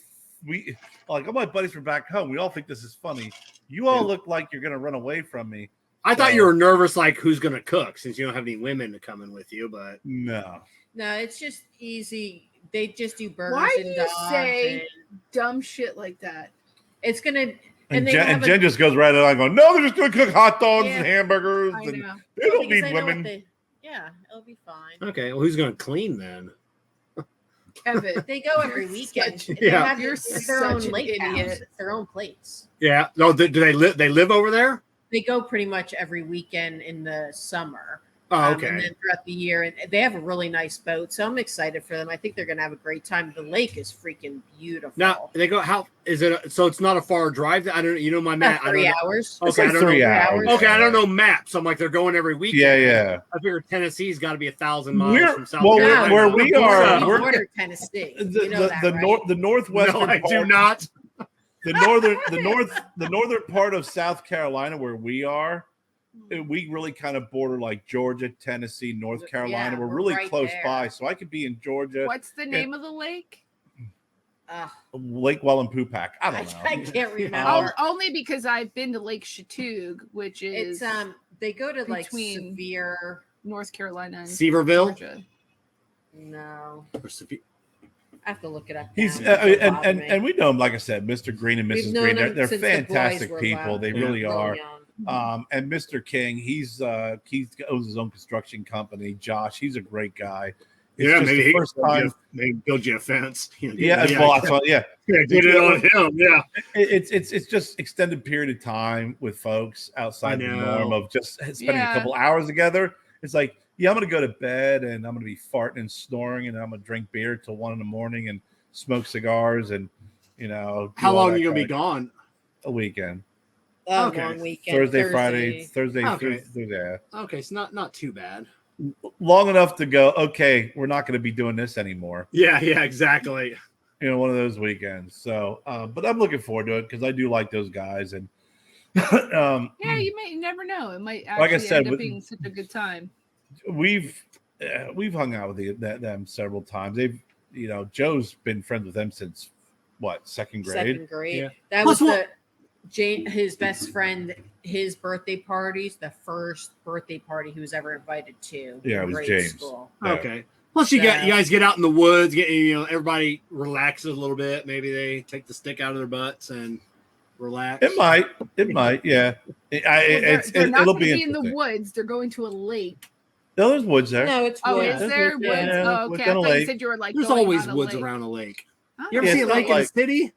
all my buddies from back home, we all think this is funny. You all look like you're going to run away from me. I thought you were nervous, like who's going to cook, since you don't have any women to come in with you. But no, it's just easy. They just do burgers. Why and do you dogs say dumb shit like that? It's gonna. and Jen just goes right on going, no, they're just going to cook hot dogs and hamburgers. I And know. they don't need women. It'll be fine. okay, well, who's going to clean then? Kevin, They go every weekend. such- They Yeah. have You're their own such an lake idiot. house, their own plates. Yeah. No, do they live? They live over there? They go pretty much every weekend in the summer. Oh, okay. And then throughout the year, and they have a really nice boat, so I'm excited for them. I think they're going to have a great time. The lake is freaking beautiful. Now they go. How is it? So it's not a far drive. I don't. You know my map. About 3 hours. It's Okay, like I don't 3 know. hours. Okay, I don't know maps. I'm like they're going every weekend. Yeah. I figure Tennessee's got to be 1,000 miles from South well, Carolina. where we are, You we're border Tennessee. You know that, right? the northwestern No, I part, do not. the northern part of South Carolina where we are, we really kind of border like Georgia, Tennessee, North Carolina. We're really right close there. by, so I could be in Georgia. what's the name of the lake? Lake Wallenpoopack. I don't know. I can't remember. Only because I've been to Lake Chattooga, which is It's they go to like between- Severe. North Carolina and Sevierville. Georgia. No, Or I have to look it up. He's now. and we know him, like I said, Mr. Green and We've Mrs. known Green. him They're since the boys fantastic were people. They little really are. young. And Mr. King, he owns his own construction company. Josh, he's a great guy. It's Yeah, just maybe the first time. maybe build you a fence. Yeah, well, that's what, yeah. Get it on him. Yeah, It's just extended period of time with folks outside the norm of just spending a couple hours together. It's like, yeah, I'm gonna go to bed and I'm gonna be farting and snoring and I'm gonna drink beer till 1 a.m. and smoke cigars and How long are you gonna be gone? A weekend. Long weekend. Thursday, Friday. Okay. Thursday. Okay, it's not too bad. Long enough to go, okay, we're not going to be doing this anymore. Yeah, exactly. One of those weekends. So, but I'm looking forward to it because I do like those guys. And you may never know. It might actually like I said, end up being such a good time. We've hung out with them several times. They've, Joe's been friends with them since what, second grade? Second grade. Yeah. That was his best friend, his birthday parties, the first birthday party he was ever invited to. Yeah, it was James. School. Yeah. Okay. Plus, you guys get out in the woods. Everybody relaxes a little bit. Maybe they take the stick out of their butts and relax. It might. Yeah. They're not it'll going to be in interesting. the woods. They're going to a lake. No, there's woods there. No, it's Oh, woods. is there woods? Yeah, Okay, woods I on a thought you lake. said you were like. There's going always on a woods lake. around a lake. Oh, You ever Yeah, see a it's lake not in the city?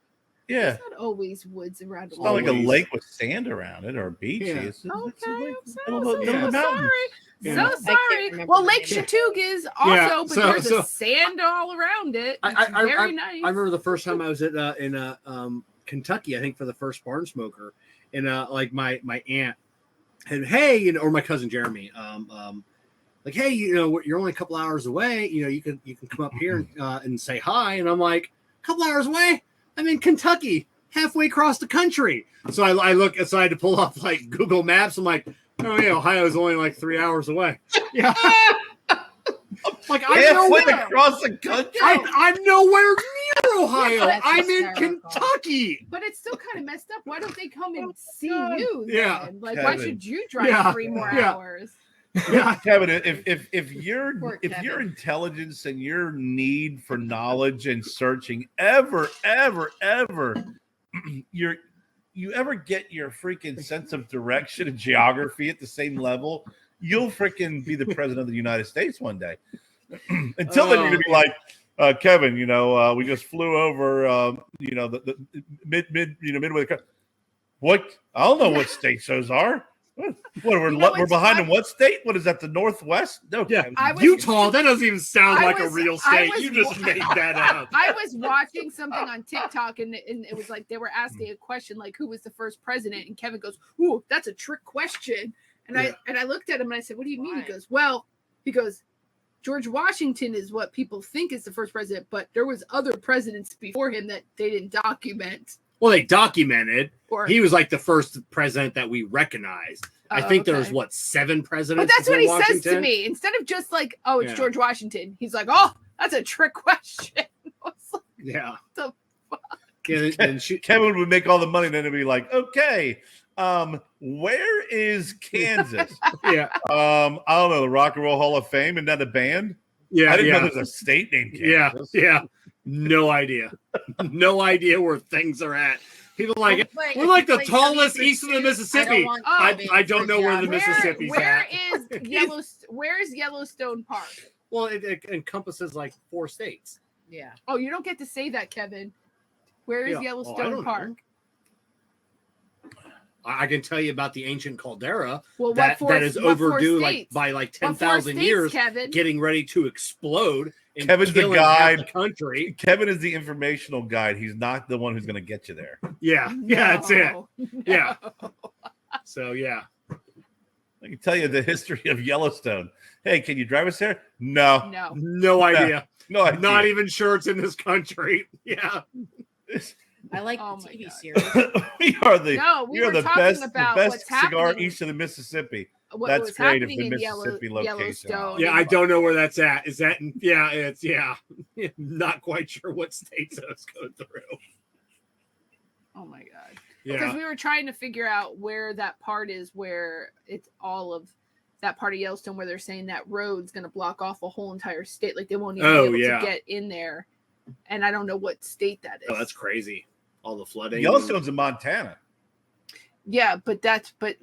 Yeah. It's not always woods around a It's not like lake. a Always. lake with sand around it or a beach. Yeah. It's a Okay, lake I'm middle of the mountains. sorry. Yeah. So I can't sorry. remember Well, the Lake name. Chattooga is also, Yeah, but so- there's a sand all around it. It's very nice. I remember the first time I was in Kentucky. I think for the first barn smoker, and like my aunt and hey, or my cousin Jeremy, like hey, you're only a couple hours away. You can come up here and say hi. And I'm like, a couple hours away? I'm in Kentucky, halfway across the country. So I look, so I had to pull up like Google Maps. I'm like, oh yeah, Ohio's only like 3 hours away. Yeah. Like Halfway across the country. I'm nowhere near Ohio. That's I'm in hysterical. Kentucky. But it's still kind of messed up. Why don't they come and see you? Yeah. Then? Like, why Kevin. should you drive Yeah. 3 more Yeah. hours? Yeah. Kevin, if your Poor your Kevin. intelligence and your need for knowledge and searching ever you ever get your freaking sense of direction and geography at the same level, you'll freaking be the president of the United States one day. Until then, you're gonna be like, Kevin, we just flew over, the midway. What? I don't know what states those are. What we're it's behind in funny. what state? What is that? The Northwest? No, Yeah. Kevin. I was- Utah, that doesn't even sound I like a was- real I state. was- You just made that up. I was watching something on TikTok and it was like they were asking a question like who was the first president, and Kevin goes, "Ooh, that's a trick question." And I looked at him and I said, "What do you mean?" Why? He goes, George Washington is what people think is the first president, but there was other presidents before him that they didn't document. Well, they documented. Or He was like the first president that we recognized. I think there was okay. 7 But presidents. that's what he before says to Washington? me. Instead of just like, "Oh, it's Yeah. George Washington," he's like, "Oh, that's a trick question." I was like, Yeah. The Yeah, and Kevin would make all the money, and then it'd be like, okay, where is Kansas? yeah, I don't know, the Rock and Roll Hall of Fame, and that a band? yeah, I didn't yeah. know there's a state named Yeah, Kansas. yeah. No idea. No idea where things are at. People are like, Like, we're like the like tallest W east of the pursuit, Mississippi. want I Kevin don't for know where the job. Mississippi's where at. where's Yellowstone Park? Well, it encompasses like 4 states. Yeah. Oh, you don't get to say that, Kevin. Where is Yeah. Oh, I Yellowstone don't know. Park? I can tell you about the ancient caldera Well, that what is what four overdue states? by like What 10,000 4 years, states, Kevin? getting ready to explode. And Kevin's the killing half guide. the country. Kevin is the informational guide. He's not the one who's going to get you there. Yeah, yeah, that's it. No. Yeah. So yeah, I can tell you the history of Yellowstone. Hey, can you drive us there? No. No. no idea. No idea. Not even sure it's in this country. Yeah. I like Oh the my TV God. series. we are the No, we are were the talking best about the what's best cigar happening. east of the Mississippi. What That's was great if happening the in Mississippi location. Yellowstone? Yeah, I don't know where that's at. Is that yeah, it's not quite sure what states those go through. Oh my god. Because Yeah. we were trying to figure out where that part is, where it's all of that part of Yellowstone where they're saying that road's going to block off a whole entire state, like they won't even Oh, be able yeah. to get in there. and I don't know what state that is. Oh, that's crazy. All the flooding. Yellowstone's in Montana. Yeah, but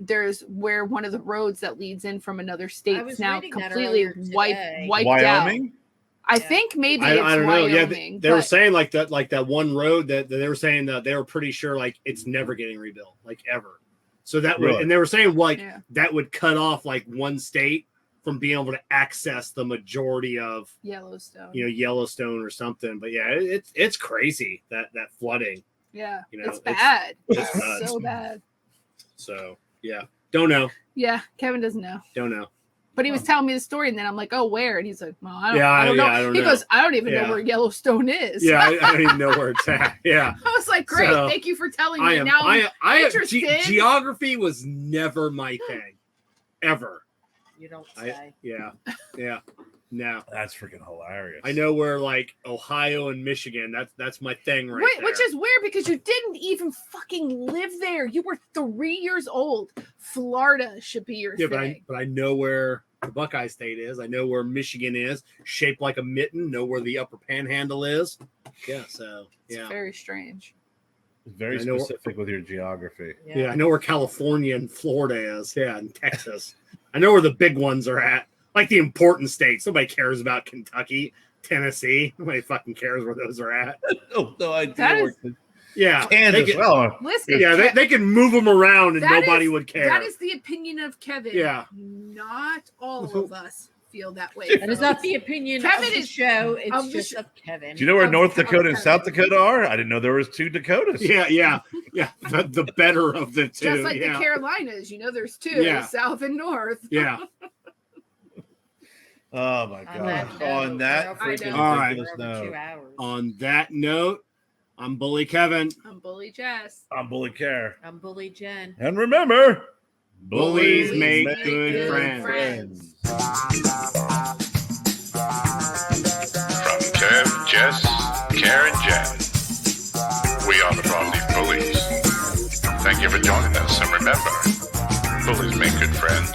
there's where one of the roads that leads in from another state was is now reading that completely earlier today. wiped out. Wyoming? I Yeah. think maybe I it's don't know. Yeah, Wyoming. they were but- saying like that one road that they were saying that they were pretty sure like it's never getting rebuilt, like ever. So that would, Really? and they were saying like Yeah. that would cut off like one state from being able to access the majority of Yellowstone. Yellowstone or something. But yeah, it's crazy that flooding. Yeah, You know, it's bad. it's It's nuts. so bad. So yeah, don't know, Yeah, Kevin doesn't know. But he was telling me the story, and then I'm like, "Oh, where?" And he's like, "Well, I don't know." I don't He know. goes, "I don't even Yeah. know where Yellowstone is." Yeah, I don't even know where it's at. Yeah. I was like, "Great, So, thank you for telling me." Now interested. Geography was never my thing, ever. You don't say. Yeah. No, That's freaking hilarious. I know where like Ohio and Michigan. That's my thing right there. Which is weird because you didn't even fucking live there. You were 3 years old. Florida should be your thing. but I know where the Buckeye State is. I know where Michigan is, shaped like a mitten. Know where the Upper Panhandle is. Yeah, so It's yeah, very strange. Very I know- specific with your geography. yeah. I know where California and Florida is. Yeah, and Texas. I know where the big ones are at. Like the important states. Nobody cares about Kentucky, Tennessee. Nobody fucking cares where those are at. Oh, no idea. That where is- Yeah, Kansas. they can, Well, Listen, they can move them around and That nobody is- would care. that is the opinion of Kevin. Yeah. Not all of us feel that way. That is not the opinion Kevin of the is- show. of It's the just sh- of Kevin. do you know where Of- North Dakota and of- South Dakota are? I didn't know there was 2 Dakotas. yeah. The better of the two. Just like yeah. the Carolinas, there's two, Yeah. South and North. Yeah. Oh my On god. note, On that we're freaking All right. ridiculous over 2 note. hours. On that note, I'm Bully Kevin. I'm Bully Jess. I'm Bully Kerr. I'm Bully Jen. And remember, Bullies make good friends. From Kev, Jess, Kerr, and Jen, we are the Broadleaf Bullies. Thank you for joining us, and remember, bullies make good friends.